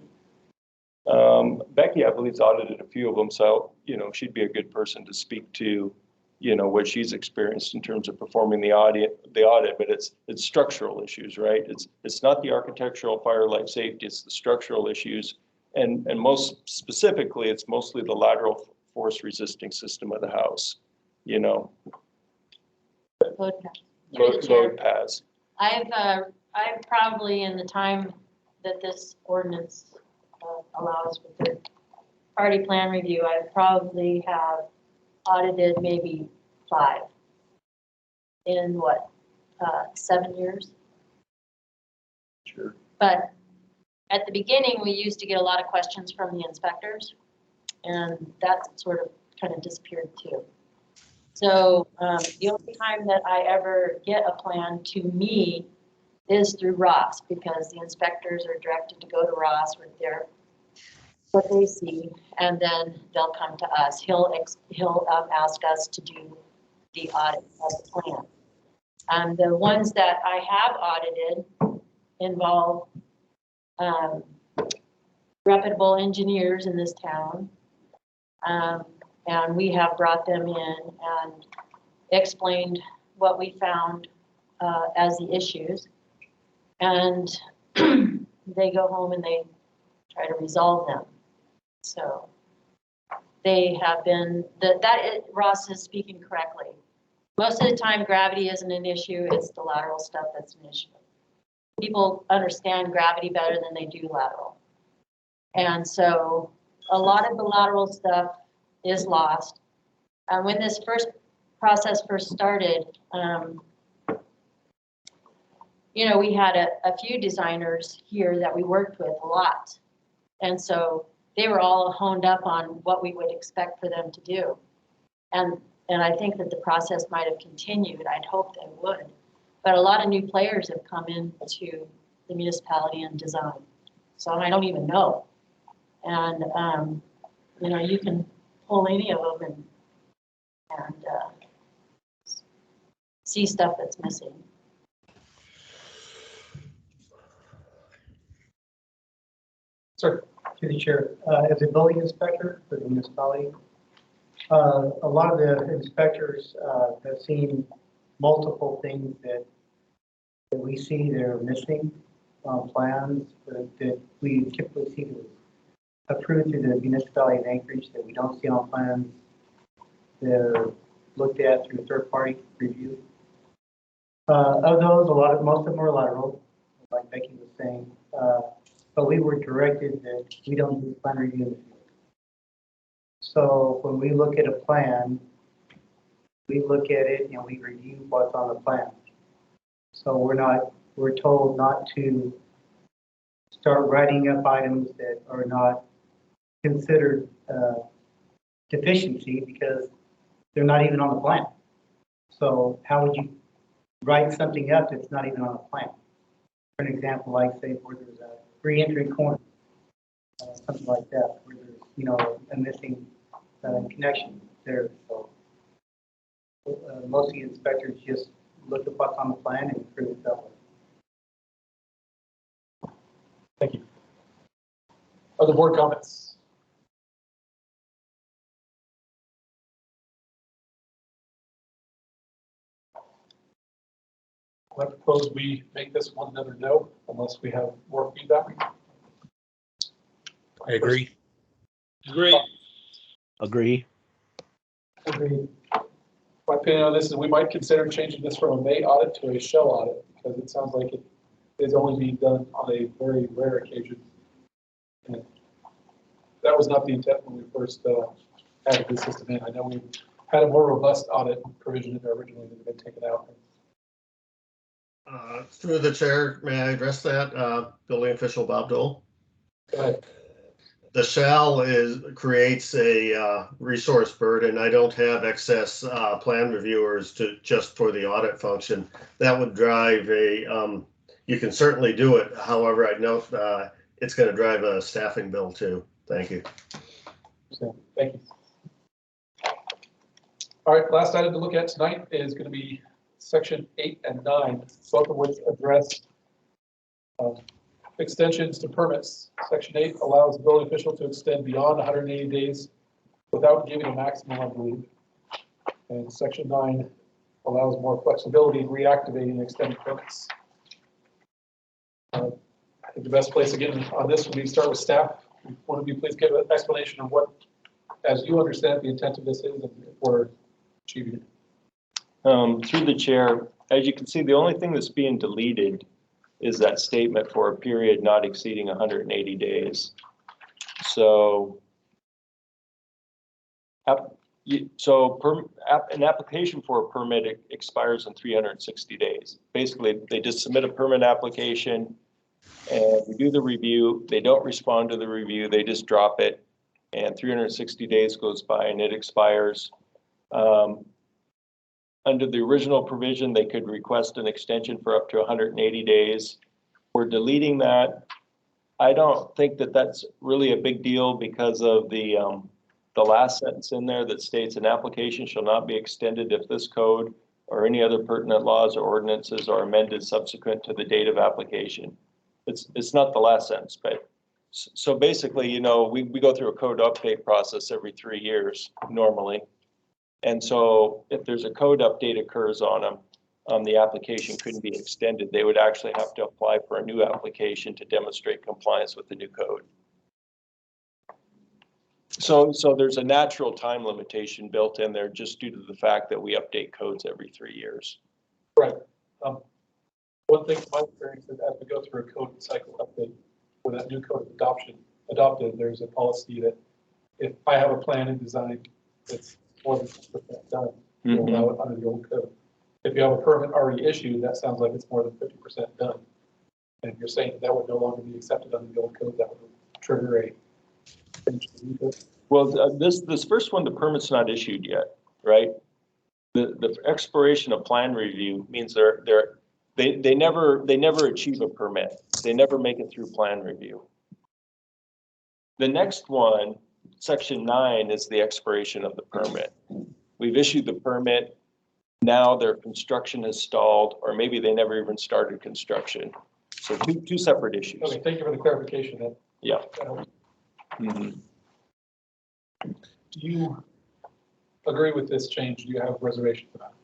Becky, I believe, has audited a few of them, so she'd be a good person to speak to, what she's experienced in terms of performing the audit. But it's structural issues, right? It's not the architectural, fire, life safety. It's the structural issues, and most specifically, it's mostly the lateral force resisting system of the house. Load paths. I've probably, in the time that this ordinance allows for third party plan review, I probably have audited maybe 5 in 7 years. Sure. But at the beginning, we used to get a lot of questions from the inspectors, and that sort of kind of disappeared too. So the only time that I ever get a plan to me is through Ross, because the inspectors are directed to go to Ross with what they see, and then they'll come to us. He'll ask us to do the audit of the plan. The ones that I have audited involve reputable engineers in this town, and we have brought them in and explained what we found as the issues, and they go home and they try to resolve them. So they have been, Ross is speaking correctly. Most of the time, gravity isn't an issue, it's the lateral stuff that's an issue. People understand gravity better than they do lateral. And so a lot of the lateral stuff is lost. When this process first started, we had a few designers here that we worked with a lot. And so they were all honed up on what we would expect for them to do. And I think that the process might have continued. I'd hope they would. But a lot of new players have come into the municipality and design. So I don't even know. And, you can pull any of them and see stuff that's missing. Sir. To the chair, as a building inspector for the municipality, a lot of the inspectors have seen multiple things that we see they're missing on plans that we typically see approved through the municipality of Anchorage that we don't see on plans. They're looked at through third-party review. Of those, most of them are lateral, like Becky was saying. But we were directed that we don't do plan review in the field. So when we look at a plan, we look at it and we review what's on the plan. So we're told not to start writing up items that are not considered deficiency because they're not even on the plan. So how would you write something up that's not even on the plan? For an example, like say where there's a re-entry corner, something like that, where there's, a missing connection there. So most of the inspectors just look at what's on the plan and approve it that way. Thank you. Other board comments? I propose we make this one another no, unless we have more feedback. I agree. Great. Agree. Agreed. My opinion on this is we might consider changing this from a May audit to a shell audit, because it sounds like it is only being done on a very rare occasion. And that was not the intent when we first added this system in. I know we had a more robust audit provision in there originally that had been taken out. Through the chair, may I address that? Building official Bob Dole. Go ahead. The shall creates a resource burden. I don't have excess plan reviewers just for the audit function. That would drive you can certainly do it. However, I know it's going to drive a staffing bill too. Thank you. Thank you. All right, last item to look at tonight is going to be section 8 and 9, both of which address extensions to permits. Section 8 allows the building official to extend beyond 180 days without giving a maximum, I believe. And section 9 allows more flexibility in reactivating extended permits. I think the best place again on this would be to start with staff. One of you please give an explanation of what, as you understand, the intent of this is and if we're achieving it. Through the chair, as you can see, the only thing that's being deleted is that statement for a period not exceeding 180 days. So, an application for a permit expires in 360 days. Basically, they just submit a permit application and we do the review. They don't respond to the review, they just drop it, and 360 days goes by and it expires. Under the original provision, they could request an extension for up to 180 days. We're deleting that. I don't think that that's really a big deal because of the last sentence in there that states an application shall not be extended if this code or any other pertinent laws or ordinances are amended subsequent to the date of application. It's not the last sentence, but so basically, we go through a code update process every 3 years normally. And so if there's a code update occurs on them, the application couldn't be extended. They would actually have to apply for a new application to demonstrate compliance with the new code. So there's a natural time limitation built in there just due to the fact that we update codes every 3 years. Right. One thing from my experience is as we go through a code cycle update, where that new code is adopted, there's a policy that if I have a plan and design that's more than 50% done, we'll allow it under the old code. If you have a permit already issued, that sounds like it's more than 50% done. And you're saying that would no longer be accepted under the old code, that would trigger a change to the new code? Well, this first one, the permit's not issued yet, right? The expiration of plan review means they never achieve a permit. They never make it through plan review. The next one, section 9, is the expiration of the permit. We've issued the permit. Now their construction has stalled, or maybe they never even started construction. So two separate issues. Okay, thank you for the clarification. Yeah. Do you agree with this change? Do you have reservations about it?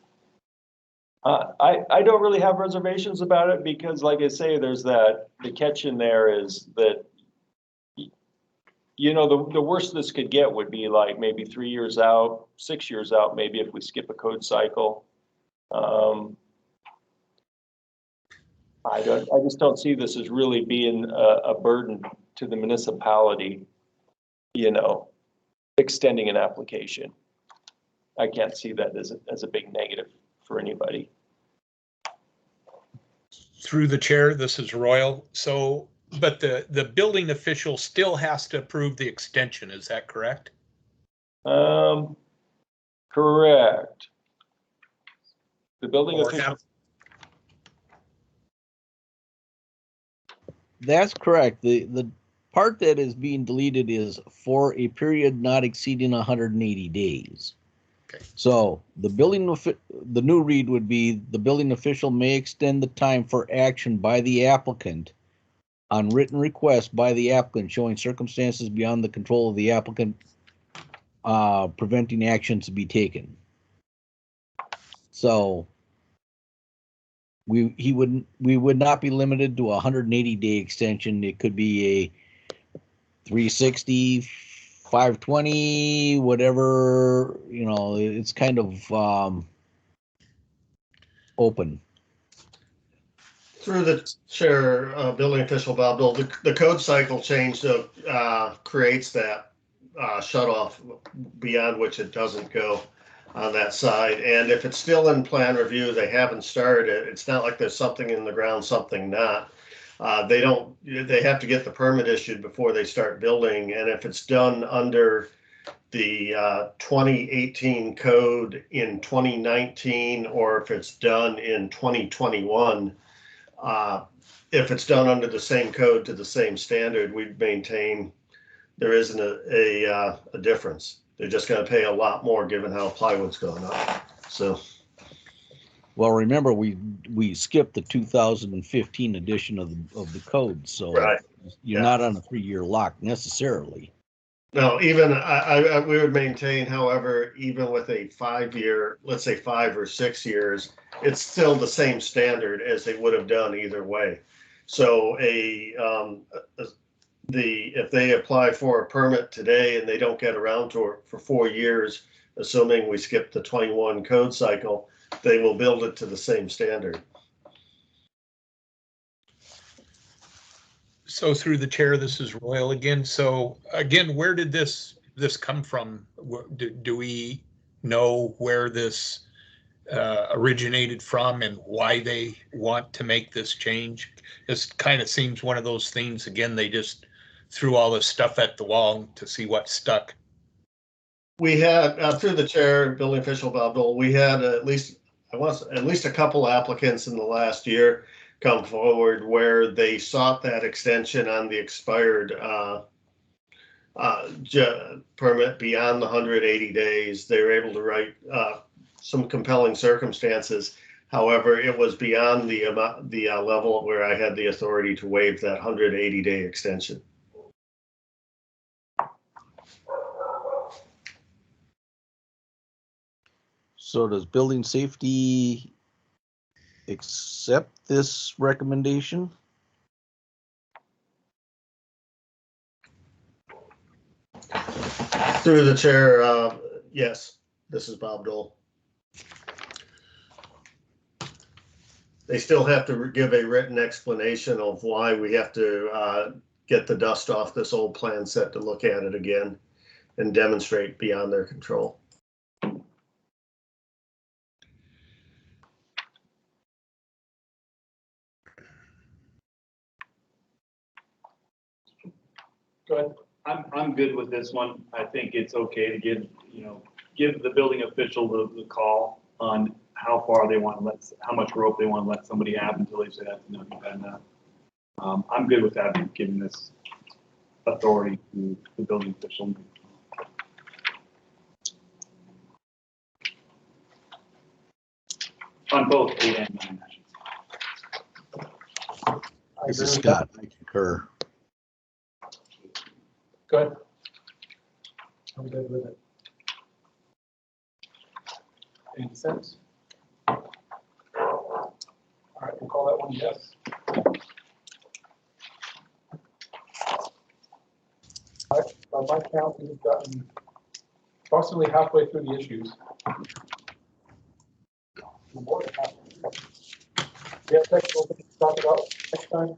I don't really have reservations about it because like I say, there's the catch in there is that, you know, the worst this could get would be like maybe 3 years out, 6 years out, maybe if we skip a code cycle. I just don't see this as really being a burden to the municipality, you know, extending an application. I can't see that as a big negative for anybody. Through the chair, this is Royal. So, but the building official still has to approve the extension, is that correct? Correct. The building Or official. That's correct. The part that is being deleted is for a period not exceeding 180 days. Okay. So the new read would be the building official may extend the time for action by the applicant on written request by the applicant showing circumstances beyond the control of the applicant preventing action to be taken. So we would not be limited to a 180-day extension. It could be a 360, 520, whatever, you know, it's kind of open. Through the chair, building official Bob Dole, the code cycle change creates that shut off beyond which it doesn't go on that side. And if it's still in plan review, they haven't started it. It's not like there's something in the ground, something not. They have to get the permit issued before they start building. And if it's done under the 2018 code in 2019, or if it's done in 2021, if it's done under the same code to the same standard, we'd maintain there isn't a difference. They're just going to pay a lot more given how plywood's going up. So, well, remember we skipped the 2015 edition of the code, so right. You're not on a 3-year lock necessarily. No, even we would maintain, however, even with a 5-year, let's say 5 or 6 years, it's still the same standard as they would have done either way. So if they apply for a permit today and they don't get around to it for 4 years, assuming we skip the 21 code cycle, they will build it to the same standard. So through the chair, this is Royal again. So again, where did this come from? Do we know where this originated from and why they want to make this change? This kind of seems one of those things, again, they just threw all this stuff at the wall to see what stuck. We had, through the chair, building official Bob Dole, we had at least a couple applicants in the last year come forward where they sought that extension on the expired permit beyond the 180 days. They were able to write some compelling circumstances. However, it was beyond the level where I had the authority to waive that 180-day extension. So does building safety accept this recommendation? Through the chair, yes, this is Bob Dole. They still have to give a written explanation of why we have to get the dust off this old plan set to look at it again and demonstrate beyond their control. Go ahead. I'm good with this one. I think it's okay to give the building official the call on how far they want to how much rope they want to let somebody have until they say that's enough. And I'm good with that, giving this authority to the building official. On both 8 and 9. This is Scott. I concur. Go ahead. I'm good with it. Any dissent? All right, we'll call that one yes. All right, by my count, we've gotten approximately halfway through the issues. More than halfway. We have technical things to talk about next time,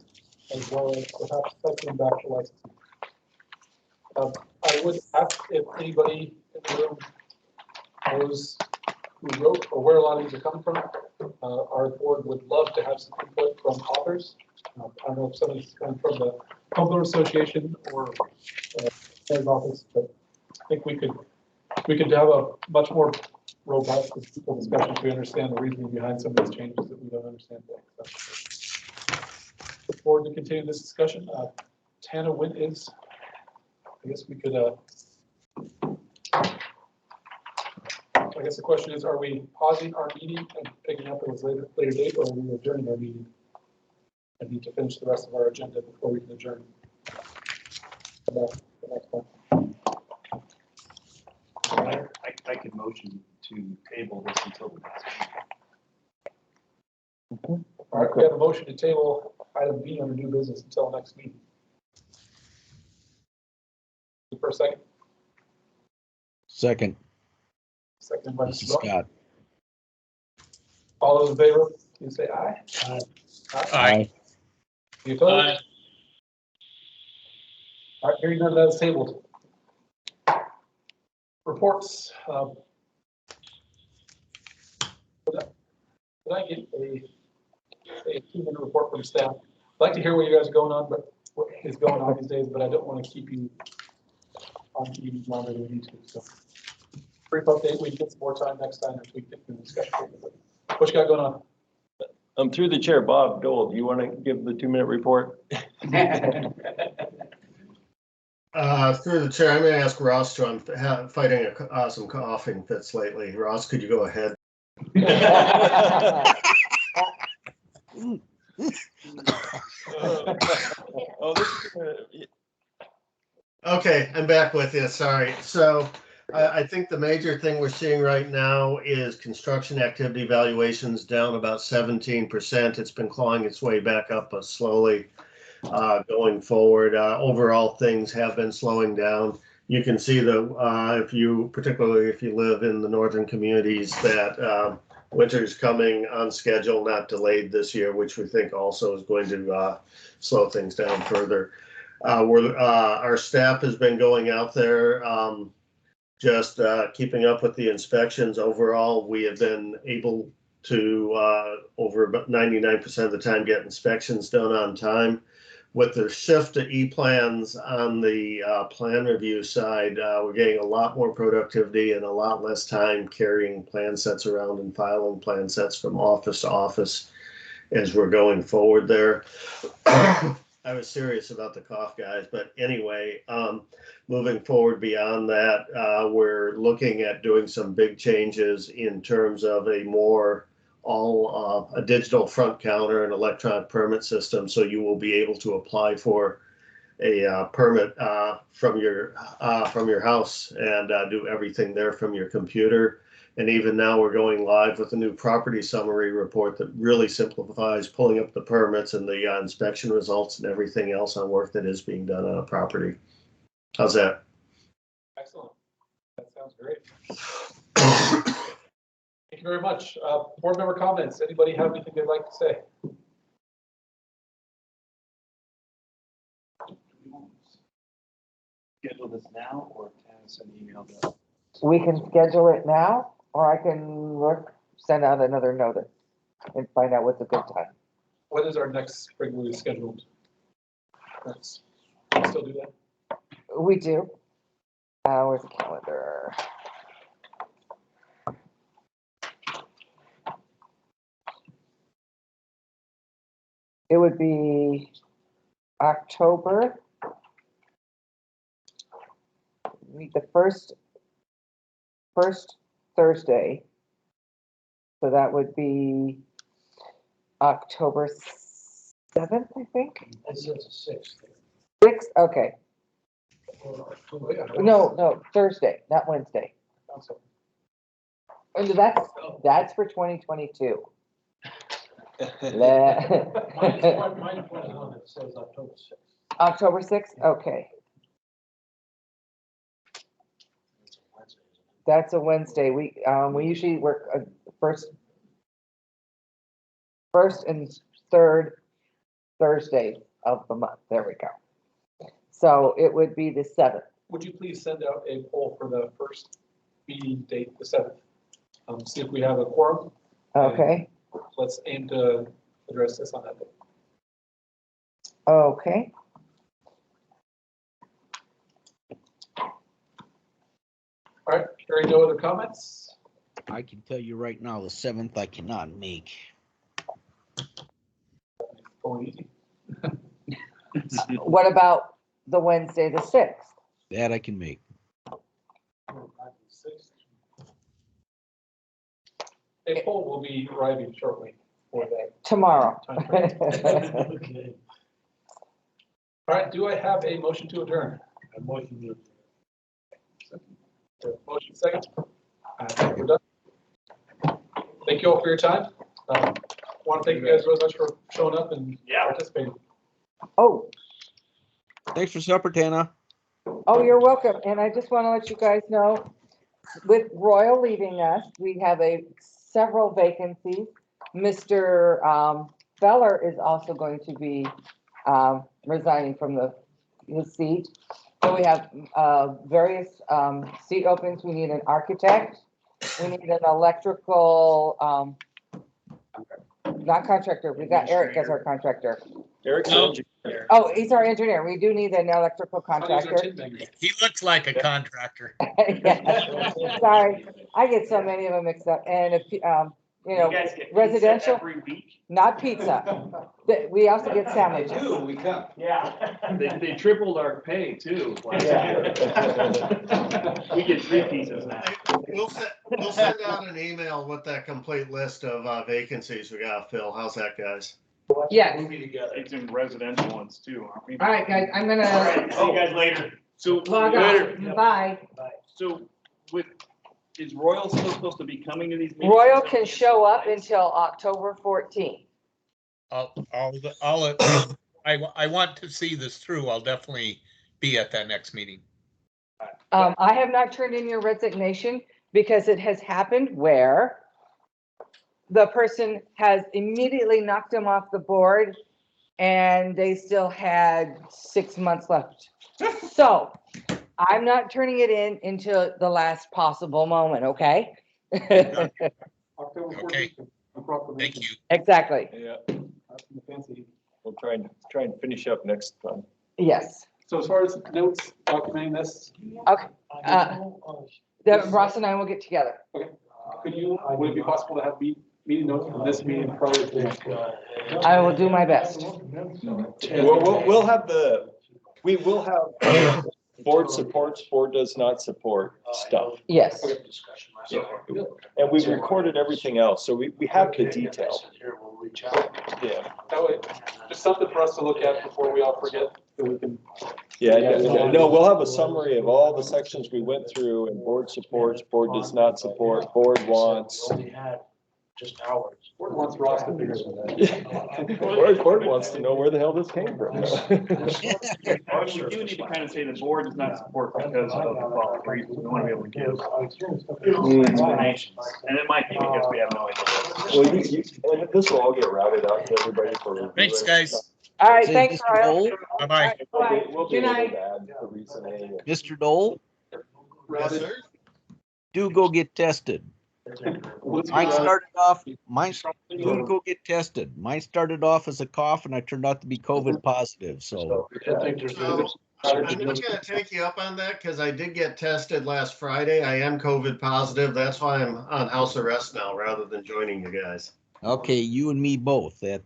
as well as perhaps section of actual licensing. I would ask if anybody in the room knows who wrote or where a lot of these are coming from. Our board would love to have some input from authors. I don't know if some of this is coming from the homeowner association or mayor's office, but I think we could have a much more robust discussion if we understand the reasoning behind some of these changes that we don't understand today. So, look forward to continuing this discussion. Tana, when is? I guess we could. I guess the question is: are we pausing our meeting and picking up at a later date, or are we adjourning our meeting? I need to finish the rest of our agenda before we can adjourn. The next one. I could motion to table this until the next meeting. All right, we have a motion to table item B under new business until next meeting. For a second. Second. Second by This is Mr. Brown. Scott. All those in favor, please say aye. Aye. Any opposed? Aye. All right, hearing none of that is tabled. Reports. Did I get a 2-minute report from staff? I'd like to hear what you guys are going on, but what is going on these days, but I don't want to keep you on TV longer than we need to. So, brief update. We can get some more time next time if we get through the discussion. What you got going on? Through the chair, Bob Dole, do you want to give the 2-minute report? Through the chair, I'm going to ask Ross to. I'm fighting some coughing fits lately. Ross, could you go ahead? Okay, I'm back with you. Sorry. So I think the major thing we're seeing right now is construction activity valuations down about 17%. It's been clawing its way back up slowly going forward. Overall, things have been slowing down. You can see particularly if you live in the northern communities, that winter's coming on schedule, not delayed this year, which we think also is going to slow things down further. Our staff has been going out there, just keeping up with the inspections. Overall, we have been able to, over about 99% of the time, get inspections done on time. With the shift to e-plans on the plan review side, we're getting a lot more productivity and a lot less time carrying plan sets around and filing plan sets from office to office as we're going forward there. I was serious about the cough, guys, but anyway, moving forward beyond that, we're looking at doing some big changes in terms of a digital front counter and electronic permit system, so you will be able to apply for a permit from your house and do everything there from your computer. And even now we're going live with a new property summary report that really simplifies pulling up the permits and the inspection results and everything else on work that is being done on a property. How's that? Excellent. That sounds great. Thank you very much. Board member comments. Anybody have anything they'd like to say? Schedule this now or send an email to? We can schedule it now, or I can send out another notice and find out what's a good time. When is our next regularly scheduled? Let's still do that. We do. Where's the calendar? It would be October. Meet the first Thursday. So that would be October 7th, I think. This is the 6th. 6th, okay. No, Thursday, not Wednesday. And that's for 2022. Mine was one that says October 6th. October 6th, okay. That's a Wednesday. We usually work first and third Thursday of the month. There we go. So it would be the 7th. Would you please send out a poll for the first meeting date, the 7th? See if we have a quorum. Okay, Let's aim to address this on that day. okay. All right, hearing no other comments? I can tell you right now, the 7th I cannot make. Going easy. What about the Wednesday, the 6th? That I can make. A poll will be arriving shortly for that. Tomorrow. Okay. All right, do I have a motion to adjourn? A motion to Motion second. We're done. Thank you all for your time. Want to thank you guys very much for showing up and participating. Oh, Thanks for supper, Tana. oh, you're welcome. And I just want to let you guys know, with Royal leaving us, we have several vacancies. Mr. Feller is also going to be resigning from his seat. So we have various seat openings. We need an architect. We need an electrical, not contractor. We got Eric as our contractor. Eric's No. engineer. Oh, he's our engineer. We do need an electrical contractor. He looks like a contractor. Yeah. Sorry, I get so many of them mixed up. And if, you know, guys get pizza residential, every week? not pizza. We also get sandwiches. we come. Yeah. They tripled our pay too. Yeah. We get 3 pizzas now. We'll send out an email with that complete list of vacancies we gotta fill. How's that, guys? Yes. It's in residential ones too, aren't we? All right, guys, I'm All gonna right, see you guys later. So, log out. Bye. so is Royal still supposed to be coming to these meetings? Royal can show up until October 14th. I want to see this through. I'll definitely be at that next meeting. I have not turned in your resignation because it has happened where the person has immediately knocked him off the board and they still had 6 months left. So I'm not turning it in until the last possible moment, okay? October Okay. 14th. Thank you. Exactly, Yeah, Fancy. we'll try and finish up next time. yes. So as far as notes documenting this, Okay, Ross and I will get together. would it be possible to have meeting notes from this meeting prior to? I will do my best. We'll have we will have board supports, board does not support stuff. Yes. Yeah. And we've recorded everything else, so we have the detail. Yeah. That way, just something for us to look at before we all forget that we can. Yeah, no, we'll have a summary of all the sections we went through and board supports, board does not support, board wants. just hours. Board wants Ross to figure it out. Board wants to know where the hell this came from. We do need to kind of say the board does not support because of the following reasons. We want to be able to give explanations. And it might be because we have no idea. Well, and this will all get routed out to everybody for review. Thanks, guys. All right, Say, thanks, Mr. Royal. Dole? Bye-bye. We'll be Good able night. to add the reasoning. Mr. Dole, Yes, sir. do go get tested. Mine started off, do go get tested. Mine started off as a cough and I turned out to be COVID positive, so. I'm just gonna take you up on that because I did get tested last Friday. I am COVID positive. That's why I'm on house arrest now rather than joining you guys. Okay, you and me both. That